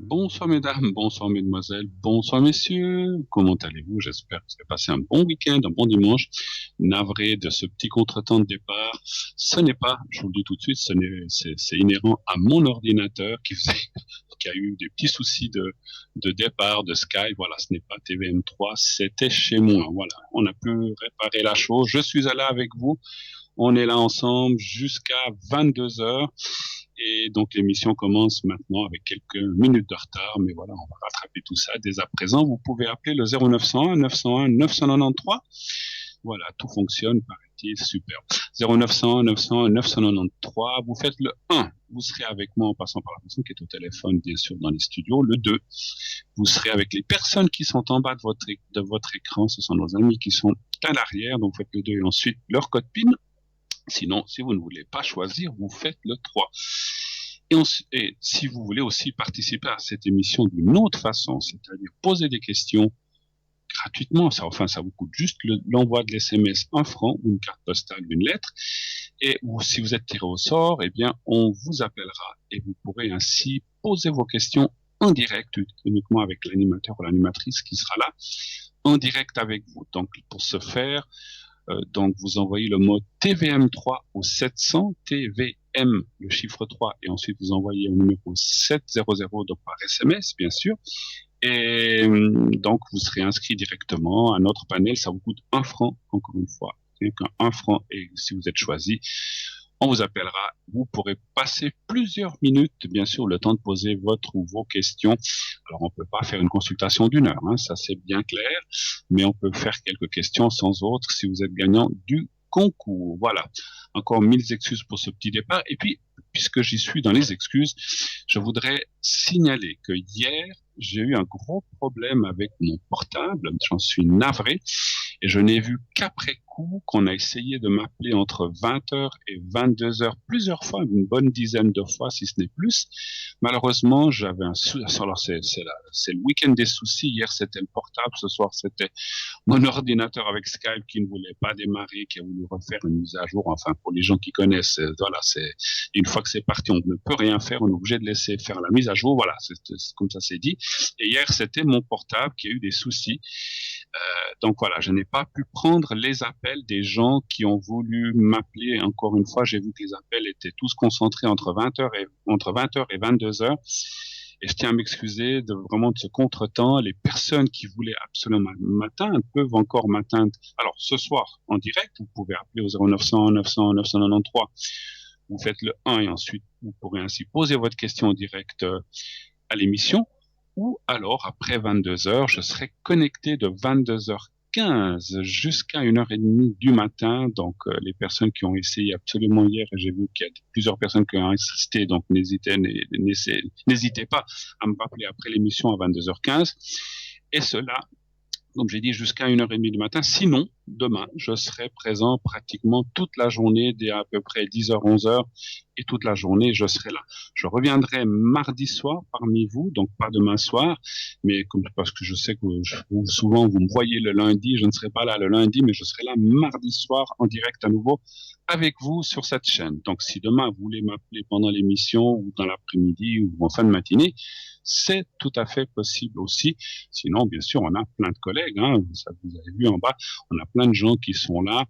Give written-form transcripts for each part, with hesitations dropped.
Bonsoir mesdames, bonsoir mesdemoiselles, bonsoir messieurs. Comment allez-vous? J'espère que vous avez passé un bon week-end, un bon dimanche. Navré de ce petit contretemps de départ. Ce n'est pas, je vous le dis tout de suite, c'est inhérent à mon ordinateur qui a eu des petits soucis de départ de Skype. Voilà, ce n'est pas TVM3, c'était chez moi. Voilà, on a pu réparer la chose. Je suis là avec vous. On est là ensemble jusqu'à 22 heures. Et donc l'émission commence maintenant avec quelques minutes de retard, mais voilà, on va rattraper tout ça dès à présent. Vous pouvez appeler le 0901 901 993. Voilà, tout fonctionne, paraît-il, super. 0901 901 993. Vous faites le 1, vous serez avec moi en passant par la personne qui est au téléphone, bien sûr, dans les studios. Le 2, vous serez avec les personnes qui sont en bas de votre écran. Ce sont nos amis qui sont à l'arrière, donc faites le 2 et ensuite leur code PIN. Sinon, si vous ne voulez pas choisir, vous faites le 3. Et si vous voulez aussi participer à cette émission d'une autre façon, c'est-à-dire poser des questions gratuitement, ça vous coûte juste l'envoi de l'SMS 1 franc, ou une carte postale, une lettre, ou si vous êtes tiré au sort, eh bien, on vous appellera et vous pourrez ainsi poser vos questions en direct, uniquement avec l'animateur ou l'animatrice qui sera là, en direct avec vous. Donc, pour ce faire, donc vous envoyez le mot TVM3 au 700, TVM, le chiffre 3, et ensuite vous envoyez au numéro 700, donc par SMS, bien sûr. Et donc vous serez inscrit directement à notre panel. Ça vous coûte 1 franc, encore une fois. C'est qu'un franc, et si vous êtes choisi, on vous appellera. Vous pourrez passer plusieurs minutes, bien sûr, le temps de poser votre ou vos questions. Alors, on peut pas faire une consultation d'une heure, hein, ça c'est bien clair, mais on peut faire quelques questions sans autre si vous êtes gagnant du concours. Voilà. Encore mille excuses pour ce petit départ. Et puis, puisque j'y suis dans les excuses, je voudrais signaler que hier, j'ai eu un gros problème avec mon portable. J'en suis navré. Et je n'ai vu qu'après coup qu'on a essayé de m'appeler entre 20 heures et 22 heures plusieurs fois, une bonne dizaine de fois, si ce n'est plus. Malheureusement, j'avais un souci. Alors, c'est le week-end des soucis. Hier, c'était le portable. Ce soir, c'était mon ordinateur avec Skype qui ne voulait pas démarrer, qui a voulu refaire une mise à jour. Enfin, pour les gens qui connaissent, voilà, une fois que c'est parti, on ne peut rien faire. On est obligé de laisser faire la mise à jour. Voilà, c'est comme ça c'est dit. Et hier, c'était mon portable qui a eu des soucis. Donc voilà, je n'ai pas pu prendre les appels des gens qui ont voulu m'appeler. Encore une fois, j'ai vu que les appels étaient tous concentrés entre 20 heures et 22 heures. Et je tiens à m'excuser vraiment de ce contretemps. Les personnes qui voulaient absolument m'atteindre peuvent encore m'atteindre. Alors, ce soir, en direct, vous pouvez appeler au 0900 900 993. Vous faites le 1 et ensuite, vous pourrez ainsi poser votre question en direct à l'émission. Ou alors, après 22 heures, je serai connecté de 22h15 jusqu'à 1h30 du matin. Donc, les personnes qui ont essayé absolument hier, et j'ai vu qu'il y a plusieurs personnes qui ont insisté, donc n'hésitez pas à me rappeler après l'émission à 22h15. Et cela, comme j'ai dit, jusqu'à 1h30 du matin. Sinon, demain, je serai présent pratiquement toute la journée, dès à peu près 10h, 11h, et toute la journée, je serai là. Je reviendrai mardi soir parmi vous, donc pas demain soir, mais parce que je sais que souvent vous me voyez le lundi, je ne serai pas là le lundi, mais je serai là mardi soir en direct à nouveau avec vous sur cette chaîne. Donc, si demain vous voulez m'appeler pendant l'émission ou dans l'après-midi ou en fin de matinée, c'est tout à fait possible aussi. Sinon, bien sûr, on a plein de collègues, hein, ça vous avez vu en bas, on a plein de gens qui sont là,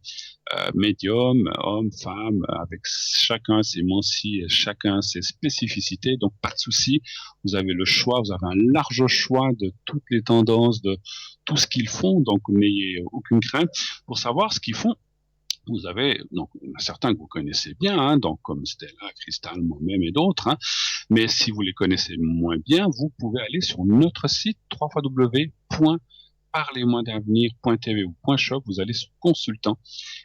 médiums, hommes, femmes, avec chacun ses mentis, chacun ses spécificités, donc pas de souci. Vous avez le choix, vous avez un large choix de toutes les tendances, de tout ce qu'ils font, donc n'ayez aucune crainte pour savoir ce qu'ils font. Vous avez, donc, il y en a certains que vous connaissez bien, hein, donc, comme Stella, Cristal, moi-même et d'autres, hein, mais si vous les connaissez moins bien, vous pouvez aller sur notre site www.parlez-moi-d'avenir.tv ou .shop, vous allez sur consultant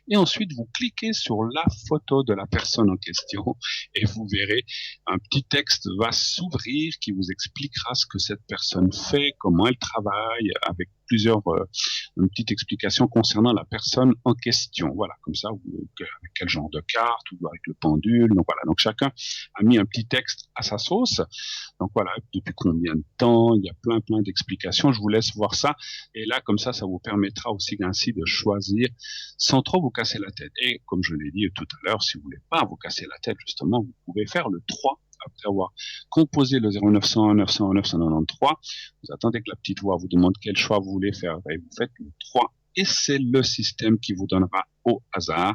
et ensuite vous cliquez sur la photo de la personne en question et vous verrez un petit texte va s'ouvrir qui vous expliquera ce que cette personne fait, comment elle travaille, avec une petite explication concernant la personne en question. Voilà, comme ça, avec quel genre de carte, ou avec le pendule. Donc voilà, donc chacun a mis un petit texte à sa sauce. Donc voilà, depuis combien de temps, il y a plein d'explications. Je vous laisse voir ça. Et là, comme ça vous permettra aussi ainsi de choisir sans trop vous casser la tête. Et comme je l'ai dit tout à l'heure, si vous voulez pas vous casser la tête, justement, vous pouvez faire le 3 après avoir composé le 0901 901 993, vous attendez que la petite voix vous demande quel choix vous voulez faire et vous faites le 3 et c'est le système qui vous donnera au hasard.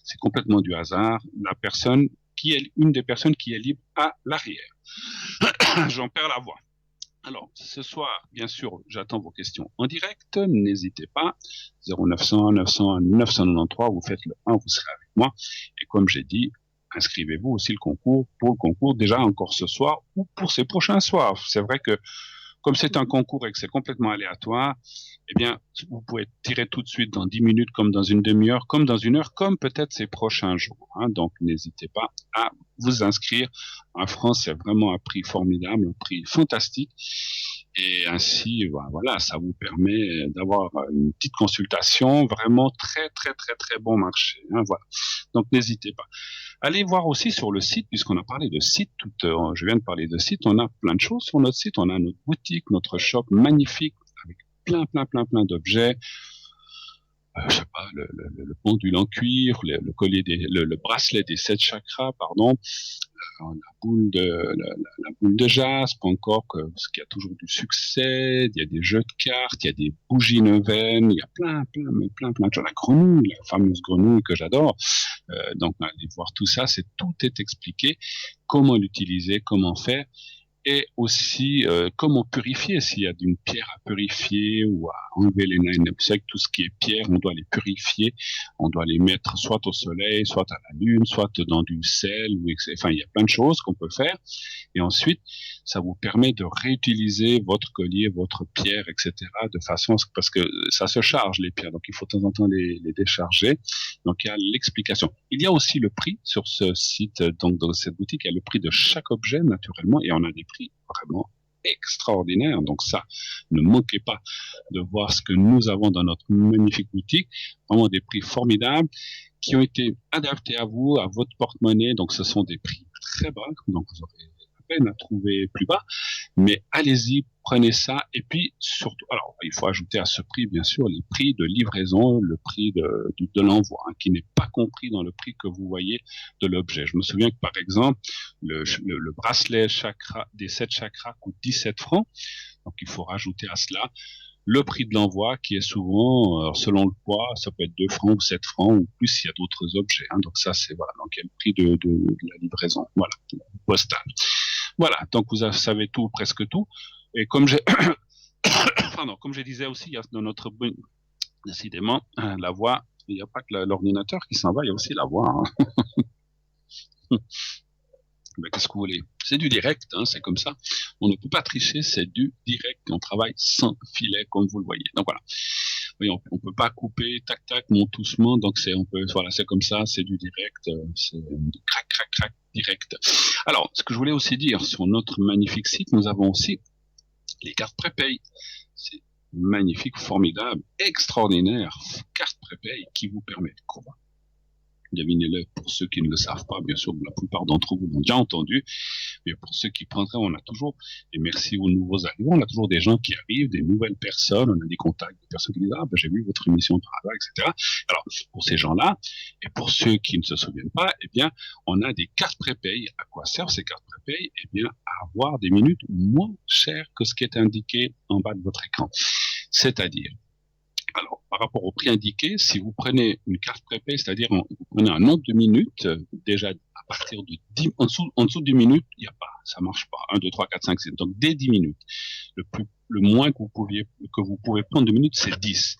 C'est complètement du hasard. La personne qui est une des personnes qui est libre à l'arrière. J'en perds la voix. Alors, ce soir, bien sûr, j'attends vos questions en direct. N'hésitez pas. 0901 901 993, vous faites le 1, vous serez avec moi. Et comme j'ai dit, inscrivez-vous aussi pour le concours déjà encore ce soir ou pour ces prochains soirs. C'est vrai que comme c'est un concours et que c'est complètement aléatoire, eh bien, vous pouvez tirer tout de suite dans 10 minutes, comme dans une demi-heure, comme dans une heure, comme peut-être ces prochains jours. Hein. Donc, n'hésitez pas à vous inscrire. En France, c'est vraiment un prix formidable, un prix fantastique. Et ainsi, voilà, ça vous permet d'avoir une petite consultation, vraiment très, très, très, très bon marché. Hein, voilà. Donc, n'hésitez pas. Allez voir aussi sur le site, puisqu'on a parlé de site, je viens de parler de site, on a plein de choses sur notre site, on a notre boutique, notre shop magnifique, avec plein d'objets, je sais pas, le pendule en cuir, le collier le bracelet des 7 chakras, pardon, la boule de jaspe, encore, parce qu'il y a toujours du succès, il y a des jeux de cartes, il y a des bougies neuvaines, il y a plein de choses. La grenouille, la fameuse grenouille que j'adore. Donc, allez voir tout ça, tout est expliqué, comment l'utiliser, comment faire, et aussi comment purifier, s'il y a d'une pierre à purifier ou à enlever les nains. Vous savez que tout ce qui est pierre, on doit les purifier, on doit les mettre soit au soleil, soit à la lune, soit dans du sel, enfin il y a plein de choses qu'on peut faire, et ensuite ça vous permet de réutiliser votre collier, votre pierre, etc. de façon, parce que ça se charge les pierres, donc il faut de temps en temps les décharger. Donc il y a l'explication. Il y a aussi le prix sur ce site, donc dans cette boutique, il y a le prix de chaque objet naturellement, et on a des prix vraiment extraordinaires. Donc ça, ne manquez pas de voir ce que nous avons dans notre magnifique boutique. Vraiment des prix formidables qui ont été adaptés à vous, à votre porte-monnaie. Donc ce sont des prix très bas, donc vous aurez la peine à trouver plus bas. Mais allez-y, prenez ça. Et puis surtout, alors il faut ajouter à ce prix, bien sûr, les prix de livraison, le prix de l'envoi, hein, qui n'est pas compris dans le prix que vous voyez de l'objet. Je me souviens que par exemple, le bracelet chakra des 7 chakras coûte 17 francs. Donc il faut rajouter à cela le prix de l'envoi qui est souvent, selon le poids, ça peut être 2 francs ou 7 francs ou plus s'il y a d'autres objets. Hein. Donc ça, c'est voilà, donc il y a le prix de la livraison, voilà, postale. Voilà, donc vous savez tout, presque tout. Et comme j'ai, pardon, comme je disais aussi, il y a dans notre, décidément, la voix, il n'y a pas que l'ordinateur qui s'en va, il y a aussi la voix. Hein. Mais qu'est-ce que vous voulez? C'est du direct, hein, c'est comme ça. On ne peut pas tricher, c'est du direct. On travaille sans filet, comme vous le voyez. Donc voilà. Oui, on peut pas couper, tac, tac, monte doucement. Donc voilà, c'est comme ça, c'est du direct, c'est crac, crac, crac, direct. Alors, ce que je voulais aussi dire, sur notre magnifique site, nous avons aussi les cartes prépay. C'est magnifique, formidable, extraordinaire, carte prépay qui vous permet de quoi? Devinez-le, pour ceux qui ne le savent pas, bien sûr, la plupart d'entre vous l'ont déjà entendu, mais pour ceux qui prendraient, on a toujours, et merci aux nouveaux arrivants, on a toujours des gens qui arrivent, des nouvelles personnes, on a des contacts de personnes qui disent, ah, ben, j'ai vu votre émission de travail, etc. Alors, pour ces gens-là, et pour ceux qui ne se souviennent pas, eh bien, on a des cartes prépay. À quoi servent ces cartes prépay? Eh bien, à avoir des minutes moins chères que ce qui est indiqué en bas de votre écran. C'est-à-dire, alors, par rapport au prix indiqué, si vous prenez une carte prépay, c'est-à-dire vous prenez un nombre de minutes, déjà à partir de 10, en dessous de 10 minutes, il n'y a pas, ça marche pas. 1, 2, 3, 4, 5, 6. Donc, dès 10 minutes. Le moins que vous pouvez prendre de minutes, c'est 10.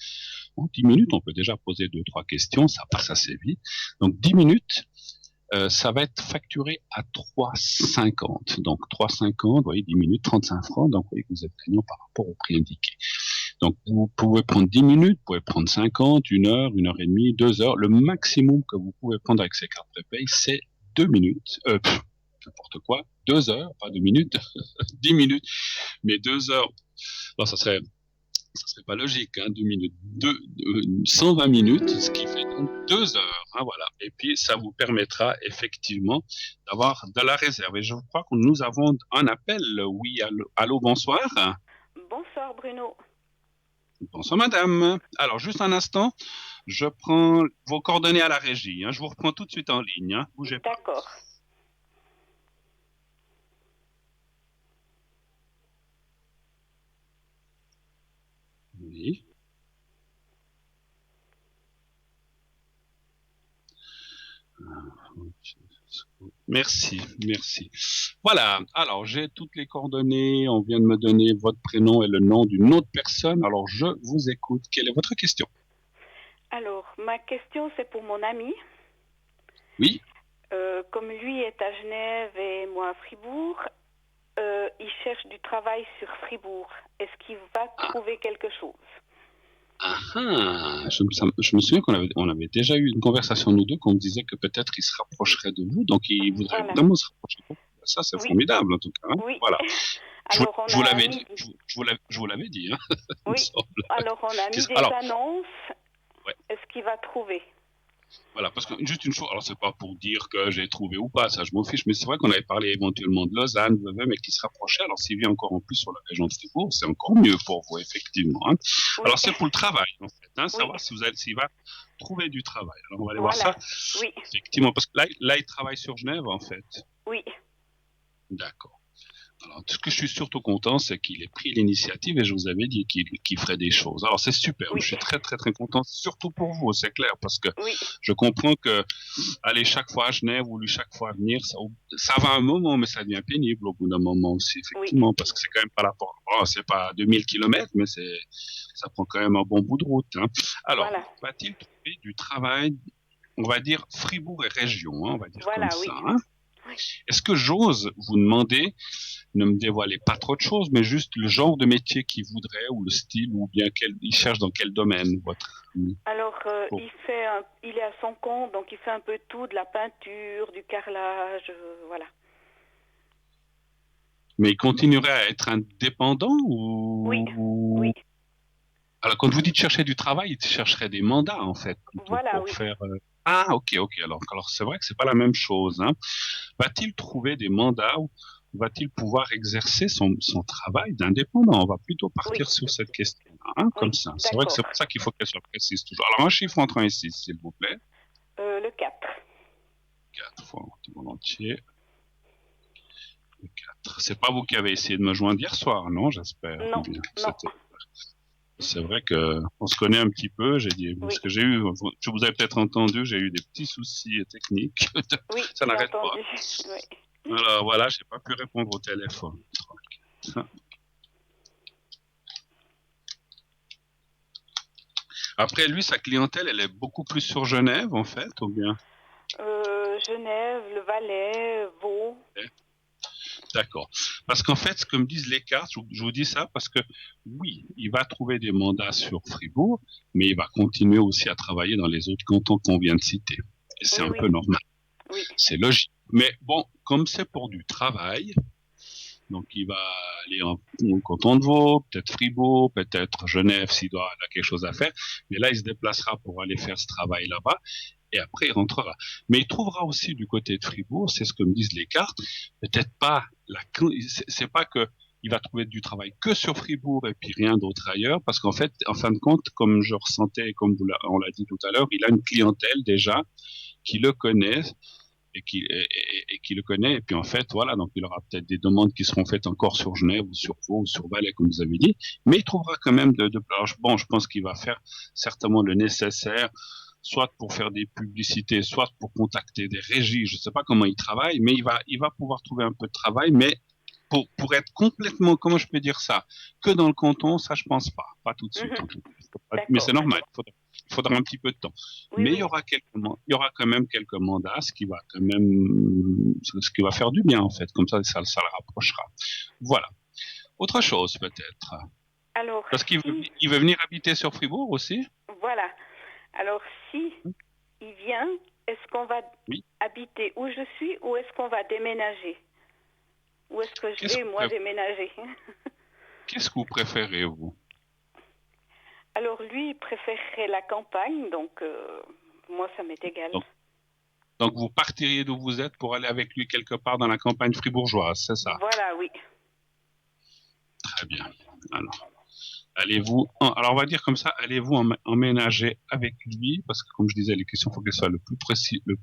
En 10 minutes, on peut déjà poser 2, 3 questions, ça passe assez vite. Donc, 10 minutes, ça va être facturé à 3,50. Donc, 3,50, vous voyez, 10 minutes, 35 francs. Donc, vous voyez que vous êtes gagnant par rapport au prix indiqué. Donc, vous pouvez prendre 10 minutes, vous pouvez prendre 50, 1 heure, 1 heure et demie, 2 heures. Le maximum que vous pouvez prendre avec ces cartes prépay, c'est 2 minutes. N'importe quoi. 2 heures, pas 2 minutes. 10 minutes. Mais 2 heures. Alors, ça serait pas logique, hein, 2 minutes. 120 minutes, ce qui fait donc 2 heures. Hein, voilà. Et puis, ça vous permettra effectivement d'avoir de la réserve. Et je crois que nous avons un appel. Oui, allô, bonsoir. Bonsoir, Bruno. Bonsoir madame. Alors juste un instant, je prends vos coordonnées à la régie. Hein. Je vous reprends tout de suite en ligne. Hein. Bougez pas. D'accord. Oui. Merci, merci. Voilà, alors j'ai toutes les coordonnées, on vient de me donner votre prénom et le nom d'une autre personne, alors je vous écoute. Quelle est votre question? Alors, ma question, c'est pour mon ami. Oui. Comme lui est à Genève et moi à Fribourg, il cherche du travail sur Fribourg. Est-ce qu'il va trouver quelque chose? Je me souviens on avait déjà eu une conversation nous deux, qu'on me disait que peut-être il se rapprocherait de vous, donc il voudrait Voilà. vraiment se rapprocher de vous. Ça, c'est Oui. formidable en tout cas. Hein. Oui. Voilà. Alors, on Je vous a l'avais mis... dit. Je vous l'avais dit. Hein, il me Oui. semble. Alors, on a mis des Alors, annonces. ouais. Est-ce qu'il va trouver? Voilà, parce que juste une chose, alors c'est pas pour dire que j'ai trouvé ou pas, ça je m'en fiche, mais c'est vrai qu'on avait parlé éventuellement de Lausanne, Vevey, mais qui se rapprochait. Alors s'il vient encore en plus sur la région de Fribourg, c'est encore mieux pour vous, effectivement. Hein. Oui. Alors c'est pour le travail, en fait, hein, Oui. savoir s'il va trouver du travail. Alors on va aller Voilà. voir ça. Oui. Effectivement, parce que là, il travaille sur Genève, en fait. Oui. D'accord. Alors, ce que je suis surtout content, c'est qu'il ait pris l'initiative et je vous avais dit qu'il ferait des choses. Alors, c'est super. Oui. Je suis très, très, très content, surtout pour vous, c'est clair, parce que Oui. je comprends que aller chaque fois à Genève ou lui chaque fois venir, ça va un moment, mais ça devient pénible au bout d'un moment aussi, effectivement, Oui. parce que c'est quand même pas la porte. Oh, c'est pas 2000 kilomètres, mais ça prend quand même un bon bout de route. Hein. Alors, Voilà. va-t-il trouver du travail, on va dire Fribourg et région, hein, on va dire comme Voilà, ça. oui. Hein. Est-ce que j'ose vous demander, ne me dévoilez pas trop de choses, mais juste le genre de métier qu'il voudrait ou le style ou bien il cherche dans quel domaine votre ami? Alors, il est à son compte, donc il fait un peu tout, de la peinture, du carrelage, voilà. Mais il continuerait à être indépendant Oui, ou... oui, Alors, quand vous dites chercher du travail, il chercherait des mandats, en fait, plutôt voilà, pour oui. faire... Ah, ok. Alors c'est vrai que c'est pas la même chose. Hein. Va-t-il trouver des mandats ou va-t-il pouvoir exercer son travail d'indépendant? On va plutôt Oui, partir sur cette question-là, hein, oui, comme ça. C'est vrai que d'accord. c'est pour ça qu'il faut qu'elle soit précise toujours. Alors, un chiffre entre 1 et 6, s'il vous plaît. Le 4. 4 fois volontiers. 4. C'est pas vous qui avez essayé de me joindre hier soir, non, j'espère. Non, Bien. non. C'est vrai que on se connaît un petit peu. J'ai dit, Oui, parce que je vous avez peut-être entendu, j'ai eu des petits soucis techniques. oui, Ça j'ai n'arrête pas. entendu. Oui. Alors voilà, j'ai pas pu répondre au téléphone. Après lui, sa clientèle, elle est beaucoup plus sur Genève, en fait, ou bien? Genève, le Valais, Vaud. D'accord. Parce qu'en fait, ce que me disent les cartes, je vous dis ça parce que oui, il va trouver des mandats sur Fribourg, mais il va continuer aussi à travailler dans les autres cantons qu'on vient de citer. Et c'est Oui, un oui, peu normal. oui, C'est logique. Mais bon, comme c'est pour du travail, donc il va aller en canton de Vaud, peut-être Fribourg, peut-être Genève s'il doit il a quelque chose à faire. Mais là, il se déplacera pour aller faire ce travail là-bas. Et après, il rentrera. Mais il trouvera aussi du côté de Fribourg, c'est ce que me disent les cartes, peut-être pas c'est pas que il va trouver du travail que sur Fribourg et puis rien d'autre ailleurs, parce qu'en fait, en fin de compte, comme je ressentais, comme on l'a dit tout à l'heure, il a une clientèle déjà qui le connaît et qui le connaît. Et puis en fait, voilà, donc il aura peut-être des demandes qui seront faites encore sur Genève ou sur Vaud ou sur Valais, comme vous avez dit, mais il trouvera quand même alors, bon, je pense qu'il va faire certainement le nécessaire, soit pour faire des publicités, soit pour contacter des régies. Je ne sais pas comment il travaille, mais il va pouvoir trouver un peu de travail, mais pour être complètement, comment je peux dire ça, que dans le canton, ça je pense pas tout de suite en tout cas. Mais c'est d'accord. normal, il faudra un petit peu de temps. Oui, Mais oui, il y aura quand même quelques mandats, ce qui va quand même, ce qui va faire du bien en fait. Comme ça le rapprochera. Voilà. Autre chose peut-être. alors Parce qu'il veut, si, il veut venir habiter sur Fribourg aussi. voilà, alors si il vient, est-ce qu'on va Oui. habiter où je suis ou est-ce qu'on va déménager? Où est-ce que je Qu'est-ce vais, que moi, déménager? qu'est-ce que vous préférez vous? Alors lui, il préférerait la campagne, donc moi, ça m'est égal. Donc vous partiriez d'où vous êtes pour aller avec lui quelque part dans la campagne fribourgeoise, c'est ça? Voilà, oui. Très bien. Alors, alors on va dire comme ça, allez-vous emménager avec lui, parce que comme je disais, les questions, il faut qu'elles soient le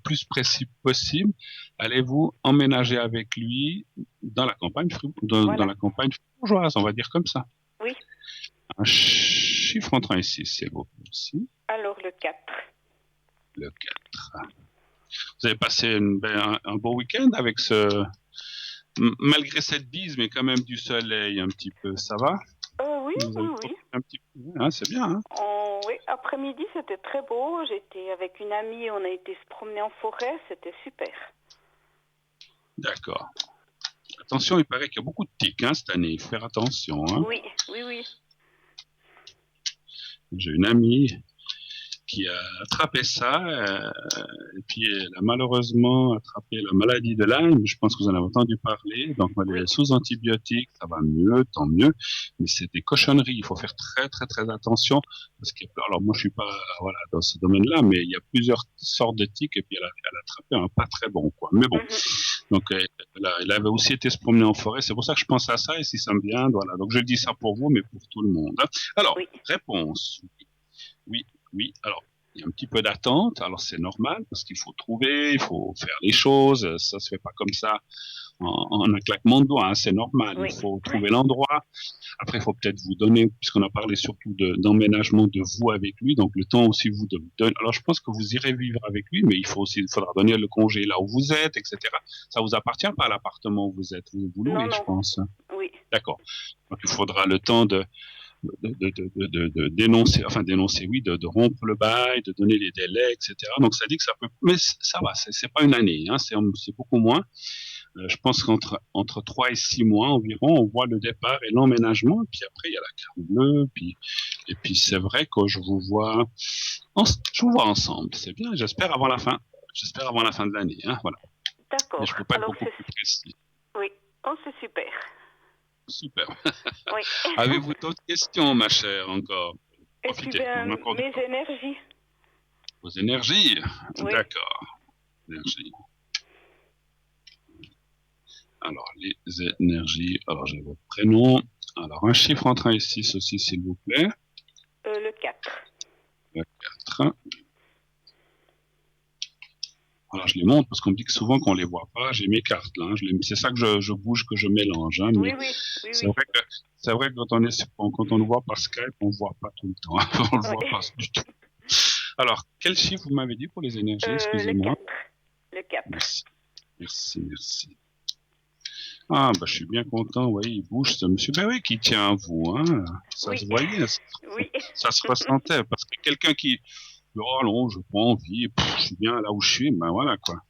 plus précis possible. Allez-vous emménager avec lui dans la campagne, dans Voilà. la campagne fribourgeoise, on va dire comme ça. Oui. Chez chiffre entre 1 et 6, s'il vous plaît aussi. Alors, le 4. Le 4. Vous avez passé un beau week-end avec malgré cette bise, mais quand même du soleil un petit peu, ça va? Oui, Vous avez oui, oui. profité un petit peu, hein, c'est bien, hein? Oui, après-midi, c'était très beau. J'étais avec une amie, on a été se promener en forêt, c'était super. D'accord. Attention, il paraît qu'il y a beaucoup de tiques hein, cette année, il faut faire attention. Hein. Oui, oui, oui. J'ai une amie qui a attrapé ça, et puis elle a malheureusement attrapé la maladie de Lyme. Je pense que vous en avez entendu parler. Donc elle est sous antibiotiques, ça va mieux, tant mieux. Mais c'est des cochonneries. Il faut faire très très très attention parce que alors moi je suis pas voilà dans ce domaine-là, mais il y a plusieurs sortes de tiques et puis elle a attrapé un pas très bon quoi. Mais bon, donc elle avait aussi été se promener en forêt. C'est pour ça que je pense à ça et si ça me vient, voilà. Donc je dis ça pour vous, mais pour tout le monde. Hein. Alors réponse. Oui, oui. Alors, il y a un petit peu d'attente. Alors, c'est normal parce qu'il faut trouver, il faut faire les choses. Ça se fait pas comme ça en un claquement de doigts. Hein. C'est normal. Il faut trouver l'endroit. Après, il faut peut-être vous donner, puisqu'on a parlé surtout d'emménagement de vous avec lui. Donc, le temps aussi vous de donner. Alors, je pense que vous irez vivre avec lui, mais il faudra donner le congé là où vous êtes, etc. Ça vous appartient pas à l'appartement où vous êtes. Vous louez, je pense. Oui. D'accord. Donc, il faudra le temps de dénoncer, oui, de rompre le bail, de donner les délais, etc. Donc ça dit que ça peut, mais ça va, c'est pas une année, hein, c'est beaucoup moins. Je pense qu'entre 3 et 6 mois environ, on voit le départ et l'emménagement, et puis après il y a la carte bleue, et puis c'est vrai que je vous vois ensemble, c'est bien. J'espère avant la fin de l'année, hein, voilà. D'accord. Mais je peux pas être beaucoup plus précis. Oui, oh c'est super. Super. Oui. Avez-vous d'autres questions, ma chère, encore? Profitez. Mes énergies. Vos énergies? Oui. D'accord. Énergie. Alors, les énergies. Alors, j'ai votre prénom. Alors, un chiffre entre 1 et 6 aussi, s'il vous plaît. Le 4. Le 4. Alors, je les montre parce qu'on me dit que souvent qu'on les voit pas. J'ai mes cartes là. Hein. C'est ça que je bouge, que je mélange. Hein, mais oui. C'est vrai que quand on le voit par Skype, on ne voit pas tout le temps. On le voit pas du tout. Alors, quel chiffre vous m'avez dit pour les énergies? Excusez-moi. Le 4. Merci. Ah, bah, je suis bien content. Oui, il bouge, ce monsieur. Ben oui, qui tient à vous, hein. Ça se voyait. Ça se ressentait. Parce que quelqu'un qui, oh non, je n'ai pas envie, je suis bien là où je suis, ben voilà, quoi.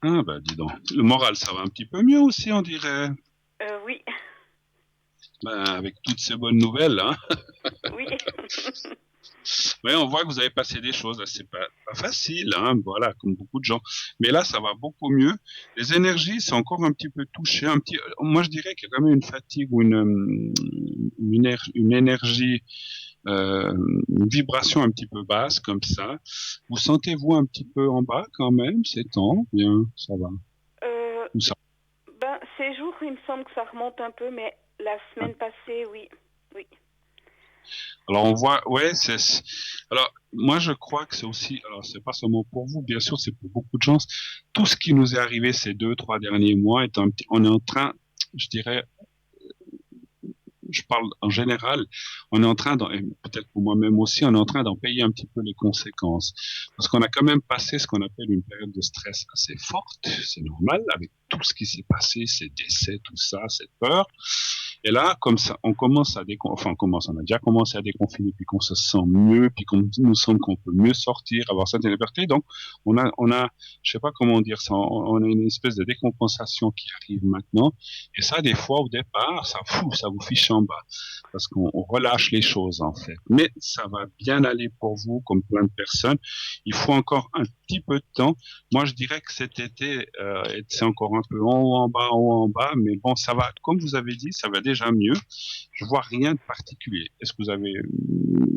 Ah, bah, dis donc. Le moral, ça va un petit peu mieux aussi, on dirait. Oui. Ben, avec toutes ces bonnes nouvelles, hein. Oui. Oui, on voit que vous avez passé des choses. C'est pas facile, hein, voilà, comme beaucoup de gens. Mais là, ça va beaucoup mieux. Les énergies, c'est encore un petit peu touché. Moi, je dirais qu'il y a quand même une fatigue ou une énergie, une vibration un petit peu basse, comme ça. Vous sentez-vous un petit peu en bas quand même, ces temps? Bien, ça va. Ou ça? Ben, ces jours, il me semble que ça remonte un peu, mais la semaine passée, oui. Alors on voit, ouais, alors moi je crois que c'est aussi, alors c'est pas seulement pour vous, bien sûr, c'est pour beaucoup de gens. Tout ce qui nous est arrivé ces 2, 3 derniers mois on est en train, je dirais, je parle en général, on est en train, et peut-être pour moi-même aussi, on est en train d'en payer un petit peu les conséquences. Parce qu'on a quand même passé ce qu'on appelle une période de stress assez forte, c'est normal, avec tout ce qui s'est passé, ces décès, tout ça, cette peur. Et là, comme ça, on a déjà commencé à déconfiner, puis qu'on se sent mieux, puis qu'on nous semble qu'on peut mieux sortir, avoir cette liberté. Donc, on a, je sais pas comment dire ça, on a une espèce de décompensation qui arrive maintenant. Et ça, des fois, au départ, ça vous fiche en bas. Parce qu'on relâche les choses, en fait. Mais ça va bien aller pour vous, comme plein de personnes. Il faut encore un petit peu de temps. Moi, je dirais que cet été, c'est encore un peu en haut, en bas, mais bon, ça va, comme vous avez dit, ça va déjà mieux. Je vois rien de particulier. Est-ce que vous avez,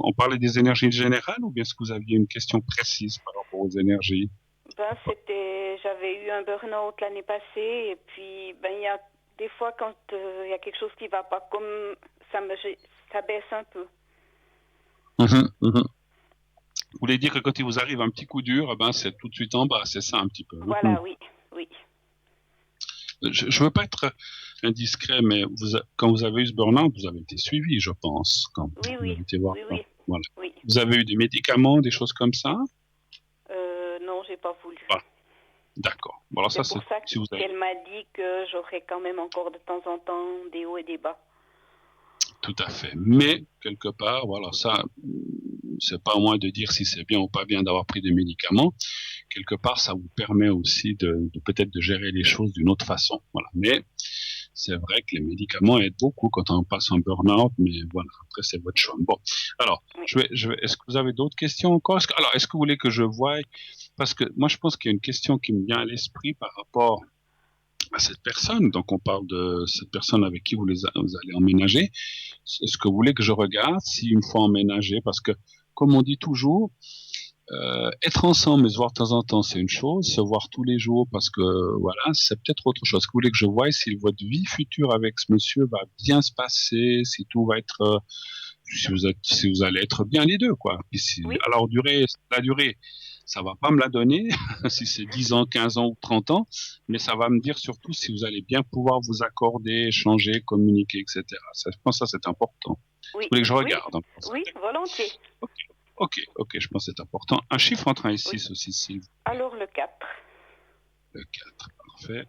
on parlait des énergies générales ou bien est-ce que vous aviez une question précise par rapport aux énergies? Ben, j'avais eu un burn-out l'année passée et puis, ben, il y a des fois quand il y a quelque chose qui va pas, comme ça baisse un peu. Vous voulez dire que quand il vous arrive un petit coup dur, ben c'est tout de suite en bas, c'est ça un petit peu. Voilà, oui. Je ne veux pas être indiscret, mais quand vous avez eu ce burn-out, vous avez été suivi, je pense, quand Oui, vous oui, avez été voir. oui, oui, Voilà. oui. Vous avez eu des médicaments, des choses comme ça? Non, j'ai pas voulu. Voilà. D'accord. Bon, alors ça, C'est pour ça si vous avez qu'elle m'a dit que j'aurais quand même encore de temps en temps des hauts et des bas. tout à fait. Mais, quelque part, voilà, ça, c'est pas à moi de dire si c'est bien ou pas bien d'avoir pris des médicaments. Quelque part, ça vous permet aussi de peut-être de gérer les choses d'une autre façon. Voilà. Mais c'est vrai que les médicaments aident beaucoup quand on passe un burn-out, mais voilà, après c'est votre choix. Bon, alors, Oui. est-ce que vous avez d'autres questions encore? Est-ce que vous voulez que je voie? Parce que moi, je pense qu'il y a une question qui me vient à l'esprit par rapport à cette personne. Donc, on parle de cette personne avec qui vous allez emménager. Est-ce que vous voulez que je regarde si une fois emménagé? Parce que, comme on dit toujours, être ensemble et se voir de temps en temps, c'est une chose. Se voir tous les jours, parce que voilà, c'est peut-être autre chose. Vous voulez que je voie si votre vie future avec ce monsieur va bien se passer, si tout va être, si vous allez être bien les deux, quoi. Puis Oui. alors la durée, ça va pas me la donner si c'est 10 ans, 15 ans ou 30 ans, mais ça va me dire surtout si vous allez bien pouvoir vous accorder, échanger, communiquer, etc. Ça, je pense que ça c'est important. Vous Oui. voulez que je Oui. regarde, hein, pour ça. Oui, volontiers. Ok, je pense que c'est important. Un chiffre entre 1 et 6 aussi, s'il vous plaît. Alors le 4. Le 4, parfait.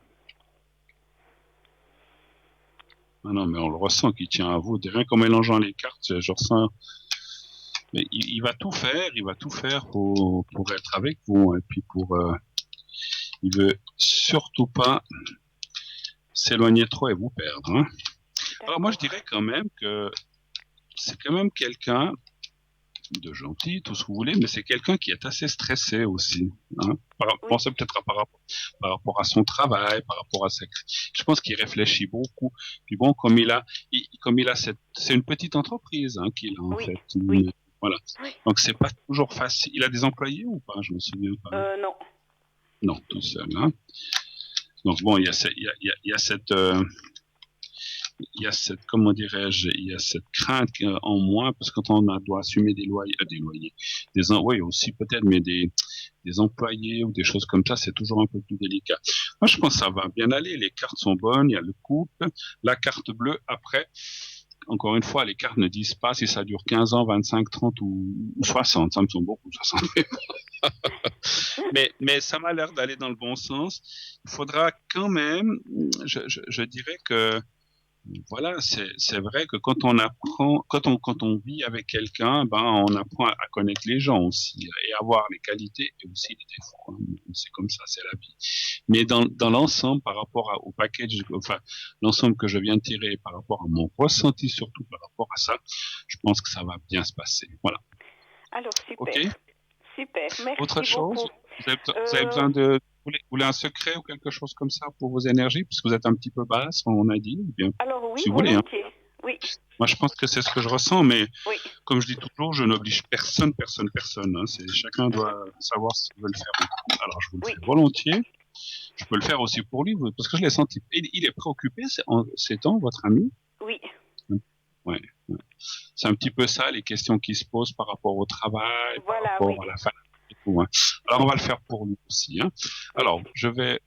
Ah non, mais on le ressent qu'il tient à vous. Rien qu'en mélangeant les cartes, je ressens. Mais il va tout faire pour être avec vous. Et puis il veut surtout pas s'éloigner trop et vous perdre. Hein. Alors moi, je D'accord. dirais quand même que c'est quand même quelqu'un de gentil, tout ce que vous voulez, mais c'est quelqu'un qui est assez stressé aussi. Hein. Oui. Pensez peut-être par rapport à son travail, par rapport à sa... Je pense qu'il réfléchit beaucoup. Puis bon, comme il a c'est une petite entreprise hein, qu'il a en Oui. fait. Oui. Voilà. Oui. Donc c'est pas toujours facile. Il a des employés ou pas? Je me souviens pas. Non. Non, tout seul. Hein. Donc bon, il y a cette il y a cette, comment dirais-je, il y a cette crainte en moi, parce que quand doit assumer des loyers, oui, aussi peut-être, mais des employés ou des choses comme ça, c'est toujours un peu plus délicat. Moi, je pense que ça va bien aller. Les cartes sont bonnes, il y a le couple, la carte bleue après. Encore une fois, les cartes ne disent pas si ça dure 15 ans, 25, 30 ou 60. Ça me semble beaucoup, 60. Mais ça m'a l'air d'aller dans le bon sens. Il faudra quand même, je dirais que voilà, c'est vrai que quand on vit avec quelqu'un, ben on apprend à connaître les gens aussi et à voir les qualités et aussi les défauts. Hein. C'est comme ça, c'est la vie. Mais dans l'ensemble, par rapport au package, enfin l'ensemble que je viens de tirer par rapport à mon ressenti surtout par rapport à ça, je pense que ça va bien se passer. Voilà. Alors Ok. super. Super. Autre Merci chose, beaucoup. vous avez besoin de vous voulez un secret ou quelque chose comme ça pour vos énergies, puisque vous êtes un petit peu basse, on a dit, ou bien Alors oui, si vous voulez. Hein. volontiers. Oui. Moi, je pense que c'est ce que je ressens, mais Oui. comme je dis toujours, je n'oblige personne. Hein. Chacun Mhm. doit savoir s'il veut le faire. Alors, je vous le Oui. fais volontiers. Je peux le faire aussi pour lui, parce que je l'ai senti. Il est préoccupé ces temps, votre ami. Oui. Ouais, ouais. C'est un petit peu ça, les questions qui se posent par rapport au travail, par Voilà, oui. rapport à la famille et tout. Hein. Alors, Oui. on va le faire pour lui aussi. Hein. Oui. Alors, je vais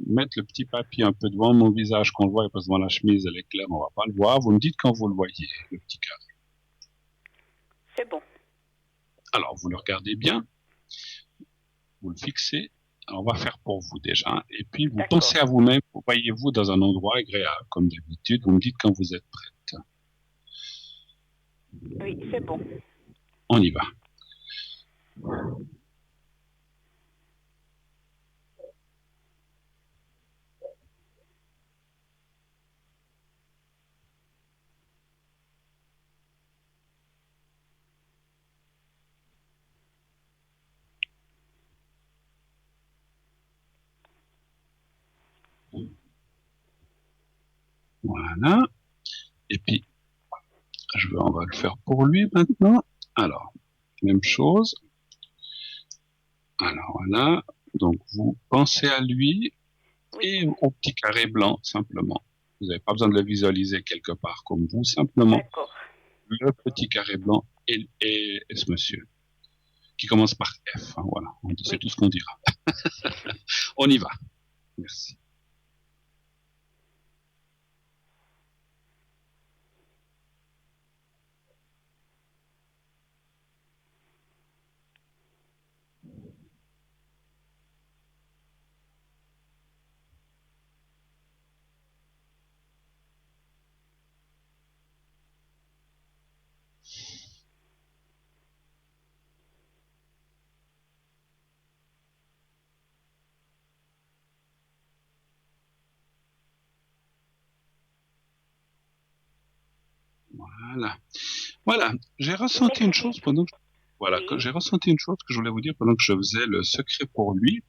mettre le petit papier un peu devant mon visage qu'on le voit, parce que devant la chemise, elle est claire, on va pas le voir. Vous me dites quand vous le voyez, le petit carré. C'est bon. Alors, vous le regardez bien, vous le fixez. Alors, on va faire pour vous déjà. Et puis, vous D'accord. pensez à vous-même, vous voyez-vous dans un endroit agréable, comme d'habitude. Vous me dites quand vous êtes prête. Oui, c'est bon. On y va. Voilà. Et puis, on va le faire pour lui maintenant. Alors, même chose. Alors voilà. Donc, vous pensez à lui Oui. et au petit carré blanc, simplement. Vous n'avez pas besoin de le visualiser quelque part comme vous, simplement. D'accord. Le petit carré blanc et ce monsieur, qui commence par F. Hein, voilà, c'est Oui. tout ce qu'on dira. On y va. Merci. Voilà. Voilà. J'ai ressenti une chose Merci. Oui. j'ai ressenti une chose que je voulais vous dire pendant que je faisais le secret pour lui.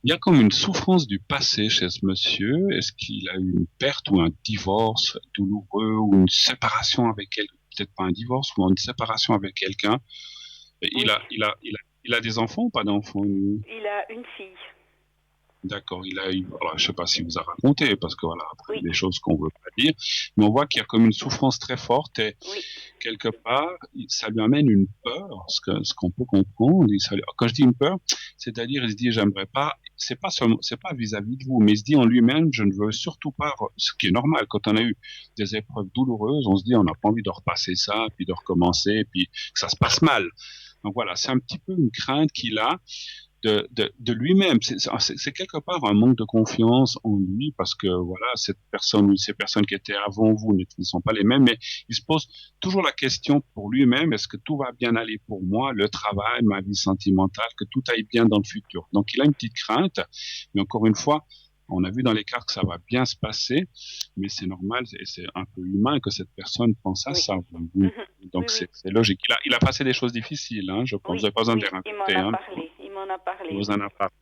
Il y a comme une souffrance du passé chez ce monsieur. Est-ce qu'il a eu une perte ou un divorce douloureux ou une séparation avec quelqu'un? Peut-être pas un divorce ou une séparation avec quelqu'un. Et Oui. il a des enfants ou pas d'enfants, lui? Il a une fille. D'accord, il a eu, alors, je sais pas s'il vous a raconté, parce que voilà, après, Oui. des choses qu'on veut pas dire, mais on voit qu'il y a comme une souffrance très forte et Oui. quelque part, ça lui amène une peur, ce qu'on peut comprendre. Quand je dis une peur, c'est-à-dire, il se dit, j'aimerais pas, c'est pas vis-à-vis de vous, mais il se dit en lui-même, je ne veux surtout pas, ce qui est normal, quand on a eu des épreuves douloureuses, on se dit, on n'a pas envie de repasser ça, puis de recommencer, puis que ça se passe mal. Donc voilà, c'est un petit peu une crainte qu'il a de lui-même. C'est quelque part un manque de confiance en lui parce que voilà, cette personne ou ces personnes qui étaient avant vous ne sont pas les mêmes, mais il se pose toujours la question pour lui-même, est-ce que tout va bien aller pour moi, le travail, ma vie sentimentale, que tout aille bien dans le futur. Donc il a une petite crainte, mais encore une fois, on a vu dans les cartes que ça va bien se passer, mais c'est normal et c'est un peu humain que cette personne pense à Oui. ça. Mhm. Donc Oui, c'est logique. Il a passé des choses difficiles, hein, je pense. Vous oui, n'avez pas besoin de oui, les il m'en raconter, a hein. parlé. Il m'en a parlé, Vous oui. en avez parlé.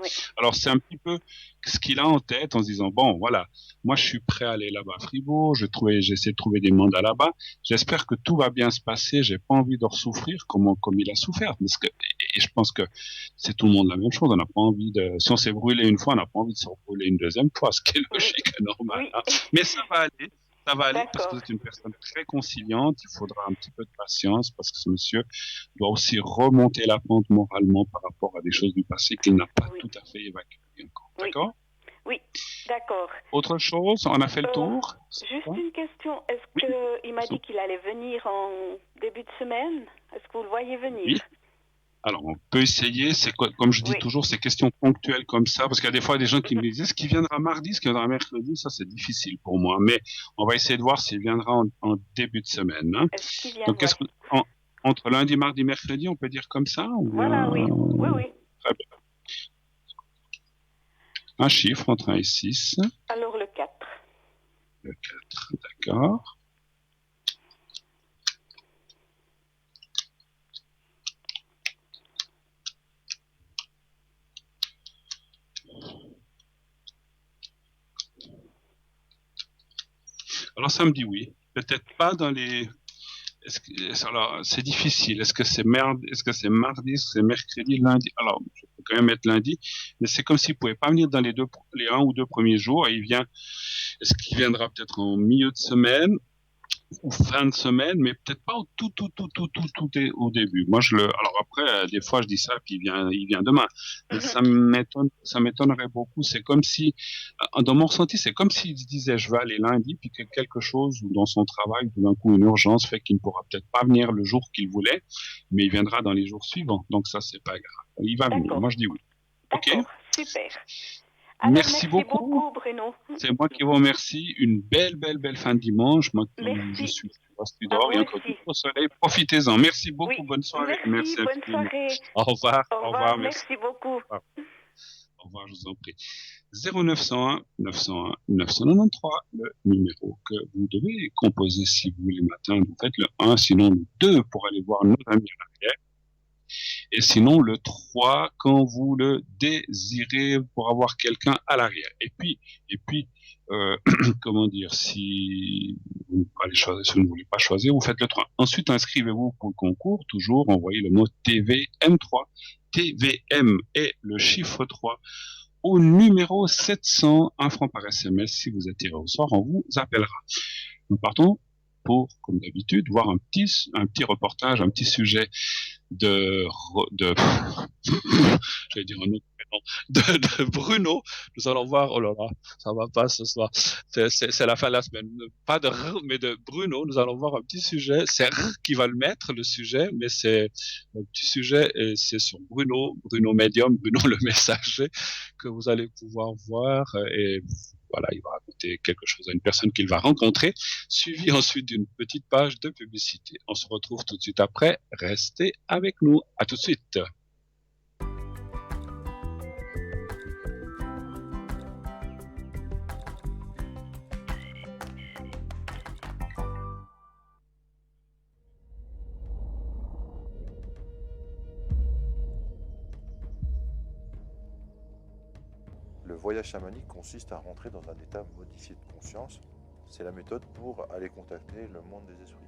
Oui. Alors, c'est un petit peu ce qu'il a en tête en se disant, bon, voilà, moi, je suis prêt à aller là-bas à Fribourg, j'essaie de trouver des mandats là-bas, j'espère que tout va bien se passer, j'ai pas envie de ressouffrir comme il a souffert, parce que, et je pense que c'est tout le monde la même chose, on n'a pas envie si on s'est brûlé une fois, on n'a pas envie de se brûler une deuxième fois, ce qui est Oui. logique et normal, Oui. hein. Mais ça va aller parce que D'accord. vous êtes une personne très conciliante, il faudra un petit peu de patience parce que ce monsieur doit aussi remonter la pente moralement par rapport à des choses du passé qu'il n'a pas Oui. tout à fait évacuées encore. Oui. D'accord? Oui. D'accord. Autre chose, on a fait le tour. Juste une question. Est-ce Oui, qu'il m'a dit qu'il allait venir en début de semaine? Est-ce que vous le voyez venir? oui. Alors, on peut essayer, comme je dis Oui. toujours, ces questions ponctuelles comme ça, parce qu'il y a des fois des gens qui me disent, est-ce qu'il viendra mardi, est-ce qu'il viendra mercredi? Ça, c'est difficile pour moi, mais on va essayer de voir s'il viendra en début de semaine, hein. Est-ce qu'il vient? Donc, Ouais. entre lundi, mardi, mercredi, on peut dire comme ça, ou Voilà, oui. Oui, bien? oui. Très bien. Un chiffre entre 1 et 6. Alors le 4. Le 4, d'accord. Alors ça me dit oui. Peut-être pas dans les. Alors c'est difficile. Est-ce que c'est mardi, est-ce que c'est mercredi, lundi? Alors je peux quand même mettre lundi, mais c'est comme s'il pouvait pas venir dans les 1 ou 2 premiers jours. Et il vient. Est-ce qu'il viendra peut-être en milieu de semaine ou fin de semaine, mais peut-être pas au au début. Moi, alors après, des fois, je dis ça, puis il vient demain. Mais ça m'étonnerait beaucoup. C'est comme si, dans mon ressenti, c'est comme s'il se disait, je vais aller lundi, puis que quelque chose, ou dans son travail, tout d'un coup, une urgence fait qu'il ne pourra peut-être pas venir le jour qu'il voulait, mais il viendra dans les jours suivants. Donc ça, c'est pas grave. Il va venir. D'accord. Moi, je dis oui. OK? D'accord. Super. Alors, Merci beaucoup. Bruno. C'est moi qui vous remercie. Une belle fin de dimanche. Moi qui je Merci. suis À dehors, vous il y a encore du aussi. beau soleil. Profitez-en. Merci beaucoup. Oui. Bonne soirée. Merci. Bonne Infiniment. soirée. Au revoir. Au Au revoir. revoir. Merci. Merci beaucoup. Au revoir, je vous en prie. 0901 901 993, le numéro que vous devez composer si vous voulez le matin. Vous faites le 1, sinon le 2 pour aller voir nos amis à l'arrière. Et sinon le 3 quand vous le désirez pour avoir quelqu'un à l'arrière. Et puis comment dire, si vous ne voulez pas choisir, vous faites le 3. Ensuite, inscrivez-vous pour le concours, toujours envoyez le mot TVM3. TVM est le chiffre 3 au numéro 700, 1 franc par SMS. Si vous êtes tiré au sort, on vous appellera. Nous partons pour, comme d'habitude, voir un petit reportage, un petit sujet j'allais dire un autre prénom, de Bruno. Nous allons voir, oh là là, ça va pas ce soir. C'est la fin de la semaine. Pas de R, mais de Bruno. Nous allons voir un petit sujet. C'est R qui va le mettre, le sujet, mais c'est un petit sujet et c'est sur Bruno Medium, Bruno le messager, que vous allez pouvoir voir et voilà, il va raconter quelque chose à une personne qu'il va rencontrer, suivi ensuite d'une petite page de publicité. On se retrouve tout de suite après. Restez avec nous. À tout de suite. Le voyage chamanique consiste à rentrer dans un état modifié de conscience. C'est la méthode pour aller contacter le monde des esprits.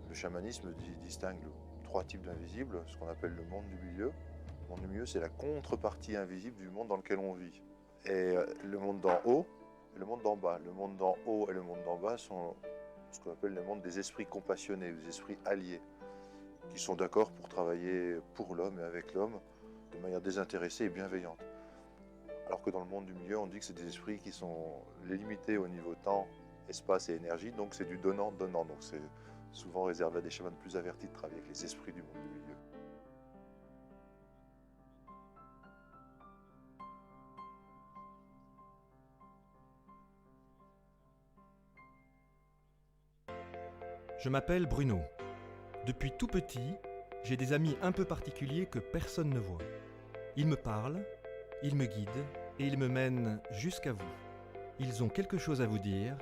Le chamanisme distingue 3 types d'invisibles, ce qu'on appelle le monde du milieu. Le monde du milieu, c'est la contrepartie invisible du monde dans lequel on vit. Et le monde d'en haut et le monde d'en bas. Le monde d'en haut et le monde d'en bas sont ce qu'on appelle le monde des esprits compassionnés, des esprits alliés, qui sont d'accord pour travailler pour l'homme et avec l'homme de manière désintéressée et bienveillante. Alors que dans le monde du milieu, on dit que c'est des esprits qui sont limités au niveau temps, espace et énergie, donc c'est du donnant-donnant. Donc c'est souvent réservé à des chamans plus avertis de travailler avec les esprits du monde du milieu. Je m'appelle Bruno. Depuis tout petit, j'ai des amis un peu particuliers que personne ne voit. Ils me parlent, ils me guident et ils me mènent jusqu'à vous. Ils ont quelque chose à vous dire,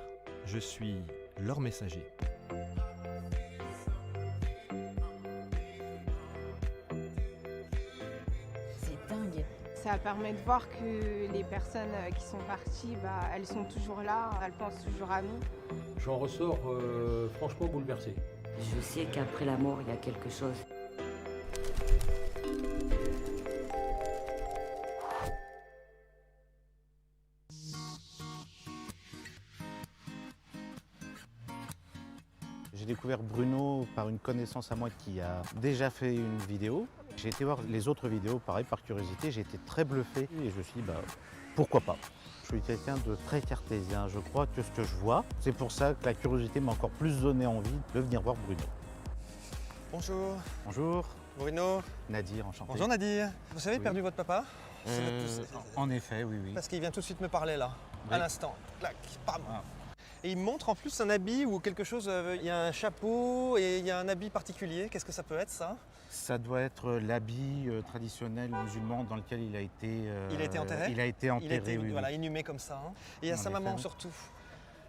je suis leur messager. C'est dingue. Ça permet de voir que les personnes qui sont parties, elles sont toujours là, elles pensent toujours à nous. J'en ressors franchement bouleversé. Je sais qu'après la mort, il y a quelque chose. J'ai découvert Bruno par une connaissance à moi qui a déjà fait une vidéo. J'ai été voir les autres vidéos, pareil, par curiosité. J'ai été très bluffé et je me suis dit, pourquoi pas. Je suis quelqu'un de très cartésien. Je crois que ce que je vois, c'est pour ça que la curiosité m'a encore plus donné envie de venir voir Bruno. Bonjour. Bonjour. Bruno. Nadir, enchanté. Bonjour Nadir. Vous savez, Oui. perdu votre papa? En effet, oui, oui. Parce qu'il vient tout de suite me parler là, Oui. à l'instant. Clac, bam. Ah. Et il me montre en plus un habit ou quelque chose, il y a un chapeau et il y a un habit particulier. Qu'est-ce que ça peut être ça? Ça doit être l'habit traditionnel musulman dans lequel il a été... Il a été enterré? Il a été enterré, Il a été oui. voilà, inhumé comme ça. Hein. Et il y a En sa effet, maman oui. surtout.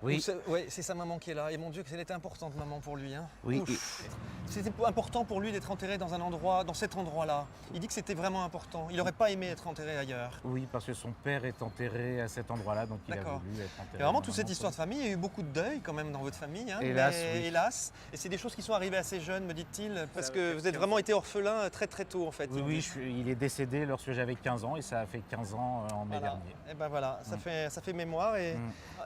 Oui. Ouais, c'est sa maman qui est là. Et mon Dieu, qu'elle était importante, maman, pour lui. Hein. Oui. Ouf. C'était important pour lui d'être enterré dans un endroit, dans cet endroit-là. Il dit que c'était vraiment important. Il n'aurait pas aimé être enterré ailleurs. Oui, parce que son père est enterré à cet endroit-là, donc il a D'accord. voulu être enterré. Et vraiment, dans toute un cette endroit. histoire de famille, il y a eu beaucoup de deuil quand même dans votre famille. Hein, Hélas, mais, oui. hélas. Et c'est des choses qui sont arrivées assez jeunes, me dit-il, parce que vous êtes vraiment été orphelin très très tôt en fait. Oui, oui, il est décédé lorsque j'avais 15 ans et ça a fait 15 ans en mai Voilà. dernier. Et ben voilà, ça Mm. fait mémoire. Et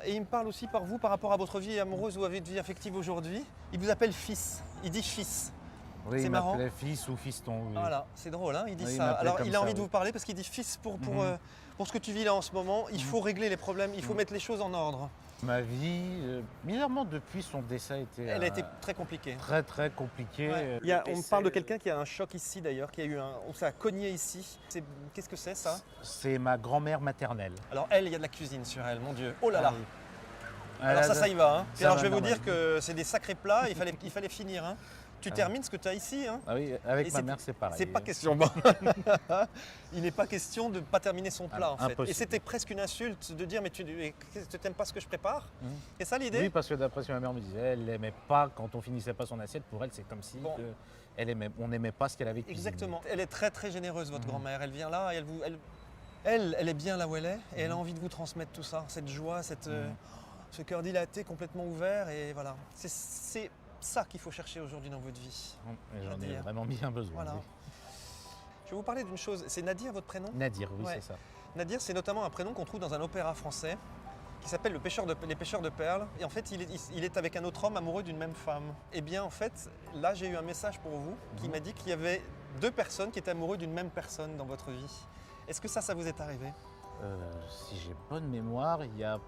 il me parle aussi par vous, par rapport à votre vie amoureuse ou à votre vie affective aujourd'hui. Il vous appelle fils, il dit fils. Oui, C'est il marrant. m'appelait fils ou fiston. Oui. Voilà, c'est drôle, hein, il dit Oui, il ça. m'appelait Alors comme il a ça, envie de oui. vous parler parce qu'il dit fils pour Mhm. ce que tu vis là en ce moment. Il faut régler les problèmes, il faut mettre les choses en ordre. Ma vie, bizarrement, depuis son décès, a été Elle a été très compliquée. très très compliquée. Ouais. On me parle de quelqu'un qui a un choc ici d'ailleurs, qui a eu ça a cogné ici. Qu'est-ce que c'est ça? C'est ma grand-mère maternelle. Alors elle, il y a de la cuisine sur elle, mon Dieu. Oh là là. Ah oui. Alors ça y va. Hein. Puis ça alors va, je vais vous non, dire ouais. que c'est des sacrés plats, il fallait finir. Hein. Tu termines ce que tu as ici. Hein. Ah oui, Et avec ma mère, c'est pareil. C'est pas question. Bon. Il n'est pas question de ne pas terminer son plat en fait. Impossible. Et c'était presque une insulte de dire mais tu n'aimes pas ce que je prépare? C'est ça l'idée? Oui, parce que d'après ce que ma mère me disait, elle n'aimait pas quand on finissait pas son assiette. Pour elle, c'est comme si Bon. on n'aimait pas ce qu'elle avait cuisiné. Exactement. Elle est très très généreuse, votre grand-mère. Elle vient là et elle est bien là où elle est et elle a envie de vous transmettre tout ça, cette joie, ce cœur dilaté, complètement ouvert. Et voilà, c'est ça qu'il faut chercher aujourd'hui dans votre vie. Et j'en ai Nadir. vraiment bien besoin. Voilà. oui. Je vais vous parler d'une chose. C'est Nadir votre prénom? Nadir, oui, Ouais. c'est ça. Nadir, c'est notamment un prénom qu'on trouve dans un opéra français qui s'appelle Les Pêcheurs de Perles. Et en fait, il est avec un autre homme amoureux d'une même femme. Et bien, en fait, là, j'ai eu un message pour vous qui m'a dit qu'il y avait 2 personnes qui étaient amoureuses d'une même personne dans votre vie. Est-ce que ça vous est arrivé? Si j'ai bonne mémoire, il n'y a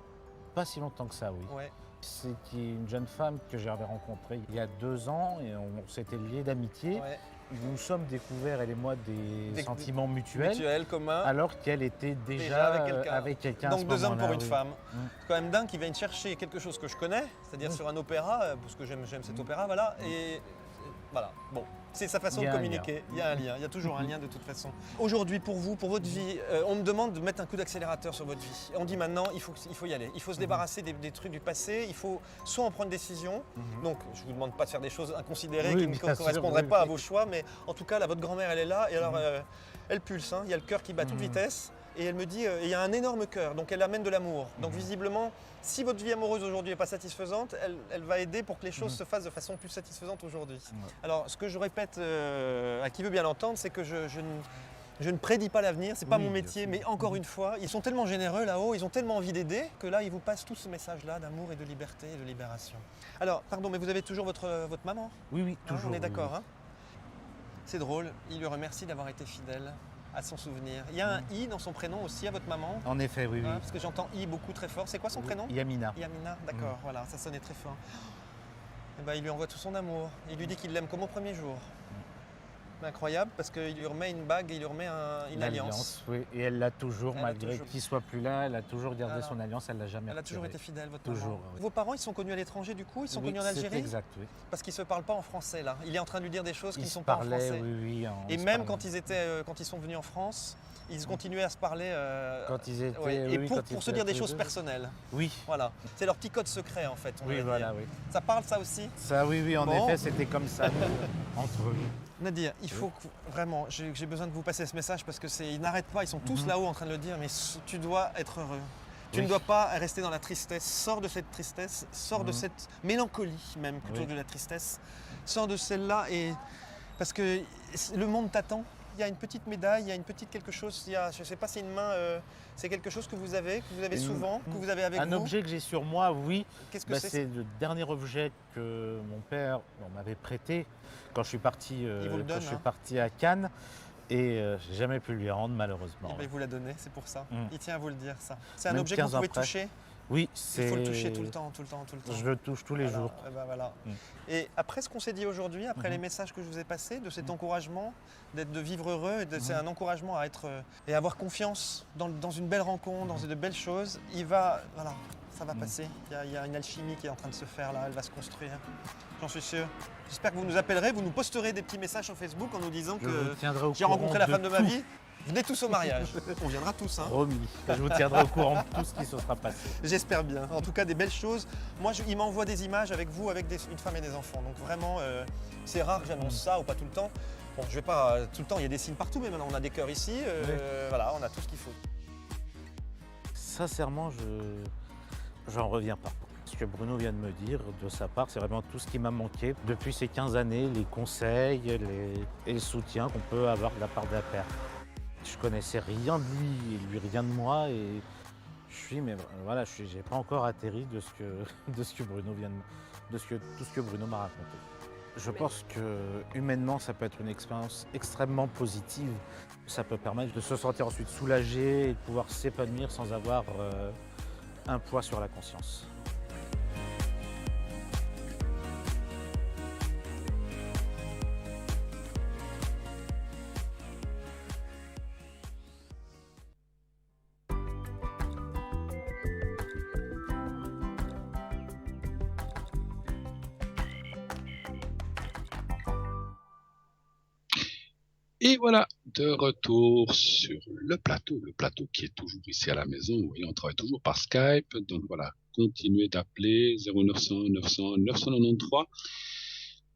pas si longtemps que ça, oui. Ouais. C'est une jeune femme que j'avais rencontrée il y a 2 ans et on s'était liés d'amitié. Ouais. Nous nous sommes découverts, elle et moi, des Des- sentiments mutuels, Mutuel, commun. alors qu'elle était déjà, Déjà avec avec quelqu'un. à Donc ce 2 hommes pour moment-là, une oui. femme. C'est quand même dingue qu'ils viennent chercher quelque chose que je connais, c'est-à-dire sur un opéra, parce que j'aime cet opéra, voilà. Et voilà, bon, c'est sa façon Il y de a un communiquer. Il y a un lien, il y a toujours un lien de toute façon. Aujourd'hui, pour vous, pour votre vie, on me demande de mettre un coup d'accélérateur sur votre vie. On dit maintenant, il faut y aller. Il faut se débarrasser des trucs du passé. Il faut soit en prendre une décision. Donc, je ne vous demande pas de faire des choses inconsidérées Oui, qui ne bien sûr, correspondraient oui, pas à oui. vos choix, mais en tout cas, là, votre grand-mère, elle est là. Et alors, Elle pulse, hein. Il y a le cœur qui bat à toute vitesse. Et elle me dit, il y a un énorme cœur, donc elle amène de l'amour. Donc visiblement, si votre vie amoureuse aujourd'hui n'est pas satisfaisante, elle va aider pour que les choses se fassent de façon plus satisfaisante aujourd'hui. Alors, ce que je répète à qui veut bien l'entendre, c'est que je ne prédis pas l'avenir, c'est pas mon métier, mais encore une fois, ils sont tellement généreux là-haut, ils ont tellement envie d'aider, que là, ils vous passent tout ce message-là d'amour et de liberté et de libération. Alors, pardon, mais vous avez toujours votre maman? Oui, toujours. On est d'accord, hein? C'est drôle, il lui remercie d'avoir été fidèle à son souvenir. Il y a un I dans son prénom aussi à votre maman? En effet, oui. Parce que j'entends I beaucoup très fort. C'est quoi son prénom? Yamina. Yamina, d'accord, voilà, ça sonnait très fort. Et ben, il lui envoie tout son amour. Il lui dit qu'il l'aime comme au premier jour. Incroyable, parce qu'il lui remet une bague et il lui remet une alliance. Oui, et elle l'a toujours, malgré qu'il ne soit plus là, elle a toujours gardé son alliance, elle ne l'a jamais retirée. Elle a toujours été fidèle, votre toujours, maman. Oui. Vos parents, ils sont connus à l'étranger du coup? Ils sont connus en Algérie? C'est exact, oui. Parce qu'ils ne se parlent pas en français là. Il est en train de lui dire des choses qui ne sont pas en français. Oui, et même quand ils sont venus en France, ils continuaient à se parler quand ils étaient, et pour se dire des choses personnelles. Oui. Voilà. C'est leur petit code secret en fait. Oui, voilà, oui. Ça parle ça aussi? Ça, oui, en effet, c'était comme ça entre eux. Nadir, il faut que, vraiment, j'ai besoin de vous passer ce message parce que ils n'arrêtent pas, ils sont tous là-haut en train de le dire, mais tu dois être heureux. Tu ne dois pas rester dans la tristesse. Sors de cette tristesse, sors de cette mélancolie même plutôt que de la tristesse. Sors de celle-là parce que le monde t'attend. Il y a une petite médaille, il y a une petite quelque chose, je ne sais pas si une main, c'est quelque chose que vous avez souvent, que vous avez avec vous? Un objet que j'ai sur moi, oui. Qu'est-ce que c'est? C'est le dernier objet que mon père m'avait prêté quand je suis parti, parti à Cannes. Et j'ai jamais pu lui rendre, malheureusement. Il vous l'a donné, c'est pour ça. Il tient à vous le dire, ça. C'est un objet que vous pouvez toucher? Oui, il faut le toucher tout le temps. Je le touche tous les jours. Et, voilà. Et après ce qu'on s'est dit aujourd'hui, après les messages que je vous ai passés, de cet encouragement, de vivre heureux, c'est un encouragement à être et avoir confiance dans une belle rencontre, dans de belles choses, ça va passer. Il y a une alchimie qui est en train de se faire là, elle va se construire. J'en suis sûr. J'espère que vous nous appellerez, vous nous posterez des petits messages sur Facebook en nous disant que j'ai rencontré la femme de ma vie. Venez tous au mariage. On viendra tous. Hein. Promis. Je vous tiendrai au courant de tout ce qui se sera passé. J'espère bien. En tout cas, des belles choses. Moi, il m'envoie des images avec vous, avec une femme et des enfants. Donc vraiment, c'est rare que j'annonce ça ou pas tout le temps. Bon, je vais pas tout le temps, il y a des signes partout, mais maintenant on a des cœurs ici. Voilà, on a tout ce qu'il faut. Sincèrement, j'en reviens pas. Ce que Bruno vient de me dire de sa part, c'est vraiment tout ce qui m'a manqué depuis ces 15 années, les conseils et le soutien qu'on peut avoir de la part d'un père. Je connaissais rien de lui et lui rien de moi et j'ai pas encore atterri de ce que Bruno tout ce que Bruno m'a raconté. Je pense que humainement, ça peut être une expérience extrêmement positive. Ça peut permettre de se sentir ensuite soulagé et de pouvoir s'épanouir sans avoir un poids sur la conscience. Et voilà, de retour sur le plateau qui est toujours ici à la maison. Vous voyez, on travaille toujours par Skype. Donc voilà, continuez d'appeler 0900 900 993.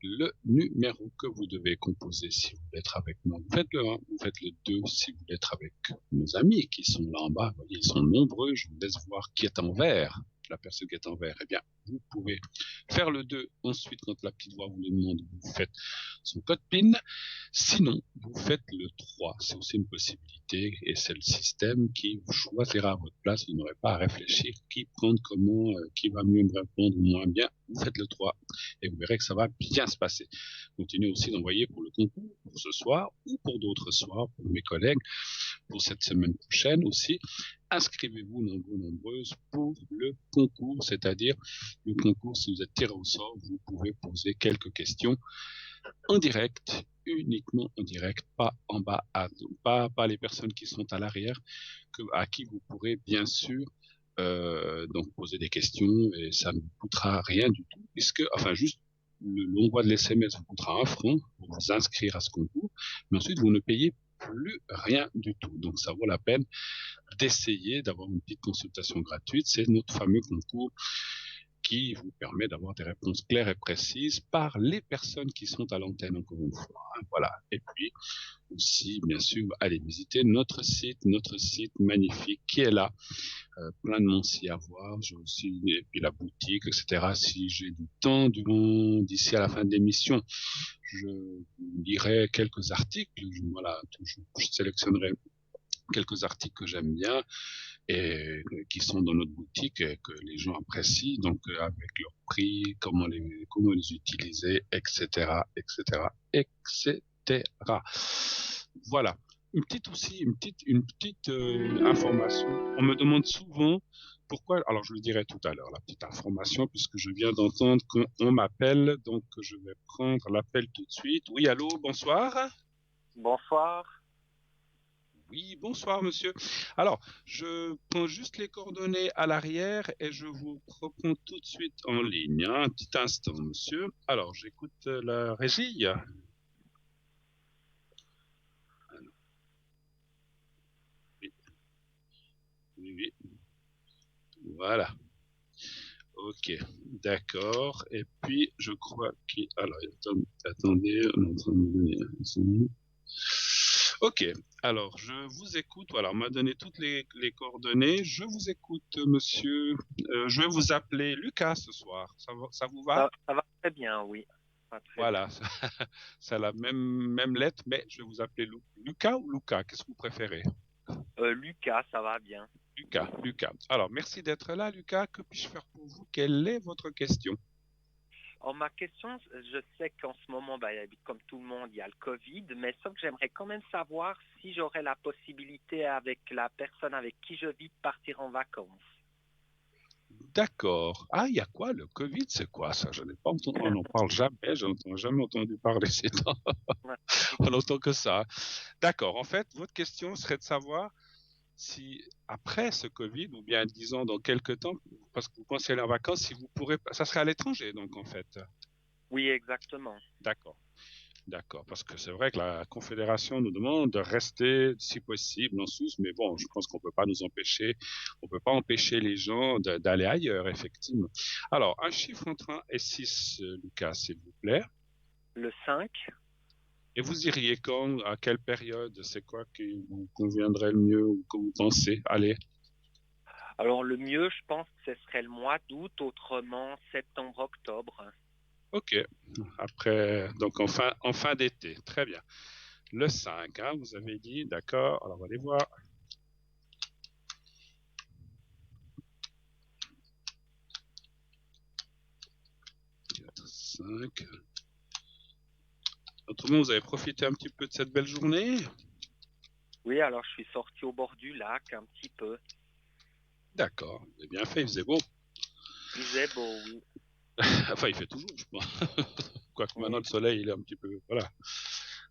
Le numéro que vous devez composer si vous voulez être avec moi. Vous faites le 1, vous faites le 2 si vous voulez être avec nos amis qui sont là en bas. Vous voyez, ils sont nombreux. Je vous laisse voir qui est en vert. La personne qui est en vert, eh bien, vous pouvez faire le 2. Ensuite, quand la petite voix vous le demande, vous faites son code PIN. Sinon, vous faites le 3. C'est aussi une possibilité et c'est le système qui choisira à votre place. Vous n'aurez pas à réfléchir qui prendre comment, qui va mieux me répondre ou moins bien. Vous faites le 3 et vous verrez que ça va bien se passer. Continuez aussi d'envoyer pour le concours, pour ce soir ou pour d'autres soirs, pour mes collègues, pour cette semaine prochaine aussi. Inscrivez-vous nombreuses pour le concours, c'est-à-dire le concours, si vous êtes tiré au sort, vous pouvez poser quelques questions en direct, uniquement en direct, pas en bas, pas les personnes qui sont à l'arrière, à qui vous pourrez bien sûr donc poser des questions et ça ne vous coûtera rien du tout, puisque, enfin juste l'envoi de l'SMS vous coûtera 1 franc pour vous inscrire à ce concours, mais ensuite vous ne payez plus rien du tout. Donc ça vaut la peine d'essayer d'avoir une petite consultation gratuite. C'est notre fameux concours qui vous permet d'avoir des réponses claires et précises par les personnes qui sont à l'antenne, encore une fois. Voilà. Et puis, aussi, bien sûr, allez visiter notre site magnifique qui est là. Plein de monde s'y à voir. J'ai aussi, et puis la boutique, etc. Si j'ai du temps d'ici à la fin de l'émission, je lirai quelques articles. Voilà, je sélectionnerai quelques articles que j'aime bien et qui sont dans notre boutique et que les gens apprécient, donc avec leur prix, comment les utiliser, etc., etc., etc. Voilà. Une petite information. On me demande souvent pourquoi. Alors je le dirai tout à l'heure, la petite information, puisque je viens d'entendre qu'on m'appelle, donc je vais prendre l'appel tout de suite. Oui, allô, bonsoir. Bonsoir. Oui, bonsoir monsieur. Alors, je prends juste les coordonnées à l'arrière et je vous reprends tout de suite en ligne. Un petit instant, monsieur. Alors, j'écoute la régie. Oui. Voilà. Ok, d'accord. Et puis, je crois qu'il... Alors, attendez, on est en train de me donner... Ok, alors je vous écoute. Voilà, on m'a donné toutes les coordonnées. Je vous écoute, monsieur. Je vais vous appeler Lucas ce soir. Ça vous va? Ça va très bien, oui. Voilà, c'est la même lettre, mais je vais vous appeler Lucas ou Luca? Qu'est-ce que vous préférez? Lucas, ça va bien. Lucas. Alors, merci d'être là, Lucas. Que puis-je faire pour vous? Quelle est votre question? Ma question, je sais qu'en ce moment, comme tout le monde, il y a le Covid, mais sauf que j'aimerais quand même savoir si j'aurais la possibilité avec la personne avec qui je vis de partir en vacances. D'accord. Ah, il y a quoi? Le Covid, c'est quoi ça? Je n'ai pas entendu, on n'en parle jamais, je n'ai jamais entendu parler ces temps. On n'entend que ça. D'accord. En fait, votre question serait de savoir si après ce Covid, ou bien disons dans quelques temps, parce que vous pensez aller en vacances, si vous pourrez, ça serait à l'étranger donc en fait. Oui, exactement. D'accord, parce que c'est vrai que la Confédération nous demande de rester, si possible, en Suisse, mais bon, je pense qu'on peut pas empêcher les gens d'aller ailleurs, effectivement. Alors, un chiffre entre 1 et 6, Lucas, s'il vous plaît. Le 5. Et vous iriez quand? À quelle période? C'est quoi qui vous conviendrait le mieux ou que vous pensez? Allez. Alors, le mieux, je pense que ce serait le mois d'août, autrement septembre-octobre. Ok. Après, donc en fin d'été. Très bien. Le 5, hein, vous avez dit. D'accord. Alors, on va aller voir. Cinq. Autrement, vous avez profité un petit peu de cette belle journée? Oui, alors je suis sorti au bord du lac un petit peu. D'accord, vous avez bien fait, il faisait beau. Il faisait beau, oui. Enfin, il fait toujours, je pense. Quoique maintenant, le soleil, il est un petit peu... Voilà.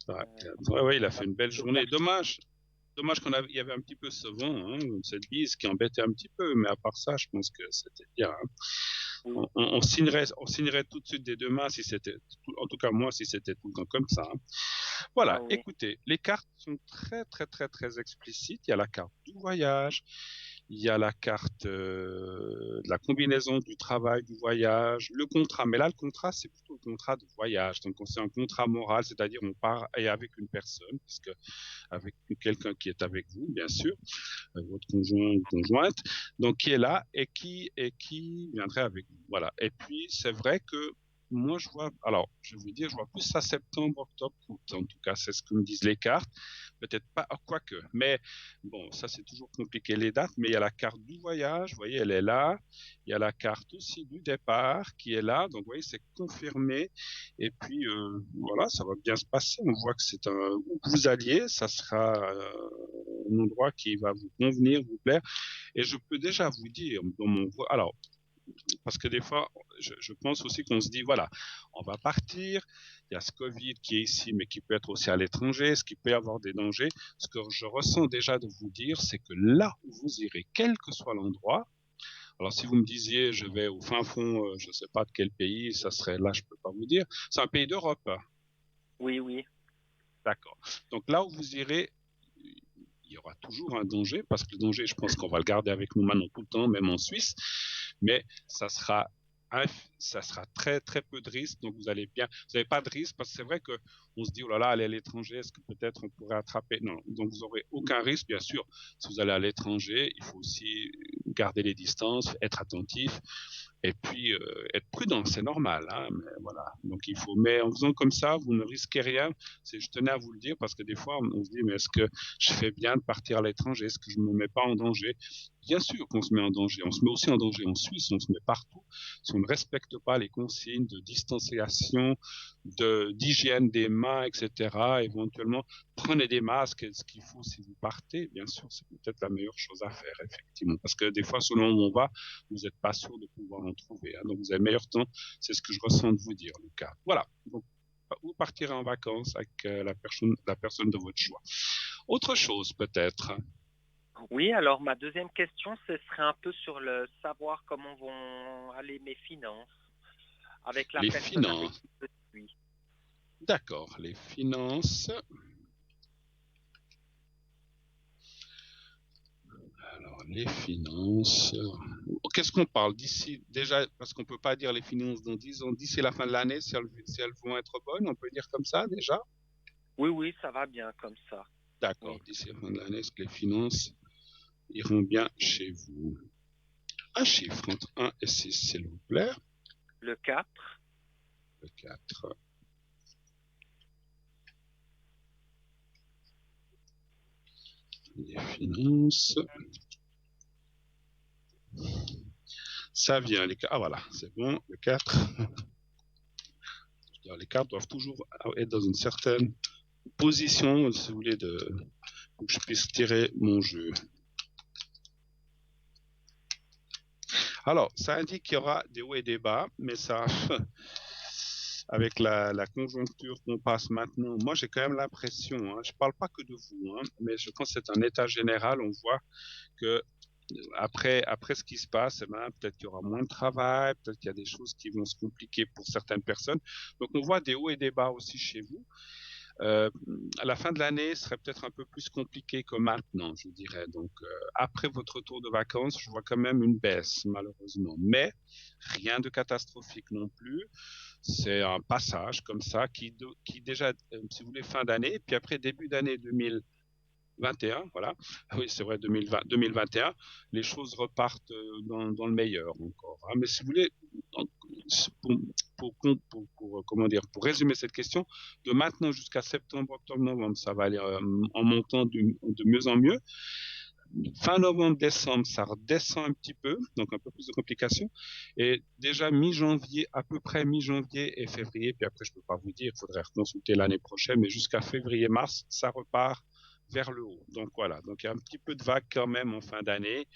Ouais, il a fait une belle journée. Dommage qu'il y avait un petit peu ce vent, hein, cette bise qui embêtait un petit peu, mais à part ça, je pense que c'était bien. Hein. Oui. On signerait tout de suite des deux mains si c'était, en tout cas moi, si c'était tout le temps comme ça. Hein. Voilà, oui. Écoutez, les cartes sont très, très, très, très explicites. Il y a la carte du voyage, il y a la carte de la combinaison du travail, du voyage, le contrat. Mais là, le contrat, c'est plutôt le contrat de voyage. Donc, c'est un contrat moral, c'est-à-dire on part et avec une personne, puisque avec quelqu'un qui est avec vous, bien sûr, votre conjoint ou conjointe, donc qui est là et qui viendrait avec vous. Voilà. Et puis, c'est vrai que moi, je vois plus ça septembre, octobre, août. En tout cas, c'est ce que me disent les cartes. Peut-être pas, quoique. Mais bon, ça, c'est toujours compliqué les dates. Mais il y a la carte du voyage, vous voyez, elle est là. Il y a la carte aussi du départ qui est là. Donc, vous voyez, c'est confirmé. Et puis, voilà, ça va bien se passer. On voit que c'est où vous alliez, ça sera un endroit qui va vous convenir, vous plaire. Et je peux déjà vous dire, dans mon alors, parce que des fois, je pense aussi qu'on se dit, voilà, on va partir, il y a ce Covid qui est ici, mais qui peut être aussi à l'étranger, ce qui peut avoir des dangers. Ce que je ressens déjà de vous dire, c'est que là où vous irez, quel que soit l'endroit, alors si vous me disiez, je vais au fin fond, je ne sais pas de quel pays, ça serait là, je ne peux pas vous dire, c'est un pays d'Europe. Oui, oui. D'accord. Donc là où vous irez, il y aura toujours un danger, parce que le danger, je pense qu'on va le garder avec nous maintenant tout le temps, même en Suisse, mais ça sera ça sera très très peu de risques, donc vous n'avez pas de risque parce que c'est vrai que on se dit oh là là, aller à l'étranger, est-ce que peut-être on pourrait attraper? Non, donc vous aurez aucun risque, bien sûr. Si vous allez à l'étranger, il faut aussi garder les distances, être attentif et puis être prudent, c'est normal, hein, mais voilà. Donc mais en faisant comme ça, vous ne risquez rien. Je tenais à vous le dire parce que des fois on se dit mais est-ce que je fais bien de partir à l'étranger? Est-ce que je me mets pas en danger? Bien sûr qu'on se met en danger. On se met aussi en danger en Suisse, on se met partout. Si on ne respecte pas les consignes de distanciation, d'hygiène des mains, etc., éventuellement, prenez des masques, ce qu'il faut si vous partez, bien sûr, c'est peut-être la meilleure chose à faire, effectivement. Parce que des fois, selon où on va, vous n'êtes pas sûr de pouvoir en trouver. Hein. Donc, vous avez meilleur temps. C'est ce que je ressens de vous dire, Lucas. Voilà. Donc, vous partirez en vacances avec la personne de votre choix. Autre chose, peut-être. Oui, alors ma deuxième question, ce serait un peu sur le savoir comment vont aller mes finances avec la personne avec qui je suis. D'accord, les finances. Alors, les finances. Qu'est-ce qu'on parle d'ici? Déjà, parce qu'on ne peut pas dire les finances dans 10 ans, d'ici la fin de l'année, si elles vont être bonnes, on peut dire comme ça déjà? Oui, ça va bien comme ça. D'accord, oui. D'ici la fin de l'année, est-ce que les finances iront bien chez vous? Un chiffre entre 1 et 6, s'il vous plaît. Le 4. Le 4. Les finances. Ça vient, ah voilà, c'est bon, le 4. Les cartes doivent toujours être dans une certaine position, si vous voulez, pour que je puisse tirer mon jeu. Alors, ça indique qu'il y aura des hauts et des bas, mais ça, avec la conjoncture qu'on passe maintenant, moi j'ai quand même l'impression, hein, je ne parle pas que de vous, hein, mais je pense que c'est un état général, on voit que après ce qui se passe, peut-être qu'il y aura moins de travail, peut-être qu'il y a des choses qui vont se compliquer pour certaines personnes. Donc on voit des hauts et des bas aussi chez vous. À la fin de l'année serait peut-être un peu plus compliqué que maintenant, je dirais. Donc après votre retour de vacances, je vois quand même une baisse, malheureusement. Mais rien de catastrophique non plus. C'est un passage comme ça qui déjà, si vous voulez, fin d'année, puis après début d'année 2021, voilà. Oui, c'est vrai, 2021, les choses repartent dans le meilleur encore. Hein. Mais si vous voulez, pour résumer cette question, de maintenant jusqu'à septembre, octobre, novembre, ça va aller en montant de mieux en mieux. Fin novembre, décembre, ça redescend un petit peu, donc un peu plus de complications. Et déjà mi-janvier, à peu près mi-janvier et février, puis après je peux pas vous dire, il faudrait reconsulter l'année prochaine, mais jusqu'à février-mars, ça repart vers le haut. Donc voilà, donc il y a un petit peu de vague quand même en fin d'année.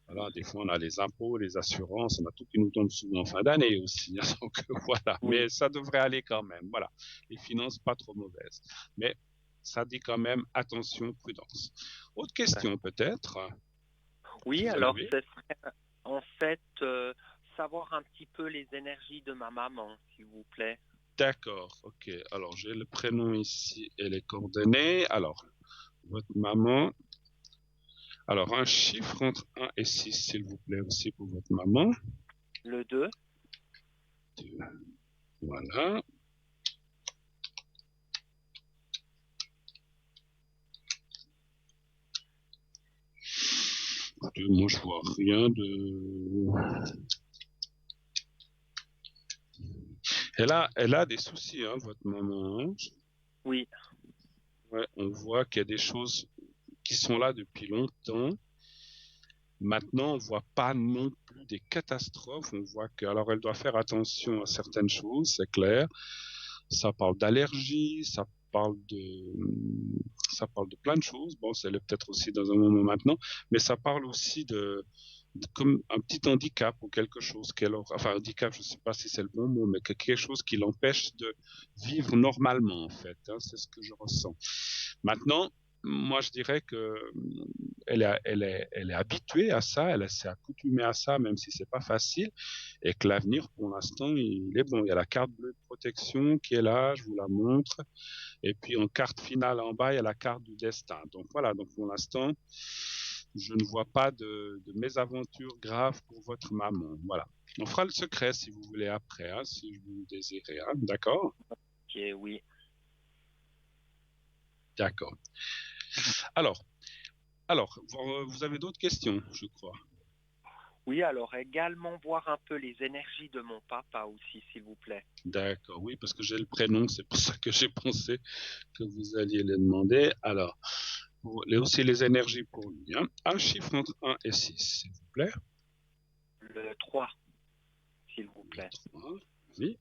Voilà, des fois on a les impôts, les assurances, on a tout qui nous tombe souvent en fin d'année aussi. Donc voilà, oui. Mais ça devrait aller quand même. Voilà, les finances pas trop mauvaises, mais ça dit quand même attention, prudence. Autre question peut-être? Oui, alors ce serait en fait savoir un petit peu les énergies de ma maman, s'il vous plaît. D'accord, ok. Alors j'ai le prénom ici et les coordonnées. Alors, votre maman. Alors, un chiffre entre 1 et 6, s'il vous plaît, aussi pour votre maman. Le 2. 2. Voilà. Moi, je vois rien de... Elle a des soucis, hein, votre maman. Hein. Oui. Ouais, on voit qu'il y a des choses qui sont là depuis longtemps. Maintenant, on voit pas non plus des catastrophes. On voit que, alors, elle doit faire attention à certaines choses, c'est clair. Ça parle d'allergie, ça parle de plein de choses. Bon, c'est peut-être aussi dans un moment maintenant, mais ça parle aussi de comme un petit handicap ou quelque chose qu'elle aura, enfin handicap, je ne sais pas si c'est le bon mot, mais quelque chose qui l'empêche de vivre normalement en fait. Hein, c'est ce que je ressens. Maintenant, moi je dirais que elle est habituée à ça, elle s'est accoutumée à ça, même si c'est pas facile, et que l'avenir pour l'instant il est bon. Il y a la carte bleue de protection qui est là, je vous la montre, et puis en carte finale en bas il y a la carte du destin. Donc voilà, donc pour l'instant je ne vois pas de mésaventures graves pour votre maman. Voilà. On fera le secret si vous voulez après, hein, si vous désirez. Hein, d'accord? Ok, oui. D'accord. Alors, vous avez d'autres questions, je crois. Oui, alors également voir un peu les énergies de mon papa aussi, s'il vous plaît. D'accord, oui, parce que j'ai le prénom, c'est pour ça que j'ai pensé que vous alliez les demander. Alors, aussi les énergies pour lui. Hein. Un chiffre entre 1 et 6, s'il vous plaît. Le 3, s'il vous plaît. 3, oui.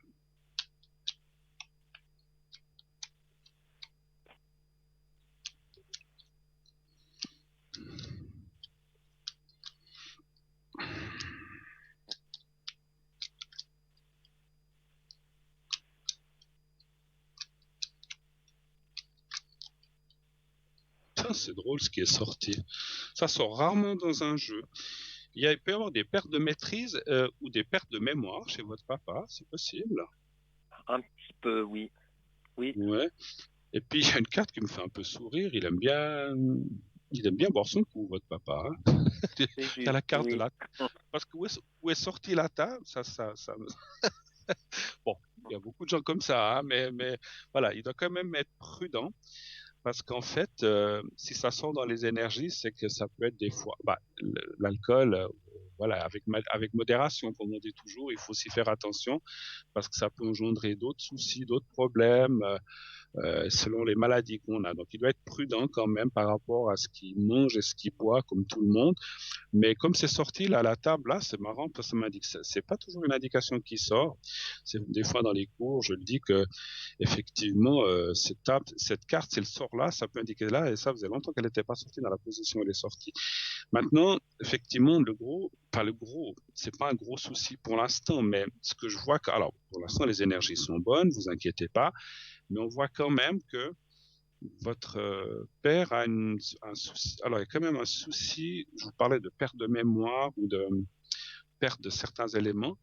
C'est drôle ce qui est sorti. Ça sort rarement dans un jeu. Il peut y avoir des pertes de maîtrise ou des pertes de mémoire chez votre papa, c'est possible? Un petit peu, oui. Oui. Ouais. Et puis il y a une carte qui me fait un peu sourire. Il aime bien boire son coup, votre papa. Hein. Il y a la carte de la. Parce que où est sortie la table, ça. Bon, il y a beaucoup de gens comme ça, hein, mais voilà, il doit quand même être prudent. Parce qu'en fait, si ça sort dans les énergies, c'est que ça peut être des fois, l'alcool, voilà, avec modération, comme on dit toujours, il faut s'y faire attention parce que ça peut engendrer d'autres soucis, d'autres problèmes. Selon les maladies qu'on a. Donc, il doit être prudent quand même par rapport à ce qu'il mange et ce qu'il boit, comme tout le monde. Mais comme c'est sorti là à la table, là, c'est marrant parce que ça m'indique, c'est pas toujours une indication qui sort. C'est des fois dans les cours, je le dis que effectivement, cette carte, si elle sort là, ça peut indiquer là, et ça faisait longtemps qu'elle n'était pas sortie dans la position où elle est sortie. Maintenant, effectivement, le gros, c'est pas un gros souci pour l'instant, mais ce que je vois, alors pour l'instant, les énergies sont bonnes, vous inquiétez pas. Mais on voit quand même que votre père a un souci. Alors, il y a quand même un souci, je vous parlais de perte de mémoire ou de perte de certains éléments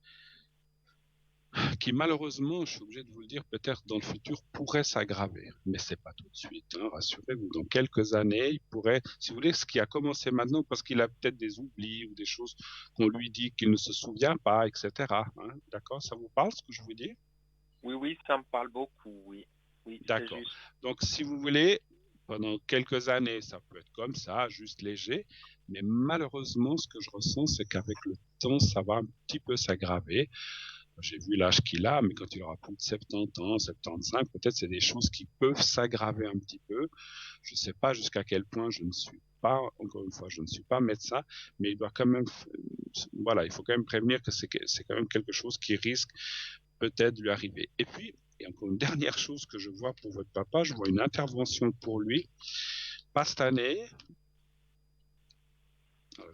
qui, malheureusement, je suis obligé de vous le dire, peut-être dans le futur, pourrait s'aggraver. Mais c'est pas tout de suite, hein, rassurez-vous. Dans quelques années, il pourrait, si vous voulez, ce qui a commencé maintenant, parce qu'il a peut-être des oublis ou des choses qu'on lui dit qu'il ne se souvient pas, etc. Hein, d'accord? Ça vous parle, ce que je vous dis? Oui, ça me parle beaucoup, oui. Oui, d'accord. Donc, si vous voulez, pendant quelques années, ça peut être comme ça, juste léger. Mais malheureusement, ce que je ressens, c'est qu'avec le temps, ça va un petit peu s'aggraver. J'ai vu l'âge qu'il a, mais quand il aura plus de 70 ans, 75, peut-être c'est des choses qui peuvent s'aggraver un petit peu. Je ne sais pas jusqu'à quel point, je ne suis pas, encore une fois, je ne suis pas médecin, mais il doit quand même, voilà, il faut quand même prévenir que c'est quand même quelque chose qui risque peut-être de lui arriver. Et puis, il y a encore une dernière chose que je vois pour votre papa, je vois une intervention pour lui, pas cette année.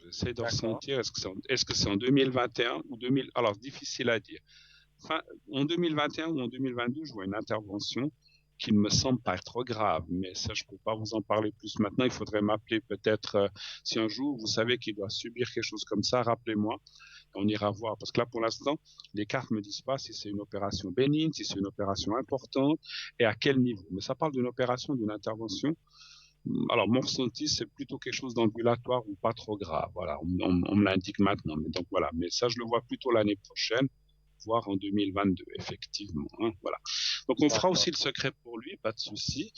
J'essaie de ressentir, est-ce que c'est en 2021 ou 2000, alors difficile à dire. Enfin, en 2021 ou en 2022, je vois une intervention qui ne me semble pas trop grave, mais ça, je ne peux pas vous en parler plus maintenant. Il faudrait m'appeler peut-être si un jour vous savez qu'il doit subir quelque chose comme ça, rappelez-moi. On ira voir. Parce que là, pour l'instant, les cartes ne me disent pas si c'est une opération bénigne, si c'est une opération importante et à quel niveau. Mais ça parle d'une opération, d'une intervention. Alors, mon ressenti, c'est plutôt quelque chose d'ambulatoire ou pas trop grave. Voilà, on me l'indique maintenant. Mais donc voilà, mais ça, je le vois plutôt l'année prochaine, voire en 2022, effectivement. Hein, voilà. Donc, on fera aussi le secret pour lui, pas de souci.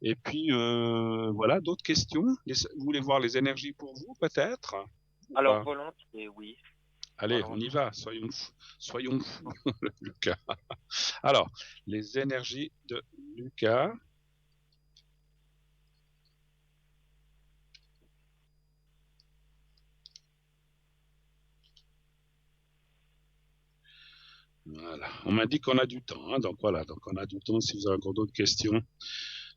Et puis, voilà, d'autres questions? Vous voulez voir les énergies pour vous, peut-être? Alors, volontiers, oui. Allez, on y va, soyons fous, Lucas. Alors, les énergies de Lucas. Voilà, on m'a dit qu'on a du temps, hein, donc voilà, donc on a du temps. Si vous avez encore d'autres questions,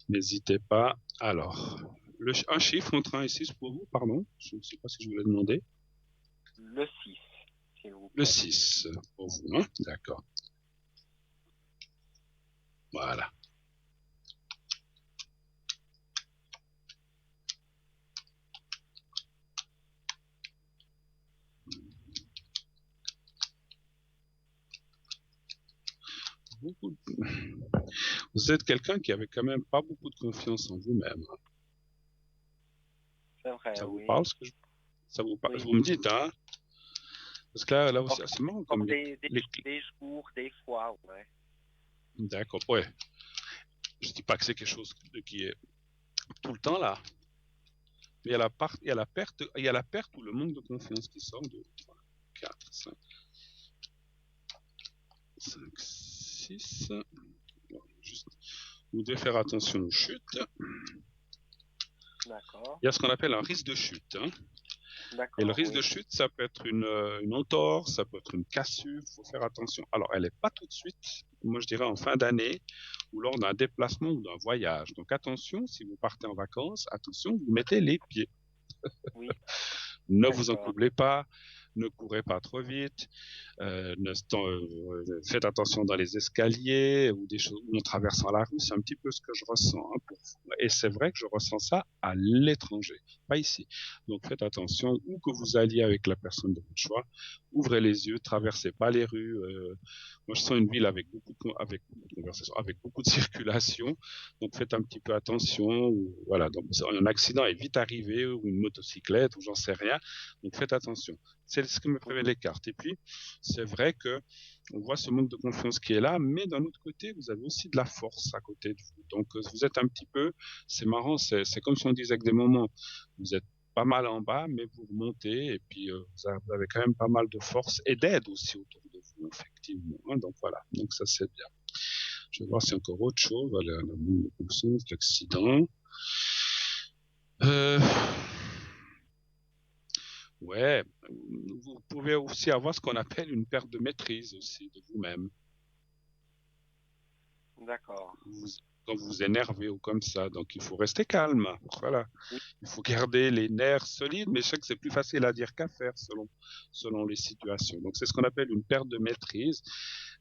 n'hésitez pas. Alors, un chiffre entre 1 et 6 pour vous, pardon, je ne sais pas si je voulais demander. Le 6, s'il vous plaît. Le 6 pour vous, hein, d'accord. Voilà. Vous êtes quelqu'un qui avait quand même pas beaucoup de confiance en vous-même. C'est vrai. après, Ça vous oui. parle ce que ça vous parle? Oui. Vous me dites, hein? Parce que là aussi, c'est marrant comme des jours, des fois, ouais. D'accord, ouais. Je dis pas que c'est quelque chose qui est tout le temps là. Mais il y a la perte ou le manque de confiance qui sort de 3, 4, 5, 6. Bon, juste, vous devez faire attention aux chutes. D'accord. Il y a ce qu'on appelle un risque de chute. Hein. Et le risque de chute, ça peut être une entorse, ça peut être une cassure, il faut faire attention. Alors, elle n'est pas tout de suite, moi je dirais en fin d'année, ou lors d'un déplacement ou d'un voyage. Donc attention, si vous partez en vacances, attention, vous mettez les pieds. Oui. Ne vous encoublez pas, ne courez pas trop vite, faites attention dans les escaliers ou des choses, ou en traversant la rue, c'est un petit peu ce que je ressens. Hein, et c'est vrai que je ressens ça à l'étranger, pas ici. Donc faites attention, où que vous alliez avec la personne de votre choix, ouvrez les yeux, traversez pas les rues. Moi je sens une ville avec beaucoup de conversation, avec beaucoup de circulation, donc faites un petit peu attention. Voilà, donc un accident est vite arrivé, ou une motocyclette, ou j'en sais rien, donc faites attention. C'est ce que me préviennent les cartes. Et puis, c'est vrai que on voit ce manque de confiance qui est là, mais d'un autre côté, vous avez aussi de la force à côté de vous. Donc, vous êtes un petit peu, c'est marrant, c'est comme si on disait que des moments, vous êtes pas mal en bas, mais vous remontez, et puis vous avez quand même pas mal de force et d'aide aussi autour de vous, effectivement. Hein, donc voilà, donc ça c'est bien. Je vais voir si encore autre chose. Voilà, la manque de confiance, l'accident. Ouais, vous pouvez aussi avoir ce qu'on appelle une perte de maîtrise aussi de vous-même. D'accord. Quand vous vous énervez ou comme ça, donc il faut rester calme. Voilà. Il faut garder les nerfs solides, mais je sais que c'est plus facile à dire qu'à faire selon les situations. Donc c'est ce qu'on appelle une perte de maîtrise.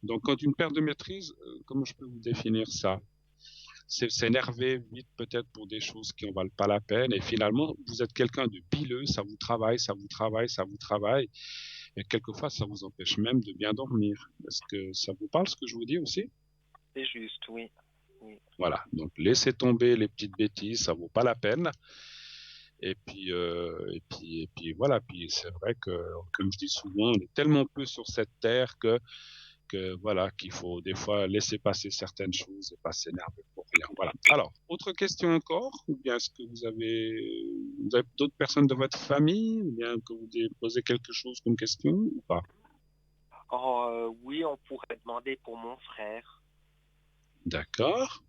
Donc quand une perte de maîtrise, comment je peux vous définir ça? C'est s'énerver vite peut-être pour des choses qui en valent pas la peine, et finalement vous êtes quelqu'un de pileux, ça vous travaille, et quelquefois ça vous empêche même de bien dormir. Est-ce que ça vous parle ce que je vous dis aussi? C'est juste, oui. Voilà, donc laissez tomber les petites bêtises, ça vaut pas la peine. Et puis voilà, puis c'est vrai que, comme je dis souvent, on est tellement peu sur cette terre que voilà, qu'il faut des fois laisser passer certaines choses et pas s'énerver pour rien. Voilà. Alors, autre question encore, ou bien est-ce que vous avez d'autres personnes de votre famille, ou bien que vous devez poser quelque chose comme question ou pas? Oui, on pourrait demander pour mon frère. D'accord.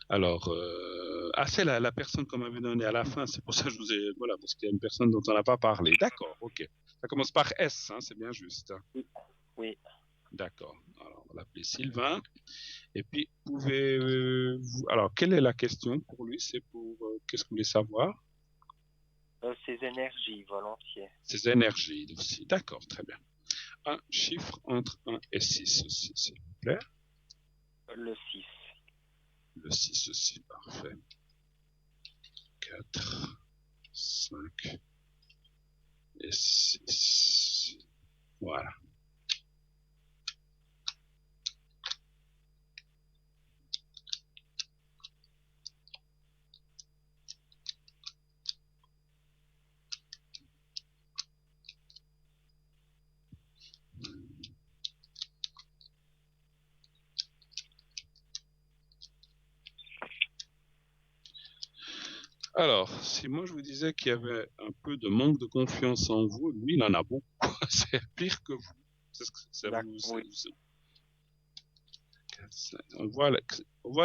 Alors, c'est la personne qu'on m'avait donnée à la fin, c'est pour ça que je vous ai... Voilà, parce qu'il y a une personne dont on n'a pas parlé. D'accord, ok. Ça commence par S, hein, c'est bien juste. Oui. D'accord. Alors, on va l'appeler Sylvain. Et puis, pouvez-vous... Alors, quelle est la question pour lui? C'est pour... qu'est-ce que vous voulez savoir? Ses énergies, volontiers. Ses énergies aussi. D'accord, très bien. Un chiffre entre 1 et 6 aussi, s'il vous plaît. Le 6. Le 6 aussi, parfait. 4, 5 et 6. Voilà. Alors, si moi je vous disais qu'il y avait un peu de manque de confiance en vous, lui il en a beaucoup. C'est pire que vous. C'est ce que c'est vous. On voit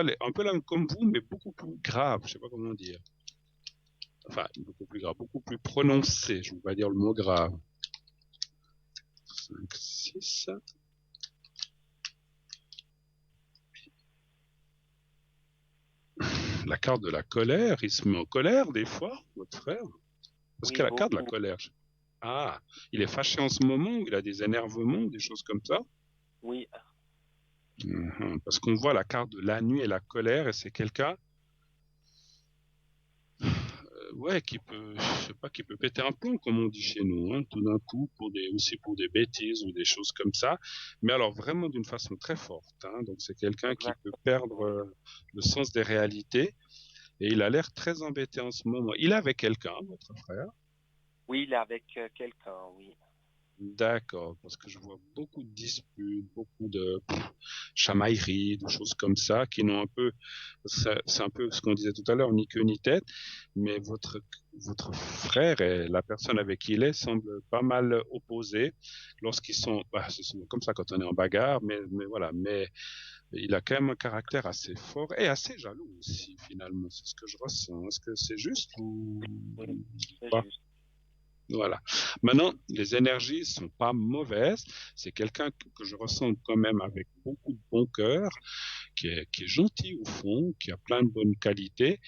un peu là comme vous, mais beaucoup plus grave. Je sais pas comment dire. Enfin, beaucoup plus grave, beaucoup plus prononcé. Je ne vais pas dire le mot grave. 5, 6. La carte de la colère, il se met en colère des fois, votre frère? Parce qu'il y a la carte de la colère. Ah, il est fâché en ce moment, ou il a des énervements, des choses comme ça? Oui. Parce qu'on voit la carte de la nuit et la colère, et c'est quelqu'un qui peut, je sais pas, qui peut péter un plomb, comme on dit chez nous, hein, tout d'un coup, aussi pour des bêtises ou des choses comme ça, mais alors vraiment d'une façon très forte. Hein, donc c'est quelqu'un qui peut perdre le sens des réalités. Et il a l'air très embêté en ce moment. Il est avec quelqu'un, votre frère? Oui, il est avec quelqu'un, oui. D'accord, parce que je vois beaucoup de disputes, beaucoup de chamailleries, de choses comme ça, qui n'ont un peu, c'est un peu ce qu'on disait tout à l'heure, ni queue ni tête, mais votre frère et la personne avec qui il est semblent pas mal opposés lorsqu'ils sont, bah, c'est souvent comme ça quand on est en bagarre, mais voilà, mais il a quand même un caractère assez fort et assez jaloux aussi, finalement, c'est ce que je ressens. Est-ce que c'est juste ou Oui, c'est pas? juste. Voilà. Maintenant, les énergies sont pas mauvaises. C'est quelqu'un que je ressens quand même avec beaucoup de bon cœur, qui est gentil au fond, qui a plein de bonnes qualités,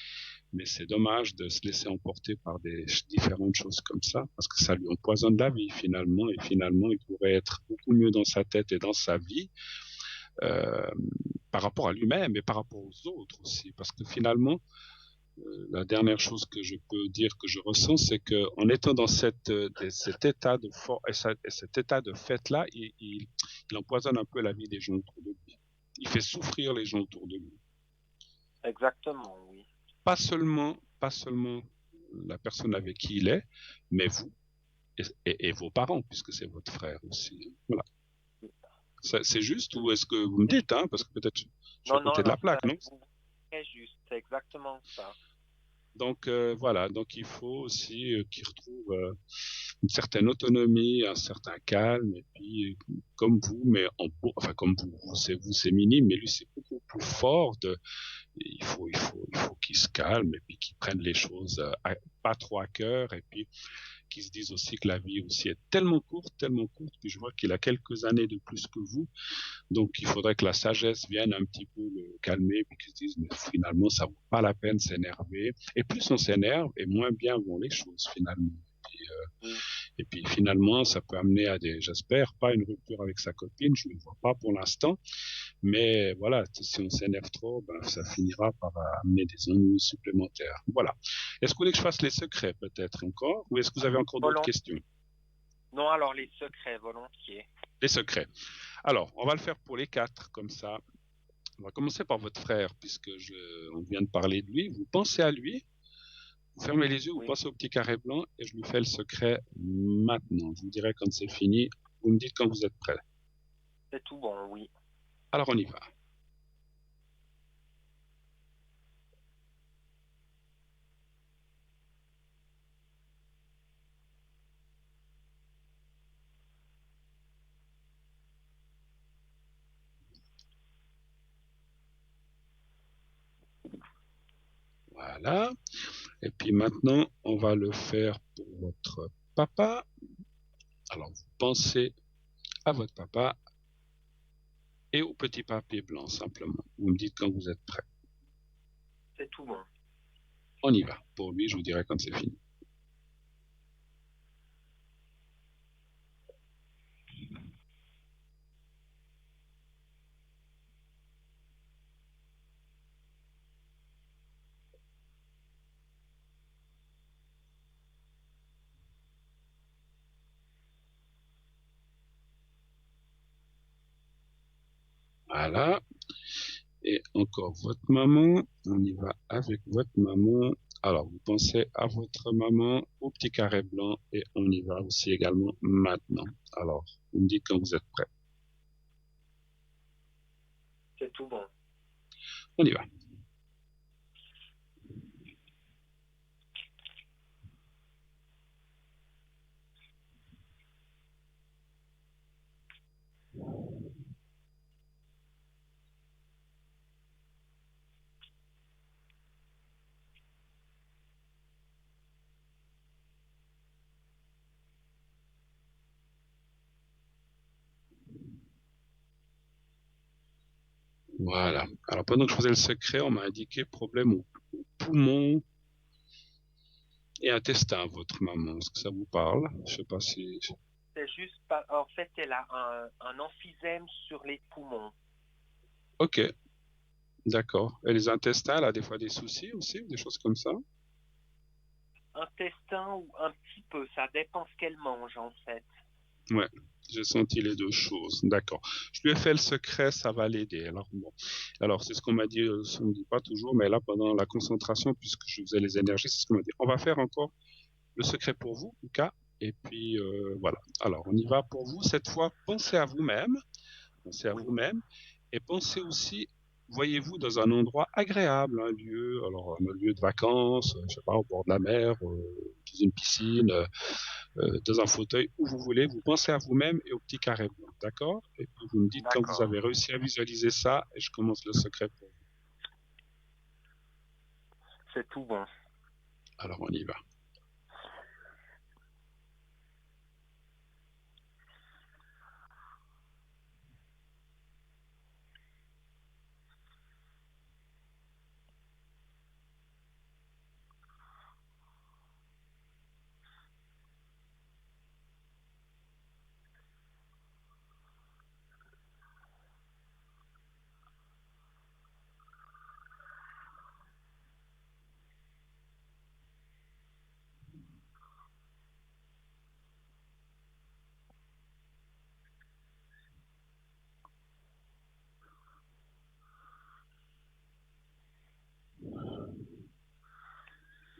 mais c'est dommage de se laisser emporter par des différentes choses comme ça, parce que ça lui empoisonne la vie finalement, et finalement, il pourrait être beaucoup mieux dans sa tête et dans sa vie, euh, par rapport à lui-même et par rapport aux autres aussi, parce que finalement, la dernière chose que je peux dire que je ressens, c'est que en étant dans cet état de cet état de fête-là, il empoisonne un peu la vie des gens autour de lui. Il fait souffrir les gens autour de lui. Exactement, oui. Pas seulement la personne avec qui il est, mais vous et vos parents, puisque c'est votre frère aussi. Voilà. C'est juste ou est-ce que vous me dites, hein, parce que peut-être je suis à Non, côté de la plaque, non? vous très juste, c'est exactement ça. Donc voilà, donc il faut aussi qu'il retrouve une certaine autonomie, un certain calme, et puis comme vous, mais enfin comme vous, c'est minime, mais lui c'est beaucoup plus fort. Il faut qu'il se calme et puis qu'il prenne les choses pas trop à cœur, et puis qu'il se dise aussi que la vie aussi est tellement courte, puis je vois qu'il a quelques années de plus que vous. Donc, il faudrait que la sagesse vienne un petit peu le calmer, puis qu'ils se disent, mais finalement, ça vaut pas la peine de s'énerver. Et plus on s'énerve, et moins bien vont les choses, finalement. Et puis, finalement, ça peut amener à j'espère, pas une rupture avec sa copine, je ne le vois pas pour l'instant. Mais voilà, si on s'énerve trop, ben, ça finira par amener des ennuis supplémentaires. Voilà. Est-ce que vous voulez que je fasse les secrets, peut-être encore, ou est-ce que vous avez encore d'autres questions? Non, alors les secrets, volontiers. Les secrets. Alors, on va le faire pour les 4, comme ça. On va commencer par votre frère, puisque on vient de parler de lui. Vous pensez à lui, vous fermez les yeux, vous pensez au petit carré blanc, et je lui fais le secret maintenant. Je vous dirai quand c'est fini. Vous me dites quand vous êtes prêt. C'est tout bon, oui. Alors, on y va. Voilà. Et puis maintenant, on va le faire pour votre papa. Alors, vous pensez à votre papa et au petit papier blanc, simplement. Vous me dites quand vous êtes prêt. C'est tout bon. On y va. Pour lui, je vous dirai quand c'est fini. Voilà. Et encore votre maman. On y va avec votre maman. Alors, vous pensez à votre maman, au petit carré blanc, et on y va aussi également maintenant. Alors, vous me dites quand vous êtes prêt. C'est tout bon. On y va. Voilà. Alors, pendant que je faisais le secret, on m'a indiqué problème au poumon et intestin, votre maman. Est-ce que ça vous parle? Je sais pas si... C'est juste pas. En fait, elle a un emphysème sur les poumons. Ok. D'accord. Et les intestins, elle a des fois des soucis aussi, ou des choses comme ça? Intestin ou un petit peu, ça dépend ce qu'elle mange en fait. Ouais, j'ai senti les deux choses. D'accord. Je lui ai fait le secret, ça va l'aider. Alors, bon. Alors, c'est ce qu'on m'a dit, ça ne me dit pas toujours, mais là, pendant la concentration, puisque je faisais les énergies, c'est ce qu'on m'a dit. On va faire encore le secret pour vous, Lucas. Et puis, voilà. Alors, on y va pour vous. Cette fois, pensez à vous-même. Pensez à vous-même. Et pensez aussi, voyez-vous dans un endroit agréable, un lieu, alors un lieu de vacances, je sais pas, au bord de la mer, dans une piscine, dans un fauteuil, où vous voulez. Vous pensez à vous-même et au petit carré blanc, d'accord? Et puis vous me dites quand vous avez réussi à visualiser ça, et je commence le secret pour vous. C'est tout bon. Alors on y va.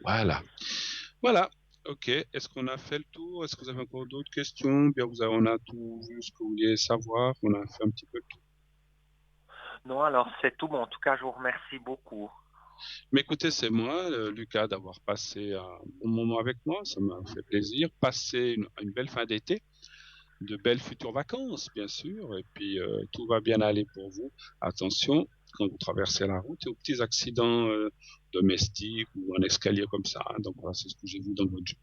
Voilà. Voilà. Ok. Est-ce qu'on a fait le tour? Est-ce que vous avez encore d'autres questions? Bien, on a tout vu ce que vous vouliez savoir. On a fait un petit peu le tour. Non, alors c'est tout bon. En tout cas, je vous remercie beaucoup. Mais écoutez, c'est moi, Lucas, d'avoir passé un bon moment avec moi. Ça m'a fait plaisir. Passer une belle fin d'été, de belles futures vacances, bien sûr. Et puis, tout va bien aller pour vous. Attention, quand vous traversez la route, et aux petits accidents domestiques ou un escalier comme ça. Hein. Donc, voilà, c'est ce que j'ai vu dans votre jeu.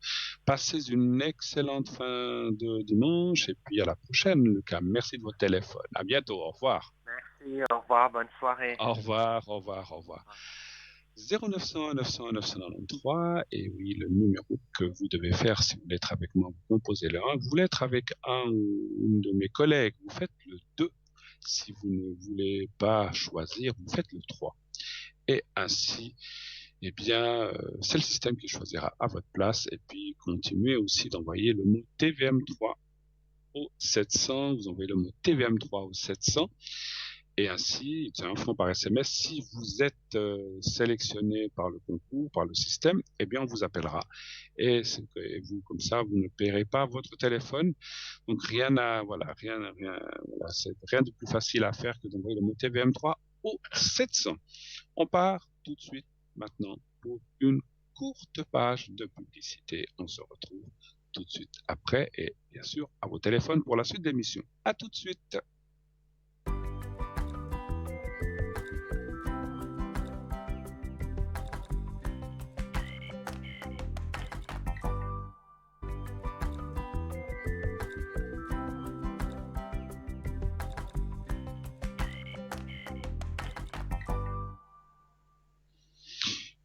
Passez une excellente fin de dimanche. Et puis, à la prochaine, Lucas. Merci de votre téléphone. À bientôt. Au revoir. Merci, au revoir, bonne soirée. Au revoir, au revoir, au revoir. 0900 900 993, et oui, le numéro que vous devez faire si vous voulez être avec moi, vous composez le 1. Vous voulez être avec un ou une de mes collègues, vous faites le 2. Si vous ne voulez pas choisir, vous faites le 3. Et ainsi, eh bien, c'est le système qui choisira à votre place. Et puis, continuez aussi d'envoyer le mot TVM3 au 700. Vous envoyez le mot TVM3 au 700. Et ainsi, c'est 1 franc par SMS. Si vous êtes sélectionné par le concours, par le système, eh bien, on vous appellera. Et vous, comme ça, vous ne paierez pas votre téléphone. Donc, c'est rien de plus facile à faire que d'envoyer le mot TVM3 au 700. On part tout de suite maintenant pour une courte page de publicité. On se retrouve tout de suite après et bien sûr à vos téléphones pour la suite de l'émission. À tout de suite.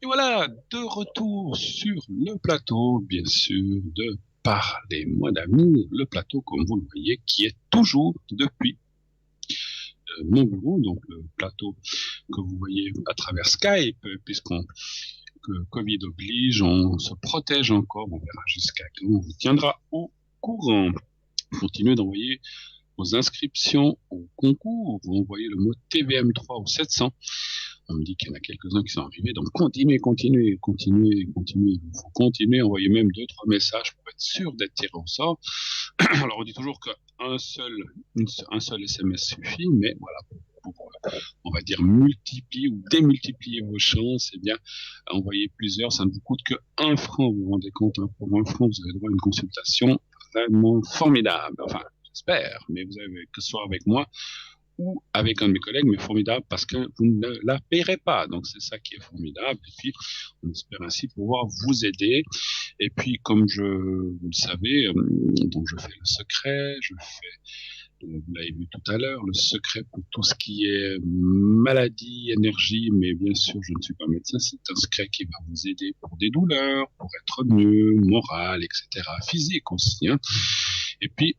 Et voilà, de retour sur le plateau, bien sûr, de Parlez-moi d'amour, le plateau, comme vous le voyez, qui est toujours depuis mon bureau, donc le plateau que vous voyez à travers Skype, que Covid oblige, on se protège encore, on verra jusqu'à quand on vous tiendra au courant. Continuez d'envoyer vos inscriptions au concours, vous envoyez le mot TVM3 au 700. On me dit qu'il y en a quelques-uns qui sont arrivés, donc continuez. Il faut continuer, envoyer même 2-3 messages pour être sûr d'être tiré au sort. Alors on dit toujours qu'un seul SMS suffit, mais voilà, pour on va dire multiplier ou démultiplier vos chances, eh bien, envoyer plusieurs, ça ne vous coûte que 1 franc, vous vous rendez compte, hein, pour 1 franc, vous avez droit à une consultation vraiment formidable, enfin, j'espère, mais vous avez que ce soit avec moi, ou avec un de mes collègues, mais formidable parce que vous ne la paierez pas. Donc c'est ça qui est formidable. Et puis on espère ainsi pouvoir vous aider. Et puis comme vous le savez, donc je fais le secret, vous l'avez vu tout à l'heure, le secret pour tout ce qui est maladie, énergie, mais bien sûr je ne suis pas médecin, c'est un secret qui va vous aider pour des douleurs, pour être mieux, moral, etc., physique aussi. Hein. Et puis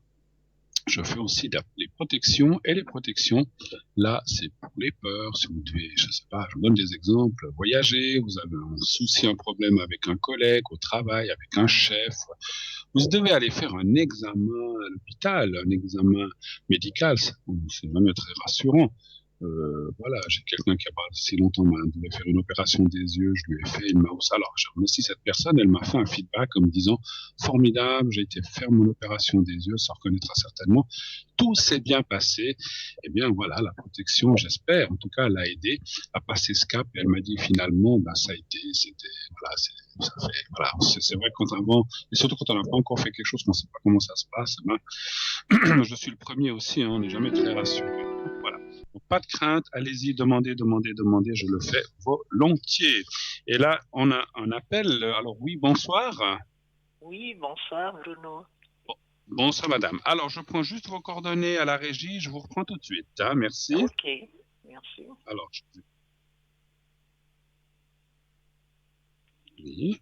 je fais aussi les protections, et les protections, là, c'est pour les peurs. Si vous devez, je sais pas, je vous donne des exemples, voyager, vous avez un souci, un problème avec un collègue au travail, avec un chef, vous devez aller faire un examen à l'hôpital, un examen médical, c'est jamais très rassurant. Voilà, j'ai quelqu'un qui a pas si longtemps devait faire une opération des yeux, je lui ai fait une mouse. Alors, j'ai remercié cette personne, elle m'a fait un feedback en me disant formidable, j'ai été faire mon opération des yeux, ça reconnaîtra certainement. Tout s'est bien passé. Eh bien, voilà, la protection, j'espère, en tout cas, elle a aidé à passer ce cap. Et elle m'a dit finalement, ça a été, voilà, c'est vrai quand avant, et surtout quand on n'a pas encore fait quelque chose, qu'on ne sait pas comment ça se passe, je suis le premier aussi, hein, on n'est jamais très rassuré. Voilà. Donc, pas de crainte, allez-y, demandez, je le fais volontiers. Et là, on a un appel. Alors oui, bonsoir. Oui, bonsoir Bruno. Bonsoir madame. Alors, je prends juste vos coordonnées à la régie, je vous reprends tout de suite. Hein, merci. Ok, merci. Alors, oui.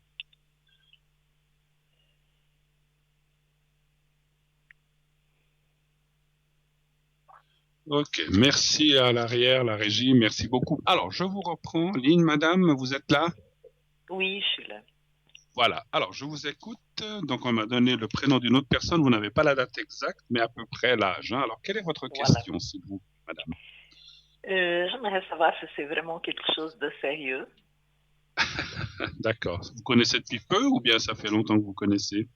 Ok, merci à l'arrière, la régie, merci beaucoup. Alors, je vous reprends. Ligne, madame, vous êtes là? Oui, je suis là. Voilà, alors je vous écoute. Donc, on m'a donné le prénom d'une autre personne. Vous n'avez pas la date exacte, mais à peu près l'âge. Hein. Alors, quelle est votre question, s'il vous plaît, madame? J'aimerais savoir si c'est vraiment quelque chose de sérieux. D'accord. Vous connaissez depuis peu ou bien ça fait longtemps que vous connaissez?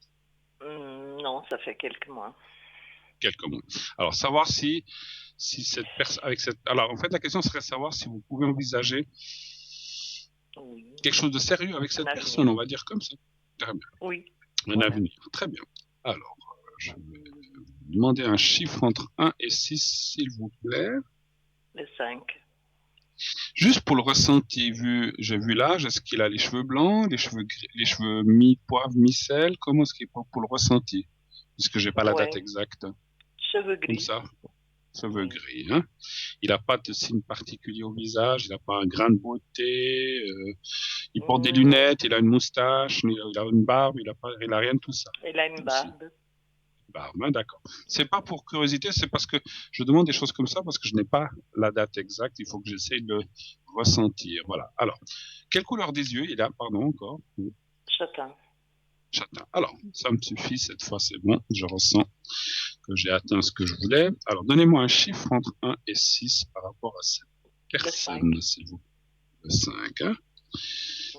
Non, ça fait quelques mois. Quelques mois. Alors, savoir si cette personne, alors en fait, la question serait savoir si vous pouvez envisager quelque chose de sérieux avec cette personne, on va dire comme ça. Très bien. Oui. Un avenir. Très bien. Alors, je vais vous demander un chiffre entre 1 et 6, s'il vous plaît. Le 5. Juste pour le ressenti, j'ai vu l'âge, est-ce qu'il a les cheveux blancs, les cheveux gris, les cheveux mi-poivre, mi-sel? Comment est-ce qu'il est pour le ressenti? Puisque j'ai pas la date exacte. Cheveux gris. Comme ça. Cheveux gris. Hein. Il n'a pas de signe particulier au visage, il n'a pas un grain de beauté, il porte des lunettes, il a une moustache, il a une barbe, il a rien de tout ça. Il a une barbe. Barbe, hein, d'accord. C'est pas pour curiosité, c'est parce que je demande des choses comme ça parce que je n'ai pas la date exacte, il faut que j'essaye de ressentir. Voilà. Alors, quelle couleur des yeux il a, pardon, encore? Châtain. Châtain. Alors, ça me suffit, cette fois c'est bon, je ressens que j'ai atteint ce que je voulais. Alors, donnez-moi un chiffre entre 1 et 6 par rapport à cette personne, s'il vous plaît. Le 5, hein.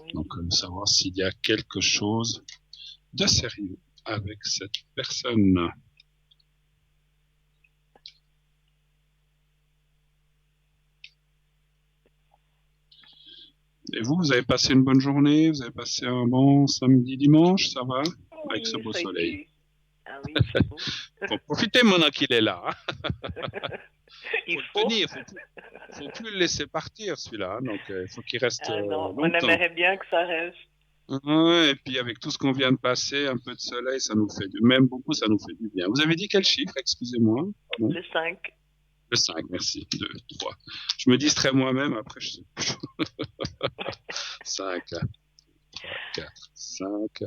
Oui. Donc, savoir s'il y a quelque chose de sérieux avec cette personne. Et vous avez passé une bonne journée? Vous avez passé un bon samedi, dimanche? Ça va? Avec ce beau soleil. Ah oui, c'est beau. Bon, profitez maintenant qu'il est là. Hein. Il faut le tenir, faut plus le laisser partir celui-là. Hein. Donc il faut qu'il reste non, longtemps. on aimerait bien que ça reste. Ouais, et puis avec tout ce qu'on vient de passer, un peu de soleil, ça nous fait même beaucoup, ça nous fait du bien. Vous avez dit quel chiffre, excusez-moi? Pardon. Le 5. Le 5, merci. 2, 3. Je me distrais moi-même, après je sais plus. 5, 3, 4, 5.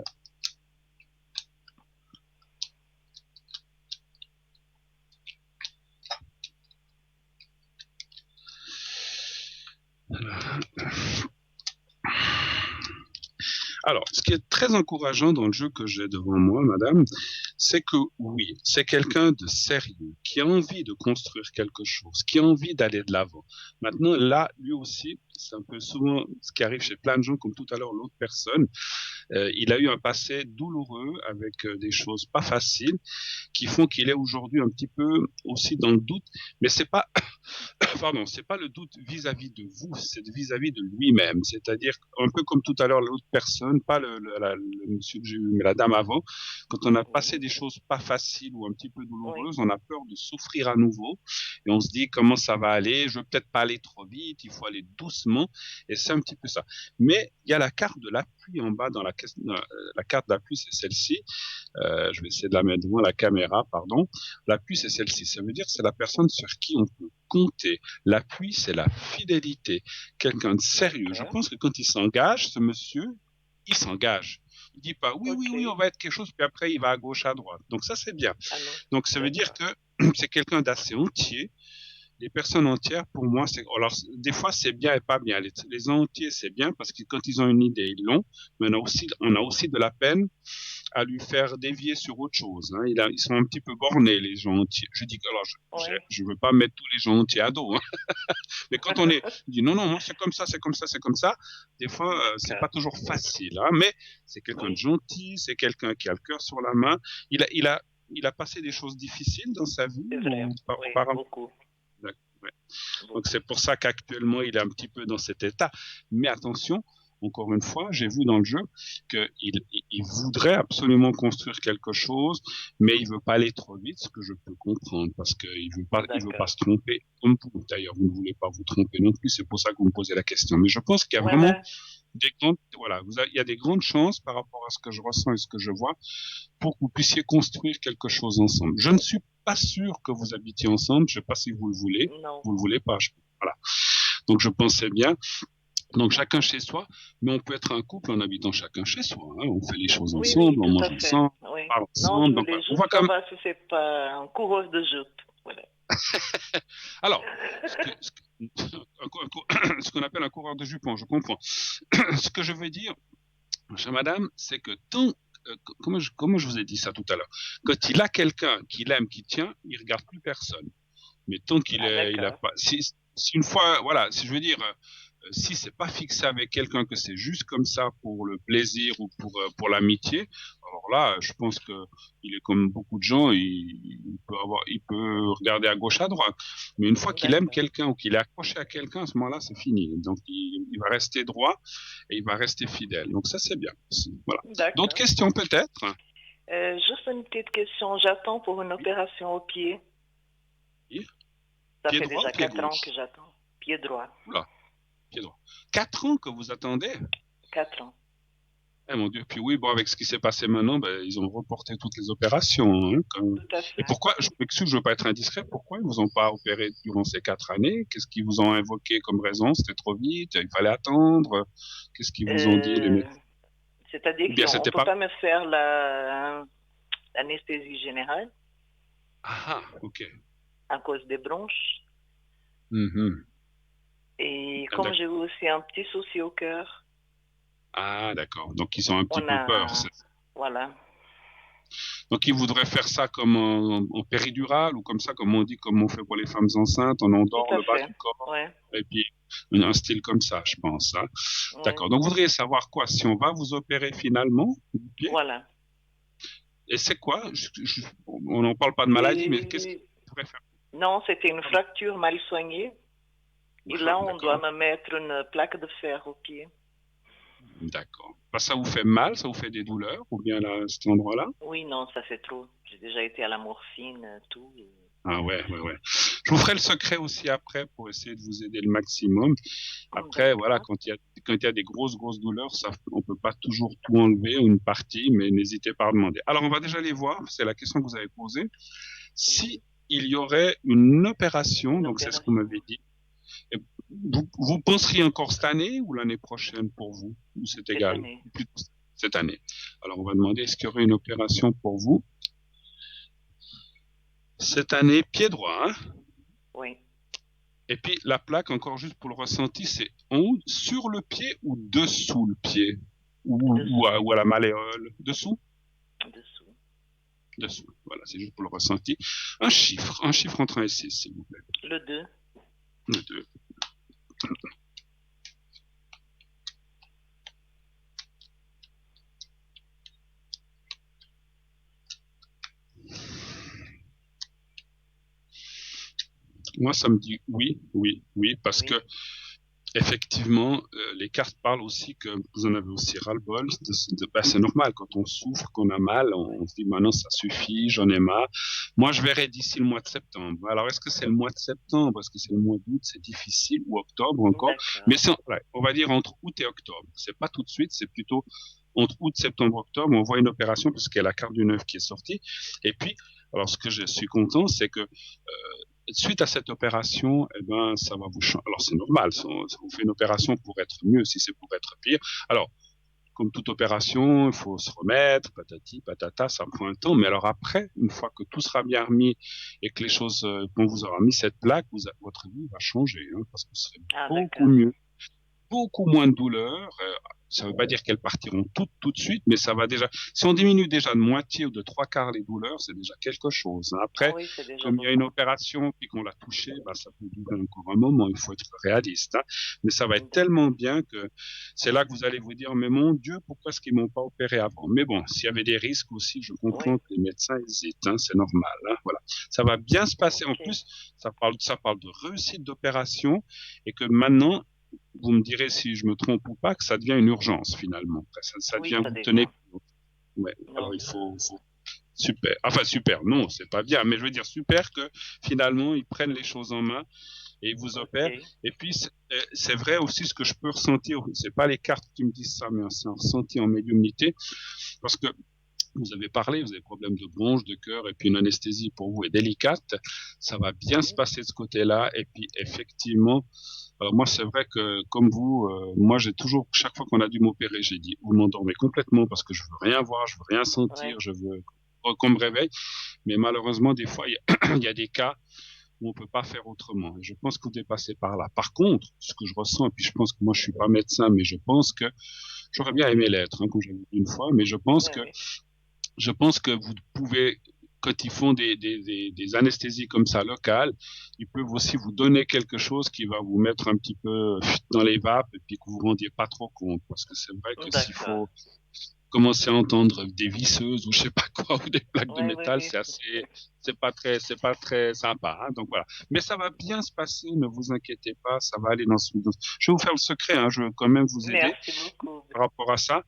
Alors, ce qui est très encourageant dans le jeu que j'ai devant moi, madame, c'est que oui, c'est quelqu'un de sérieux, qui a envie de construire quelque chose, qui a envie d'aller de l'avant. Maintenant, là, lui aussi, c'est un peu souvent ce qui arrive chez plein de gens, comme tout à l'heure l'autre personne, il a eu un passé douloureux avec des choses pas faciles, qui font qu'il est aujourd'hui un petit peu aussi dans le doute, mais c'est pas, pardon, c'est pas le doute vis-à-vis de vous, c'est vis-à-vis de lui-même, c'est-à-dire un peu comme tout à l'heure l'autre personne, pas le monsieur que j'ai eu, mais la dame avant, quand on a passé des choses pas faciles ou un petit peu douloureuses, on a peur de souffrir à nouveau, et on se dit comment ça va aller, je veux peut-être pas aller trop vite, il faut aller doucement, et c'est un petit peu ça. Mais il y a la carte de l'appui en bas dans la carte d'appui, c'est celle-ci. Je vais essayer de la mettre devant la caméra, pardon. L'appui, c'est celle-ci. Ça veut dire que c'est la personne sur qui on peut compter. L'appui, c'est la fidélité. Quelqu'un de sérieux. Je pense que quand il s'engage, ce monsieur, il s'engage. Il dit pas oui, on va être quelque chose, puis après il va à gauche, à droite. Donc ça, c'est bien. Donc ça veut dire que c'est quelqu'un d'assez entier. Les personnes entières, pour moi, alors, des fois, c'est bien et pas bien. Les entiers, c'est bien parce que quand ils ont une idée, ils l'ont. Mais on a aussi de la peine à lui faire dévier sur autre chose. Hein. Ils sont un petit peu bornés, les gens entiers. Je dis que, alors, je veux pas mettre tous les gens entiers à dos. Hein. Mais quand on dit non, moi, c'est comme ça, c'est comme ça, c'est comme ça, des fois, c'est pas toujours facile. Hein. Mais c'est quelqu'un de gentil, c'est quelqu'un qui a le cœur sur la main. Il a passé des choses difficiles dans sa vie. C'est vrai, oui, beaucoup. Ouais. Donc c'est pour ça qu'actuellement il est un petit peu dans cet état. Mais attention, encore une fois, j'ai vu dans le jeu qu'il voudrait absolument construire quelque chose, mais il veut pas aller trop vite, ce que je peux comprendre, parce qu'il veut pas se tromper. Comme vous, d'ailleurs, vous ne voulez pas vous tromper non plus, c'est pour ça que vous me posez la question. Mais je pense qu'il y a vraiment il y a des grandes chances par rapport à ce que je ressens et ce que je vois pour que vous puissiez construire quelque chose ensemble. Je ne suis pas sûr que vous habitiez ensemble, je ne sais pas si vous le voulez, vous le voulez pas, voilà. Donc je pensais bien, donc chacun chez soi, mais on peut être un couple en habitant chacun chez soi, hein. On fait les choses ensemble, on mange ensemble, on parle ensemble, non, on voit comme... si c'est pas un coureur de jupes, voilà. Alors, ce qu'on appelle un coureur de jupons, je comprends. Ce que je veux dire, chère madame, c'est que comment je vous ai dit ça tout à l'heure, quand il a quelqu'un qu'il aime, qui tient, il regarde plus personne. Mais tant qu'il il a pas, si une fois, voilà, si je veux dire, si c'est pas fixé avec quelqu'un, que c'est juste comme ça pour le plaisir ou pour l'amitié, alors là, je pense que il est comme beaucoup de gens, il peut regarder à gauche, à droite. Mais une fois qu'il aime quelqu'un ou qu'il est accroché à quelqu'un, à ce moment-là, c'est fini. Donc il va rester droit et il va rester fidèle. Donc ça, c'est bien. Voilà. D'autres questions peut-être? Juste une petite question. J'attends pour une opération au pied. Oui. Ça fait déjà 4 ans que j'attends. Pied droit. Oula. 4 ans que vous attendez? 4 ans. Eh mon Dieu, puis oui, bon, avec ce qui s'est passé maintenant, ils ont reporté toutes les opérations. Hein, Tout à fait. Et pourquoi, je m'excuse, je ne veux pas être indiscret, pourquoi ils ne vous ont pas opéré durant ces 4 années? Qu'est-ce qu'ils vous ont invoqué comme raison? C'était trop vite, il fallait attendre? Qu'est-ce qu'ils vous ont dit, les médecins? C'est-à-dire qu'on ne peut pas me faire l'anesthésie générale. Ah, ok. À cause des bronches. Mm-hmm. Et comme j'ai eu aussi un petit souci au cœur. Ah, d'accord. Donc, ils ont un petit peu peur. Voilà. Donc, ils voudraient faire ça comme en péridurale ou comme ça, comme on dit, comme on fait pour les femmes enceintes, on endort le bas du corps. Ouais. Et puis, un style comme ça, je pense. Hein. Ouais. D'accord. Donc, vous voudriez savoir quoi? Si on va vous opérer finalement du pied? Voilà. Et c'est quoi? On n'en parle pas de maladie, mais qu'est-ce qu'il faudrait faire? Non, c'était une fracture mal soignée. Et là, on doit me mettre une plaque de fer au pied. D'accord. Ça vous fait mal? Ça vous fait des douleurs? Ou bien là, à cet endroit-là? Oui, non, ça fait trop. J'ai déjà été à la morphine, tout. Ah ouais. Je vous ferai le secret aussi après pour essayer de vous aider le maximum. Après, voilà, quand il y a des grosses douleurs, on peut pas toujours tout enlever ou une partie, mais n'hésitez pas à demander. Alors, on va déjà aller voir, c'est la question que vous avez posée. Si il y aurait une opération, donc c'est ce que vous m'avez dit, vous penseriez encore cette année ou l'année prochaine pour vous? Ou c'est égal? Cette année. Alors, on va demander, est-ce qu'il y aurait une opération pour vous cette année, pied droit, hein? Oui. Et puis, la plaque, encore juste pour le ressenti, c'est en haut, sur le pied ou dessous le pied? Ou à la malléole? Dessous? Dessous. Voilà, c'est juste pour le ressenti. Un chiffre entre 1 et 6, s'il vous plaît. Le 2. Le 2. Moi, ça me dit oui, parce que effectivement, les cartes parlent aussi que vous en avez aussi ras-le-bol. C'est normal, quand on souffre, qu'on a mal, on se dit maintenant ça suffit, j'en ai marre. Moi, je verrai d'ici le mois de septembre. Alors, est-ce que c'est le mois de septembre, est-ce que c'est le mois d'août, c'est difficile, ou octobre encore? Mais on va dire entre août et octobre. C'est pas tout de suite, c'est plutôt entre août, septembre, octobre. On voit une opération parce qu'il y a la carte du 9 qui est sortie. Et puis, alors ce que je suis content, c'est que suite à cette opération, ça va vous changer. Alors c'est normal, ça vous fait une opération pour être mieux, si c'est pour être pire. Alors, comme toute opération, il faut se remettre, patati, patata, ça prend un temps. Mais alors après, une fois que tout sera bien remis et que les choses, qu'on vous aura mis cette plaque, votre vie va changer, hein, parce que ce serait beaucoup mieux, beaucoup moins de douleur. Ça ne veut pas dire qu'elles partiront toutes tout de suite, mais ça va déjà. Si on diminue déjà de moitié ou de 3/4 les douleurs, c'est déjà quelque chose. Après, comme il y a une opération puis qu'on l'a touché, bah, ça peut durer encore un moment. Il faut être réaliste. Hein. Mais ça va être tellement bien que c'est là que vous allez vous dire, mais mon Dieu, pourquoi est-ce qu'ils m'ont pas opéré avant? Mais bon, s'il y avait des risques aussi, je comprends que les médecins hésitent. Hein, c'est normal. Hein, voilà, ça va bien se passer. En plus, ça parle de réussite d'opération et que maintenant. Vous me direz si je me trompe ou pas, que ça devient une urgence finalement. Ça devient, vous tenez. Ouais. Alors il faut. Super. Enfin super. Non, c'est pas bien. Mais je veux dire super que finalement ils prennent les choses en main et ils vous opèrent. Et puis c'est vrai aussi ce que je peux ressentir. C'est pas les cartes qui me disent ça, mais c'est un ressenti en médiumnité, parce que. Vous avez parlé, vous avez des problèmes de bronche, de cœur, et puis une anesthésie pour vous est délicate. Ça va bien se passer de ce côté-là. Et puis effectivement, moi c'est vrai que comme vous, moi j'ai toujours, chaque fois qu'on a dû m'opérer, j'ai dit, vous m'endormez complètement parce que je veux rien voir, je veux rien sentir, je veux qu'on me réveille. Mais malheureusement, des fois, il y a des cas où on peut pas faire autrement. Et je pense que vous dépassez par là. Par contre, ce que je ressens, et puis je pense que moi je suis pas médecin, mais je pense que j'aurais bien aimé l'être, hein, comme j'ai dit une fois, mais je pense que vous pouvez, quand ils font des anesthésies comme ça locales, ils peuvent aussi vous donner quelque chose qui va vous mettre un petit peu dans les vapes et puis que vous vous rendiez pas trop compte. Parce que c'est vrai que s'il faut commencer à entendre des visseuses ou je sais pas quoi, ou des plaques de métal, c'est pas très sympa. Hein, donc voilà. Mais ça va bien se passer, ne vous inquiétez pas, ça va aller dans ce sens. Je vais vous faire le secret, hein, je veux quand même vous aider par rapport à ça.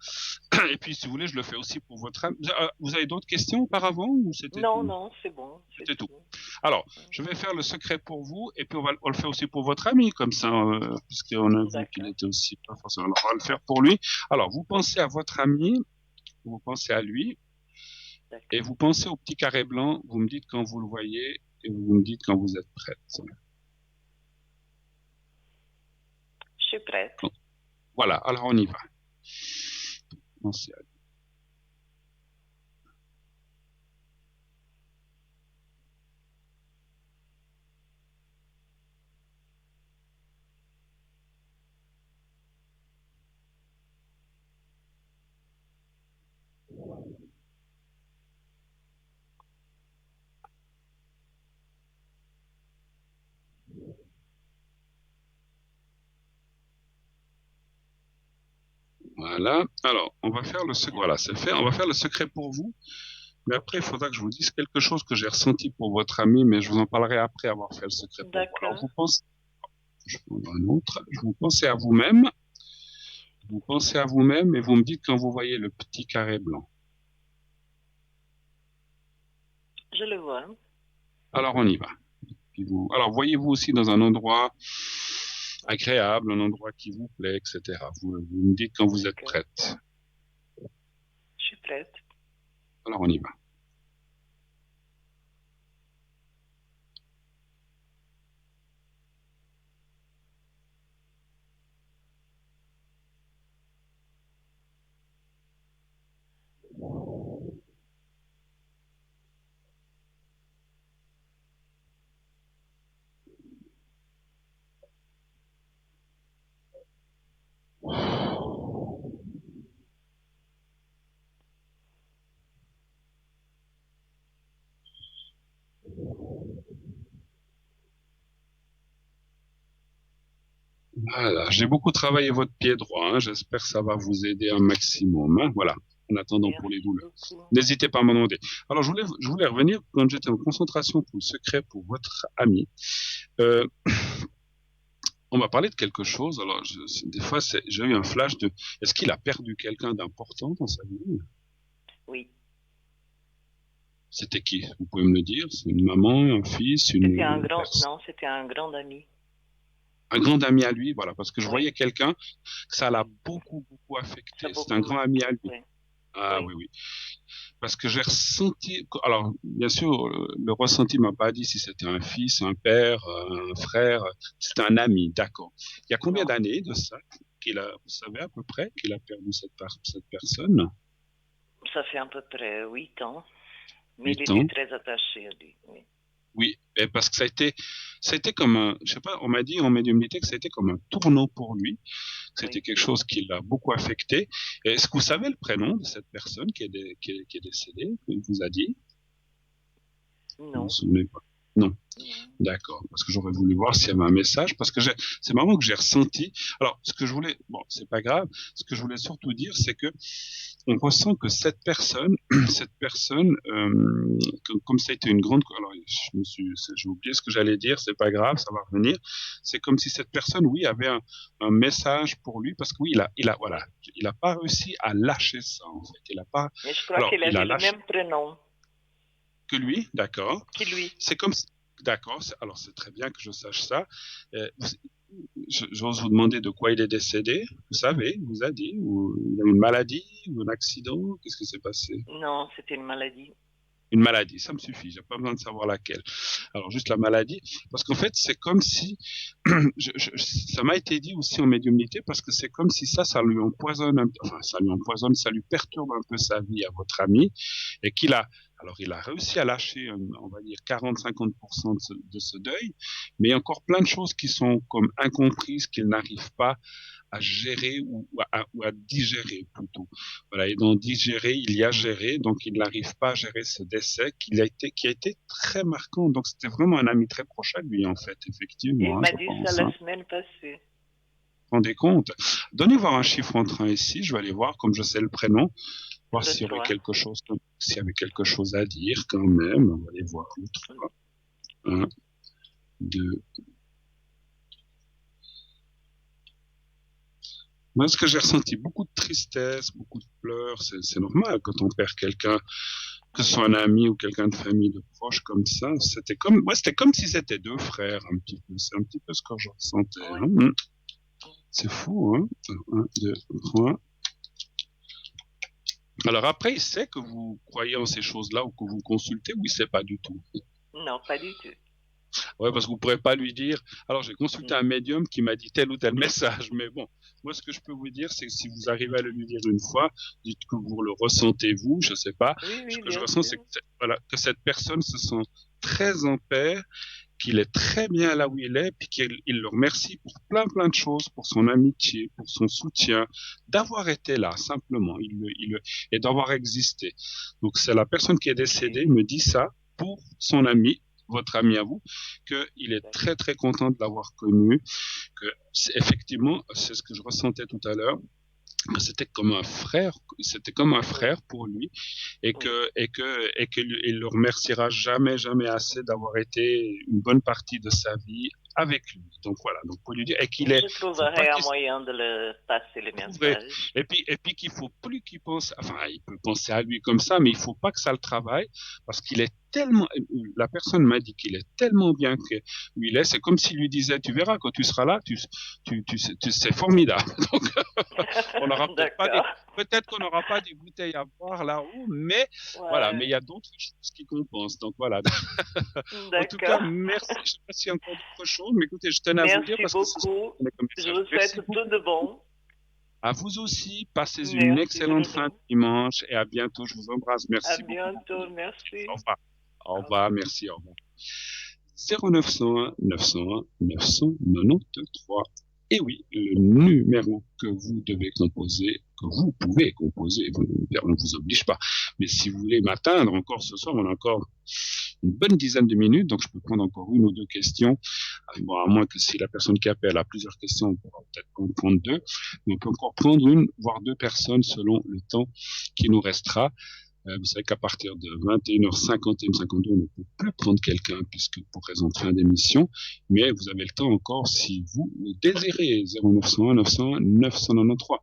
Et puis, si vous voulez, je le fais aussi pour votre âme. Vous avez d'autres questions auparavant ou c'était tout? Non, c'est bon. C'était tout. Alors, je vais faire le secret pour vous et puis on le fait aussi pour votre ami, comme ça, puisqu'on a vu qu'il était aussi pas forcément. Alors, on va le faire pour lui. Alors, vous pensez à votre ami, vous pensez à lui et vous pensez au petit carré blanc. Vous me dites quand vous le voyez et vous me dites quand vous êtes prête. Je suis prête. Voilà, alors on y va. Pensez à lui. Voilà. Alors, on va faire le secret. Voilà, c'est fait. On va faire le secret pour vous. Mais après, il faudra que je vous dise quelque chose que j'ai ressenti pour votre ami, mais je vous en parlerai après avoir fait le secret pour vous. Alors, vous pensez, je vais prendre un autre. Vous pensez à vous-même. Vous pensez à vous-même et vous me dites quand vous voyez le petit carré blanc. Je le vois. Alors, on y va. Alors, voyez-vous aussi dans un endroit agréable, un endroit qui vous plaît, etc. Vous me dites quand vous êtes prête. Je suis prête. Alors, on y va. Voilà, j'ai beaucoup travaillé votre pied droit, hein. J'espère que ça va vous aider un maximum. Hein. Voilà, en attendant pour les douleurs. N'hésitez pas à m'en demander. Alors, je voulais revenir quand j'étais en concentration pour le secret pour votre ami. On m'a parlé de quelque chose. Alors, des fois, j'ai eu un flash de... Est-ce qu'il a perdu quelqu'un d'important dans sa vie? Oui. C'était qui? Vous pouvez me le dire? C'est une maman, un fils, C'était un grand ami. Un grand ami à lui, voilà, parce que je voyais quelqu'un que ça l'a beaucoup affecté. C'est un grand ami à lui. Oui. Ah oui. Parce que j'ai ressenti, alors bien sûr, le ressenti m'a pas dit si c'était un fils, un père, un frère, c'était un ami, d'accord. Il y a combien d'années de ça vous savez à peu près qu'il a perdu cette personne? Ça fait à peu près 8 ans. Mais 8 il ans. était très attaché à lui. Oui. Oui, et parce que ça a été comme un, je sais pas, on m'a dit en médiumnité que c'était comme un tournant pour lui. C'était quelque chose qui l'a beaucoup affecté. Et est-ce que vous savez le prénom de cette personne qui est décédée, qu'il vous a dit? Non. Vous vous souvenez pas? Non. D'accord. Parce que j'aurais voulu voir s'il y avait un message. Parce que c'est marrant que j'ai ressenti. Alors, c'est pas grave. Ce que je voulais surtout dire, c'est que on ressent que cette personne, comme ça a été une grande, alors j'ai oublié ce que j'allais dire. C'est pas grave, ça va revenir. C'est comme si cette personne, oui, avait un message pour lui, parce que oui, il a pas réussi à lâcher ça en fait. Il a pas. Mais je crois qu'il avait le même prénom. Que lui, d'accord. Que lui. C'est comme, d'accord. Alors c'est très bien que je sache ça. J'ose vous demander de quoi il est décédé. Vous savez, il vous a dit, ou il a eu une maladie ou un accident. Qu'est-ce qui s'est passé? Non, c'était une maladie. Une maladie, ça me suffit. J'ai pas besoin de savoir laquelle. Alors juste la maladie, parce qu'en fait c'est comme si, ça m'a été dit aussi en médiumnité, parce que c'est comme si ça lui empoisonne, ça lui perturbe un peu sa vie à votre ami, et il a réussi à lâcher, on va dire 40-50% de ce deuil, mais il y a encore plein de choses qui sont comme incomprises, qu'il n'arrive pas à gérer ou à digérer plutôt. Voilà, et dans digérer, il y a géré, donc il n'arrive pas à gérer ce décès qui a été très marquant. Donc c'était vraiment un ami très proche à lui en fait, effectivement. Il m'a dit ça la semaine passée. Rendez compte. Donnez voir un chiffre entre 1 et 6, je vais aller voir, comme je sais le prénom, voir s'il y avait quelque chose à dire quand même. On va aller voir le 3. 1, 2. Moi, ce que j'ai ressenti, beaucoup de tristesse, beaucoup de pleurs, c'est normal quand on perd quelqu'un, que ce soit un ami ou quelqu'un de famille, de proche comme ça. C'était comme si c'était deux frères, un petit peu. C'est un petit peu ce que je ressentais. Hein. C'est fou, hein. 1, 2, 3. Alors après, il sait que vous croyez en ces choses-là ou que vous consultez, ou il sait pas du tout? Non, pas du tout. Ouais, parce que vous pourrez pas lui dire. Alors, j'ai consulté un médium qui m'a dit tel ou tel message, mais bon, moi, ce que je peux vous dire, c'est que si vous arrivez à le lui dire une fois, dites que vous le ressentez vous, je sais pas. Ce que je ressens, c'est que cette personne se sent très en paix, qu'il est très bien là où il est, puis qu'il le remercie pour plein de choses, pour son amitié, pour son soutien, d'avoir été là, simplement, et d'avoir existé. Donc, c'est la personne qui est décédée, me dit ça pour son ami, votre ami à vous, qu'il est très très content de l'avoir connu, que effectivement, c'est ce que je ressentais tout à l'heure, que c'était comme un frère pour lui, et qu'il le remerciera jamais assez d'avoir été une bonne partie de sa vie avec lui. Donc voilà, donc pour lui dire, et qu'il est. Je trouverai un moyen de le passer le message. Et puis qu'il faut plus qu'il pense, enfin, il peut penser à lui comme ça, mais il faut pas que ça le travaille, parce qu'il est tellement, la personne m'a dit qu'il est tellement bien que lui il est, c'est comme s'il lui disait, tu verras, quand tu seras là, c'est formidable. Donc, on aura peut-être qu'on n'aura pas des bouteilles à boire là-haut, mais voilà, mais il y a d'autres choses qui compensent. Donc voilà. En tout cas, merci. Je ne sais pas s'il y a encore d'autres choses, mais écoutez, je tenais à vous dire parce que je vous souhaite tout de bon. À vous aussi, passez une excellente fin de dimanche et à bientôt. Je vous embrasse. Merci beaucoup. À bientôt, merci. Au revoir. Au revoir, merci, au revoir. 0901 901 993. Et oui, le numéro que vous devez composer, que vous pouvez composer, on ne vous oblige pas. Mais si vous voulez m'atteindre encore ce soir, on a encore une bonne dizaine de minutes, donc je peux prendre encore une ou deux questions. Bon, à moins que si la personne qui appelle a plusieurs questions, on pourra peut-être en prendre deux. Mais on peut encore prendre une, voire deux personnes selon le temps qui nous restera. Vous savez qu'à partir de 21h51, 52, on ne peut plus prendre quelqu'un puisque pour raison de fin d'émission, mais vous avez le temps encore si vous le désirez. 0901 901 993.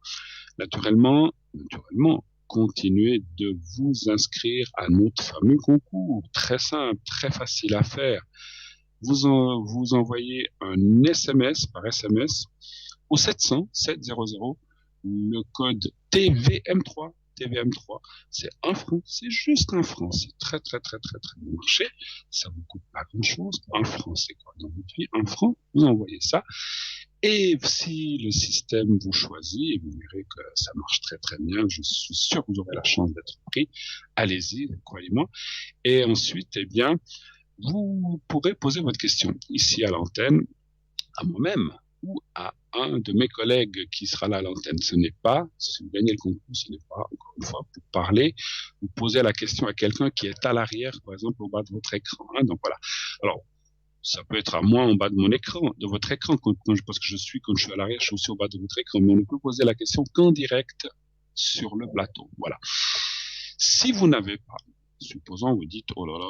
Naturellement, continuez de vous inscrire à notre fameux concours. Très simple, très facile à faire. Vous envoyez un SMS par SMS au 700 700, le code TVM3. TVM3, c'est 1 franc, c'est juste 1 franc, c'est très bon marché, ça vous coûte pas grand chose, 1 franc c'est quoi dans votre vie, 1 franc, vous envoyez ça, Et si le système vous choisit, et vous verrez que ça marche très très bien, je suis sûr que vous aurez la chance d'être pris, allez-y, croyez-moi. Et ensuite, eh bien, vous pourrez poser votre question ici à l'antenne, à moi-même ou à un de mes collègues qui sera là à l'antenne. Ce n'est pas, si vous gagnez le concours, ce n'est pas, encore une fois, pour parler, vous posez la question à quelqu'un qui est à l'arrière, par exemple, au bas de votre écran. Hein, donc voilà. Alors, ça peut être à moi en bas de mon écran, de votre écran, parce que quand je suis à l'arrière, je suis aussi au bas de votre écran, mais on ne peut poser la question qu'en direct sur le plateau. Voilà. Si vous n'avez pas, supposons vous dites, oh là là,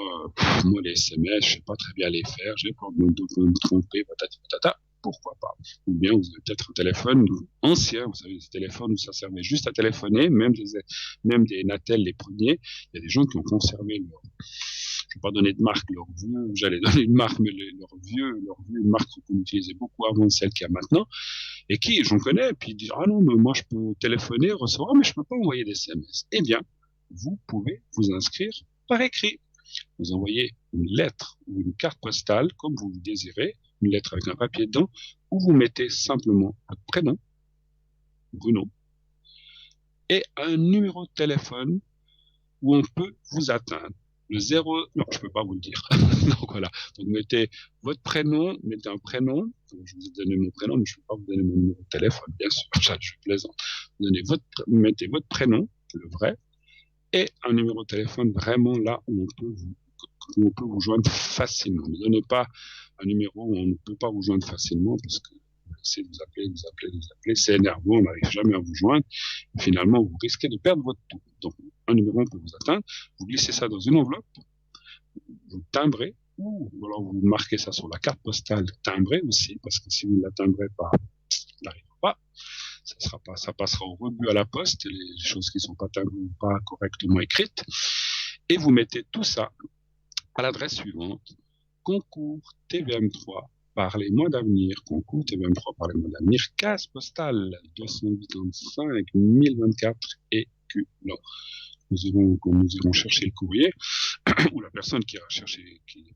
moi les SMS, je sais pas très bien les faire, j'ai peur de me tromper, patati patata, pourquoi pas. Ou bien vous avez peut-être un téléphone ancien, vous savez, des téléphones où ça servait juste à téléphoner, même des Natel, les premiers, il y a des gens qui ont conservé leur, je ne vais pas donner de marque, leur vieux, j'allais donner une marque, mais leur vieux, une marque qu'on utilisait beaucoup avant celle qu'il y a maintenant, et qui, j'en connais, puis ils disent, ah non, mais moi je peux téléphoner, recevoir, mais je peux pas envoyer des SMS. Eh bien, vous pouvez vous inscrire par écrit. Vous envoyez une lettre ou une carte postale, comme vous le désirez, une lettre avec un papier dedans, où vous mettez simplement votre prénom, Bruno, et un numéro de téléphone où on peut vous atteindre. Le 0, non, je peux pas vous le dire. Donc voilà. Donc mettez votre prénom, mettez un prénom. Je vous ai donné mon prénom, mais je ne peux pas vous donner mon numéro de téléphone, bien sûr. Je plaisante. Mettez votre prénom, le vrai, et un numéro de téléphone vraiment là où on peut vous joindre facilement. Ne donnez pas un numéro où on ne peut pas vous joindre facilement parce que vous essayez de vous appeler, c'est énervant, on n'arrive jamais à vous joindre. Et finalement, vous risquez de perdre votre tour. Donc, un numéro peut vous atteindre, vous glissez ça dans une enveloppe, vous timbrez, ou alors vous marquez ça sur la carte postale timbrée aussi, parce que si vous ne la timbrez pas, ça n'arrivera pas. Ça passera au rebut à la poste, les choses qui ne sont pas timbrées ou pas correctement écrites. Et vous mettez tout ça à l'adresse suivante, concours TVM3, Parlez-moi d'avenir, concours TVM3, Parlez-moi d'avenir, case postale 285 1024 EQ. Nous irons chercher le courrier, ou la personne qui est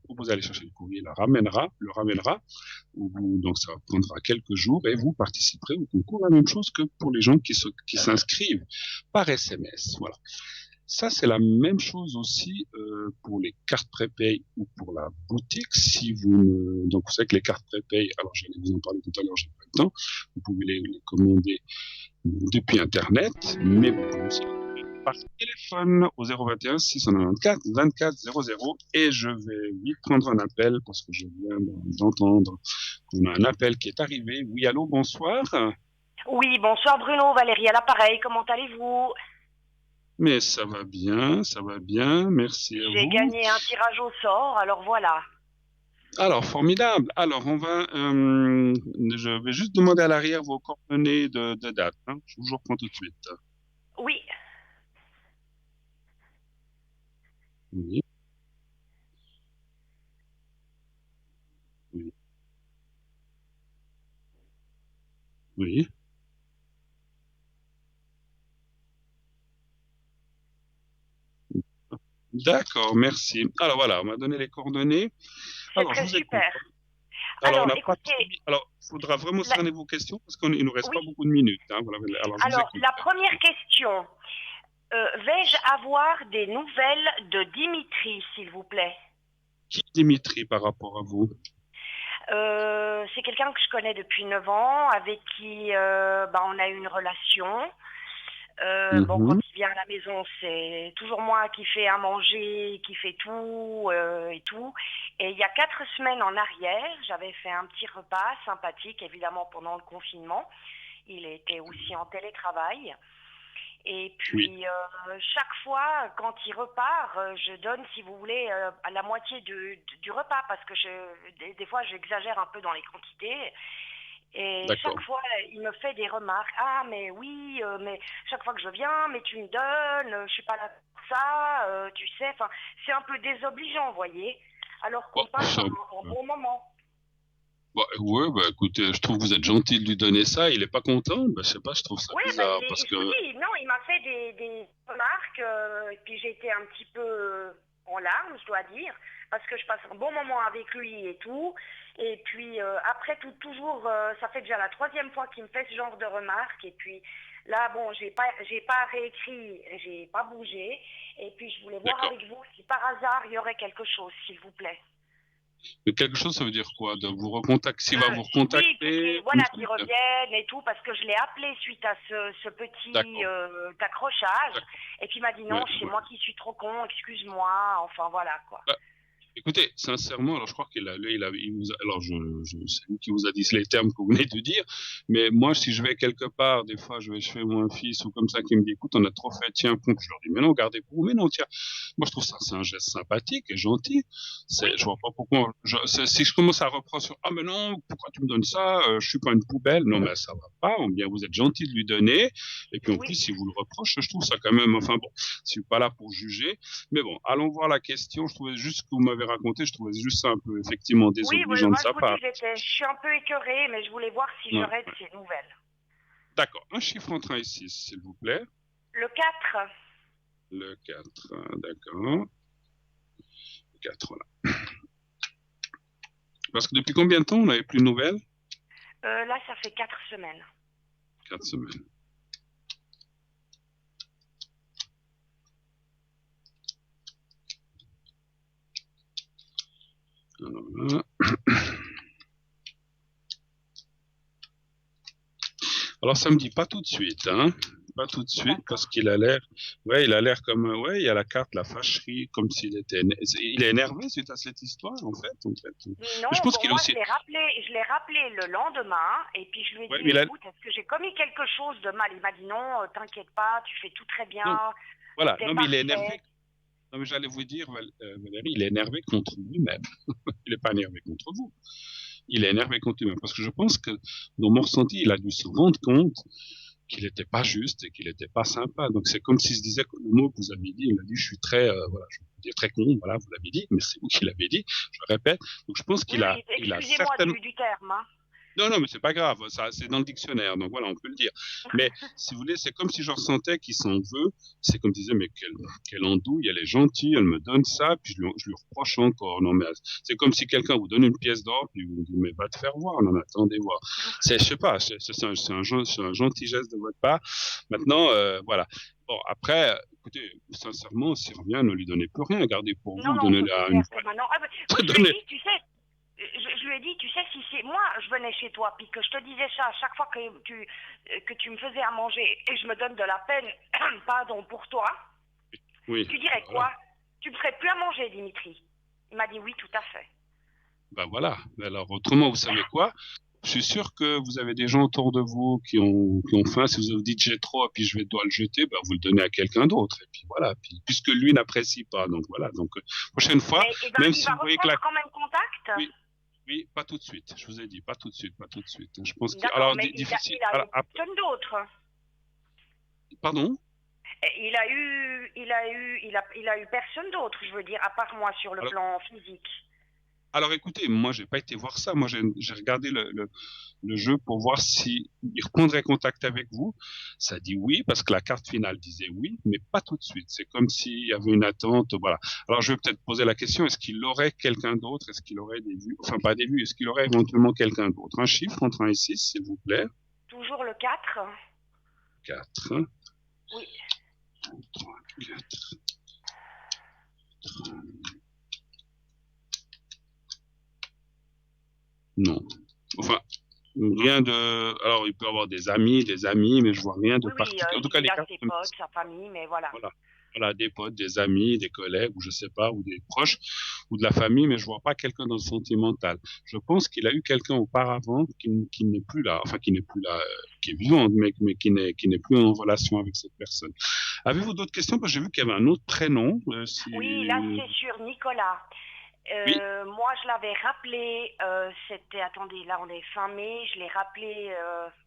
proposée d'aller chercher le courrier le ramènera, donc ça prendra quelques jours et vous participerez au concours, la même chose que pour les gens qui s'inscrivent par SMS. Voilà. Ça, c'est la même chose aussi pour les cartes prépay ou pour la boutique. Donc, vous savez que les cartes prépay, alors j'allais vous en parler tout à l'heure, j'ai pas le temps, vous pouvez les commander depuis Internet, mais vous pouvez aussi par téléphone au 021 694 24 00 et je vais vite prendre un appel parce que je viens d'entendre qu'on a un appel qui est arrivé. Oui, allô, bonsoir. Oui, bonsoir Bruno, Valérie à l'appareil, comment allez-vous? Mais ça va bien, merci à vous. J'ai gagné un tirage au sort, alors voilà. Alors, formidable. Alors, je vais juste demander à l'arrière vos coordonnées de date. Hein. Je vous reprends tout de suite. Oui. Oui. Oui. Oui. D'accord, merci. Alors voilà, on m'a donné les coordonnées. Alors, je vous super. Alors, il faudra vraiment cerner vos questions parce qu'il ne nous reste pas beaucoup de minutes. Hein. Voilà. Alors la première question, vais-je avoir des nouvelles de Dimitri, s'il vous plaît? Qui est Dimitri par rapport à vous? C'est quelqu'un que je connais depuis 9 ans, avec qui on a eu une relation. Bon, quand il vient à la maison, c'est toujours moi qui fais à manger, qui fait tout et tout. Et il y a 4 semaines en arrière, j'avais fait un petit repas sympathique, évidemment pendant le confinement. Il était aussi en télétravail. Et puis, chaque fois, quand il repart, je donne, si vous voulez, à la moitié du repas, parce que des fois, j'exagère un peu dans les quantités. Et chaque fois, il me fait des remarques. Ah, mais oui, mais chaque fois que je viens, mais tu me donnes, je suis pas là pour ça, tu sais. Enfin, c'est un peu désobligeant, vous voyez. Alors qu'on passe un bon moment. Écoutez, je trouve que vous êtes gentil de lui donner ça. Il est pas content. Je sais pas, je trouve ça bizarre parce que. Non, il m'a fait des remarques, et puis j'ai été un petit peu en larmes, je dois dire, parce que je passe un bon moment avec lui et tout. Et puis après toujours, ça fait déjà la 3e fois qu'il me fait ce genre de remarques. Et puis là, bon, j'ai pas réécrit, j'ai pas bougé. Et puis je voulais voir avec vous si par hasard il y aurait quelque chose, s'il vous plaît. Mais quelque chose, ça veut dire quoi? De vous recontacter, s'il va vous recontacter? Oui, voilà, qu'ils reviennent et tout, parce que je l'ai appelé suite à ce petit accrochage. Et puis il m'a dit non, c'est moi qui suis trop con, excuse-moi, enfin voilà quoi. Écoutez, sincèrement, alors je crois alors je sais qui vous a dit les termes que vous venez de dire, mais moi, si je vais quelque part, des fois, je vais chez mon fils ou comme ça, qui me dit, écoute, on a trop fait, tiens, compte, je leur dis, mais non, gardez pour vous, mais non, tiens. Moi, je trouve ça, c'est un geste sympathique et gentil. Je vois pas pourquoi, si je commence à reprendre sur, ah, mais non, pourquoi tu me donnes ça, je suis pas une poubelle, non, mais ça va pas, bien, vous êtes gentil de lui donner, et puis en plus, si vous le reproche, je trouve ça quand même, enfin bon, je suis pas là pour juger, mais bon, allons voir la question, je trouvais juste que vous m'avez raconté, je trouvais juste ça un peu effectivement désobligeant de sa part. Je suis un peu écœurée, mais je voulais voir si j'aurais de ces nouvelles. D'accord, un chiffre entre 1 et 6, s'il vous plaît. Le 4. Le 4, d'accord. Le 4, voilà. Parce que depuis combien de temps on n'avait plus de nouvelles? Là, ça fait 4 semaines. 4 semaines. Alors là. Alors ça me dit pas tout de suite, hein. Pas tout de suite, parce qu'il a l'air, il a l'air comme, il y a la carte, la fâcherie, comme s'il était, il est énervé suite à cette histoire, en fait. Non, je pense qu'il moi, aussi... je l'ai rappelé le lendemain, et puis je lui ai dit, écoute, est-ce que j'ai commis quelque chose de mal? Il m'a dit, non, t'inquiète pas, tu fais tout très bien. Non. Voilà, non, mais il est énervé. Non, mais j'allais vous dire, Valérie, il est énervé contre lui-même. Il n'est pas énervé contre vous. Il est énervé contre lui-même. Parce que je pense que, dans mon ressenti, il a dû se rendre compte qu'il n'était pas juste et qu'il n'était pas sympa. Donc c'est comme s'il se disait que le mot que vous avez dit, il a dit je suis très, je veux dire très con, voilà, vous l'avez dit, mais c'est vous qui l'avez dit, je le répète. Donc je pense qu'il a certainement... du terme, hein. Non, mais c'est pas grave, ça, c'est dans le dictionnaire, donc voilà, on peut le dire. Mais si vous voulez, c'est comme si je ressentais qu'il s'en veut. C'est comme disait, mais quelle andouille, elle est gentille, elle me donne ça, puis je lui reproche encore. Non, mais c'est comme si quelqu'un vous donne une pièce d'or, puis vous dit, mais va te faire voir, non, mais attendez voir. Je sais pas, c'est un gentil geste de votre part. Maintenant, voilà. Bon, après, écoutez, sincèrement, s'il revient, ne lui donnez plus rien, gardez pour vous, donnez-le à une... Je lui ai dit, tu sais, si c'est moi, je venais chez toi, puis que je te disais ça à chaque fois que tu me faisais à manger et je me donne de la peine, pardon, pour toi, tu dirais quoi? Tu me ferais plus à manger, Dimitri. Il m'a dit oui, tout à fait. Ben voilà. Alors, autrement, vous savez quoi? Je suis sûr que vous avez des gens autour de vous qui ont faim. Si vous vous dites j'ai trop et puis je dois le jeter, ben vous le donnez à quelqu'un d'autre. Et puis voilà. Puis, puisque lui n'apprécie pas, donc voilà. Donc prochaine fois, même si vous voyez que quand même contact. Oui, pas tout de suite. Je vous ai dit, pas tout de suite. Je pense que alors difficile. Il a eu personne d'autre. Pardon? Il a eu personne d'autre, je veux dire, à part moi sur le plan physique. Alors écoutez, moi j'ai pas été voir ça. Moi j'ai regardé le jeu pour voir s'il reprendrait contact avec vous. Ça dit oui parce que la carte finale disait oui, mais pas tout de suite. C'est comme s'il y avait une attente. Voilà. Alors je vais peut-être poser la question, est-ce qu'il aurait quelqu'un d'autre? Est-ce qu'il aurait des vues? Enfin pas des vues, est-ce qu'il aurait éventuellement quelqu'un d'autre? Un chiffre entre 1 et 6, s'il vous plaît. Toujours le 4. 4. Oui. 3, 4. Non. Enfin, rien de... Alors, il peut avoir des amis, mais je vois rien de particulier. En tout cas, il a ses potes, sa famille, mais voilà. Voilà, des potes, des amis, des collègues, ou je sais pas, ou des proches, ou de la famille, mais je vois pas quelqu'un dans le sentimental. Je pense qu'il a eu quelqu'un auparavant qui n'est plus là, enfin qui n'est plus là, qui est vivant, mais qui n'est plus en relation avec cette personne. Avez-vous d'autres questions? Parce que j'ai vu qu'il y avait un autre prénom. Oui, là c'est sur Nicolas. Moi, je l'avais rappelé, c'était, attendez, là on est fin mai, je l'ai rappelé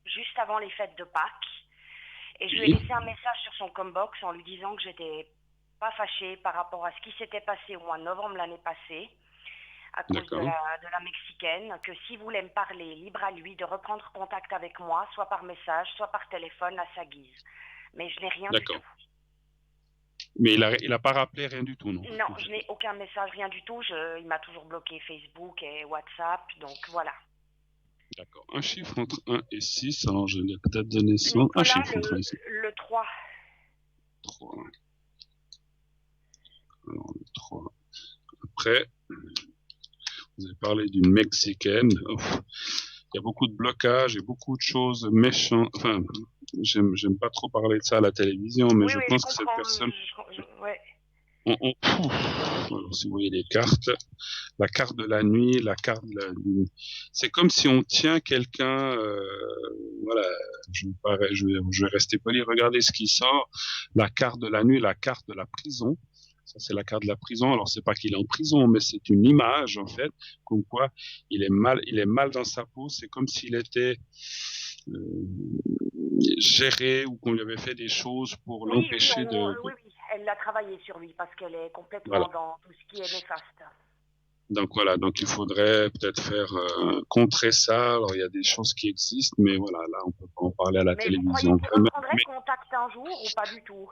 juste avant les fêtes de Pâques. Et je lui ai laissé un message sur son combox en lui disant que j'étais pas fâchée par rapport à ce qui s'était passé au mois de novembre l'année passée, à cause de la Mexicaine, que s'il voulait me parler, libre à lui de reprendre contact avec moi, soit par message, soit par téléphone, à sa guise. Mais je n'ai rien du tout. Mais il a pas rappelé rien du tout, non? Non, je n'ai aucun message, rien du tout. Il m'a toujours bloqué Facebook et WhatsApp, donc voilà. D'accord. Un chiffre entre 1 et 6, alors je l'ai peut-être donné ça. Un chiffre entre 1 et 6. Le 3. 3. Alors, le 3. Après, vous avez parlé d'une Mexicaine. Il y a beaucoup de blocages et beaucoup de choses méchantes. Enfin, j'aime pas trop parler de ça à la télévision, mais je pense que cette personne... Alors, si vous voyez les cartes, la carte de la nuit, la carte de la nuit. C'est comme si on tient quelqu'un, voilà, je vais rester poli, regardez ce qui sort, la carte de la nuit, la carte de la prison. Ça, c'est la carte de la prison. Alors, c'est pas qu'il est en prison, mais c'est une image, en fait, comme quoi il est mal dans sa peau. C'est comme s'il était géré ou qu'on lui avait fait des choses pour l'empêcher de... Oui, elle l'a travaillé sur lui parce qu'elle est complètement dans tout ce qui est néfaste. Donc voilà, donc il faudrait peut-être faire contrer ça. Alors il y a des choses qui existent, mais voilà, là on peut pas en parler à la télévision. Vous reprendrez contact un jour ou pas du tout?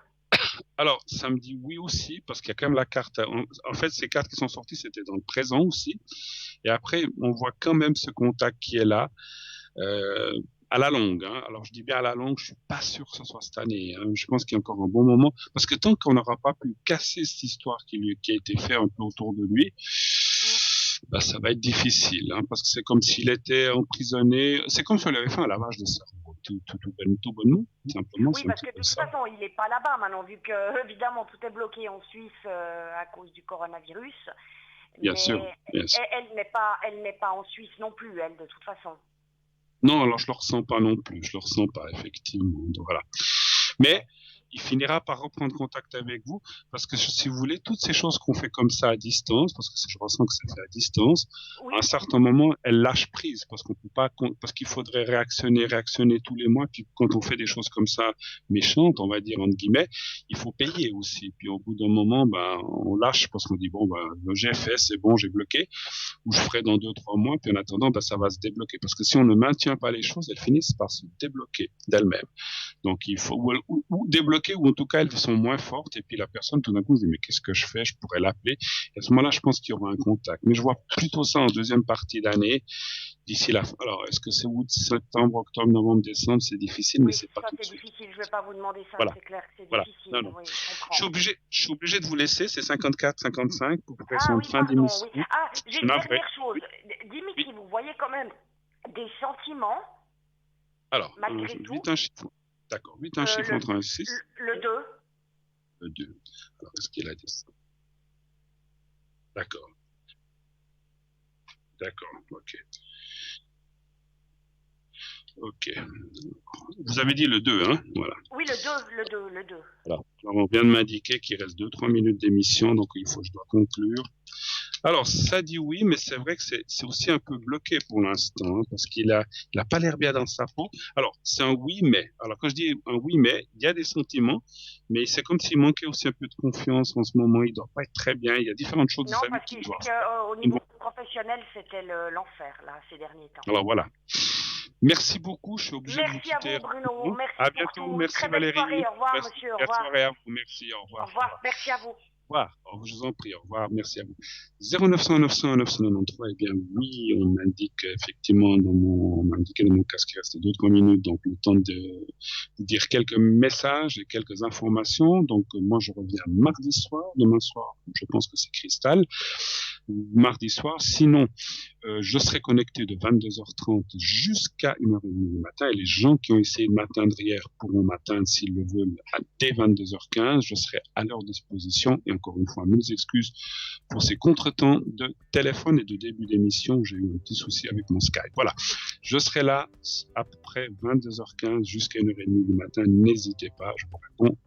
Alors ça me dit oui aussi, parce qu'il y a quand même la carte. En fait, ces cartes qui sont sorties, c'était dans le présent aussi. Et après, on voit quand même ce contact qui est là. À la longue, hein. Alors je dis bien à la longue, je suis pas sûr que ce soit cette année, hein. Je pense qu'il y a encore un bon moment, parce que tant qu'on n'aura pas pu casser cette histoire qui a été faite un peu autour de lui, bah, ça va être difficile, hein, parce que c'est comme s'il était emprisonné, c'est comme si on lui avait fait un lavage de cerveau, tout bonnement, simplement. Oui, parce que de toute façon, il n'est pas là-bas maintenant, vu que évidemment tout est bloqué en Suisse à cause du coronavirus. Bien sûr. Elle n'est pas en Suisse non plus, elle, de toute façon. Non, alors je le ressens pas non plus, je le ressens pas, effectivement. Donc, voilà. Mais il finira par reprendre contact avec vous, parce que si vous voulez, toutes ces choses qu'on fait comme ça à distance, parce que je ressens que c'est fait à distance, à un certain moment, elle lâche prise, parce qu'on peut pas, parce qu'il faudrait réactionner tous les mois, puis quand on fait des choses comme ça méchantes, on va dire entre guillemets, il faut payer aussi. Puis au bout d'un moment, ben, on lâche parce qu'on dit bon, ben, j'ai fait, c'est bon, j'ai bloqué, ou je ferai dans 2-3 mois, puis en attendant, ben, ça va se débloquer, parce que si on ne maintient pas les choses, elles finissent par se débloquer d'elles-mêmes. Donc il faut ou débloquer, ou en tout cas elles sont moins fortes, et puis la personne tout d'un coup se dit mais qu'est-ce que je fais, je pourrais l'appeler, et à ce moment-là je pense qu'il y aura un contact, mais je vois plutôt ça en deuxième partie d'année, d'ici la fin. Alors est-ce que c'est août, septembre, octobre, novembre, décembre, c'est difficile, mais c'est pas tout de suite. C'est difficile, je vais pas vous demander ça, voilà. C'est clair que c'est difficile. Non. Oui, je suis obligé de vous laisser, c'est 54-55 pour pression de fin d'émission. Oui. Ah, j'ai une dernière chose, Dimitri, vous voyez quand même des sentiments. Alors, malgré tout. 8 un chiffre. D'accord, 8 un chiffre entre 1 et 6. Le 2. Le 2. Alors, est-ce qu'il a dit ça? D'accord. D'accord, ok. Ok. Vous avez dit le 2, hein? Voilà. Oui, le 2. Voilà. Alors, on vient de m'indiquer qu'il reste 2-3 minutes d'émission, donc je dois conclure. Alors, ça dit oui, mais c'est vrai que c'est aussi un peu bloqué pour l'instant, hein, parce qu'il a pas l'air bien dans sa peau. Alors, c'est un oui, mais. Alors, quand je dis un oui, mais, il y a des sentiments, mais c'est comme s'il manquait aussi un peu de confiance en ce moment. Il doit pas être très bien. Il y a différentes choses. Non, parce qu'au niveau professionnel, c'était l'enfer, là, ces derniers temps. Alors, voilà. Merci beaucoup. Je suis obligé de vous quitter. Merci à vous, Bruno. Merci à bientôt. Merci, très Valérie. Soirée. Au revoir, monsieur. Au revoir. Soirée à vous. Merci. Au revoir. Au revoir. Merci à vous. Au revoir. Je vous en prie. Au revoir. Merci à vous. 0900 900 993. Eh bien, oui, on m'indique effectivement on m'a indiqué dans mon casque qu'il restait 2-3 minutes. Donc, le temps de dire quelques messages et quelques informations. Donc, moi, je reviens mardi soir. Demain soir, je pense que c'est Cristal. Mardi soir. Sinon, je serai connecté de 22h30 jusqu'à 1h30 du matin. Et les gens qui ont essayé de m'atteindre hier pourront m'atteindre s'ils le veulent dès 22h15. Je serai à leur disposition. Et encore une fois, mille excuses pour ces contretemps de téléphone et de début d'émission. J'ai eu un petit souci avec mon Skype. Voilà. Je serai là à peu près 22h15 jusqu'à 1h30 du matin. N'hésitez pas. Je vous réponds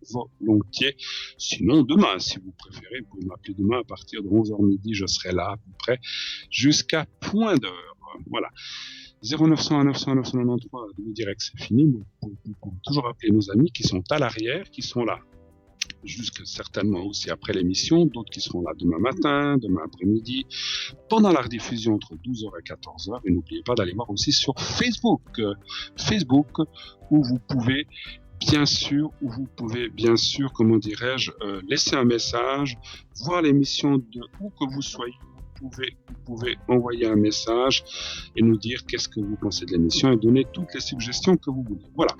volontiers. Sinon, demain, si vous préférez, vous pouvez m'appeler demain à partir de 11h midi. Je serai là à peu près jusqu'à point d'heure. Voilà. 0900 900 993, je vous dirais que c'est fini. Vous pouvez toujours appeler nos amis qui sont à l'arrière, qui sont là jusque certainement aussi après l'émission, d'autres qui seront là demain matin, demain après-midi, pendant la rediffusion entre 12h et 14h. Et n'oubliez pas d'aller voir aussi sur Facebook, où vous pouvez bien sûr, comment dirais-je, laisser un message, voir l'émission de où que vous soyez. Vous pouvez envoyer un message et nous dire qu'est-ce que vous pensez de l'émission et donner toutes les suggestions que vous voulez. Voilà,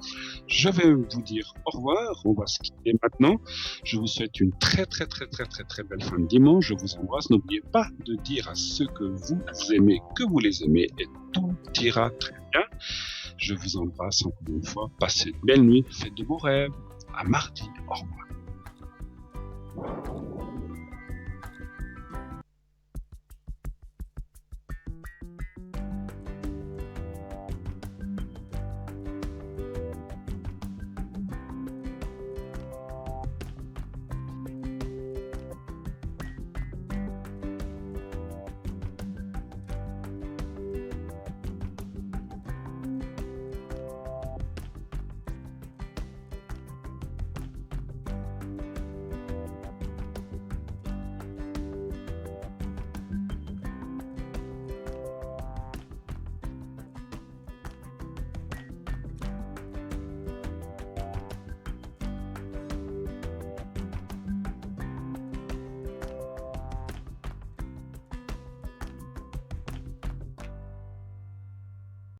je vais vous dire au revoir, on va se quitter maintenant. Je vous souhaite une très belle fin de dimanche, je vous embrasse. N'oubliez pas de dire à ceux que vous aimez que vous les aimez et tout ira très bien. Je vous embrasse encore une fois, passez une belle nuit, faites de beaux rêves, à mardi, au revoir.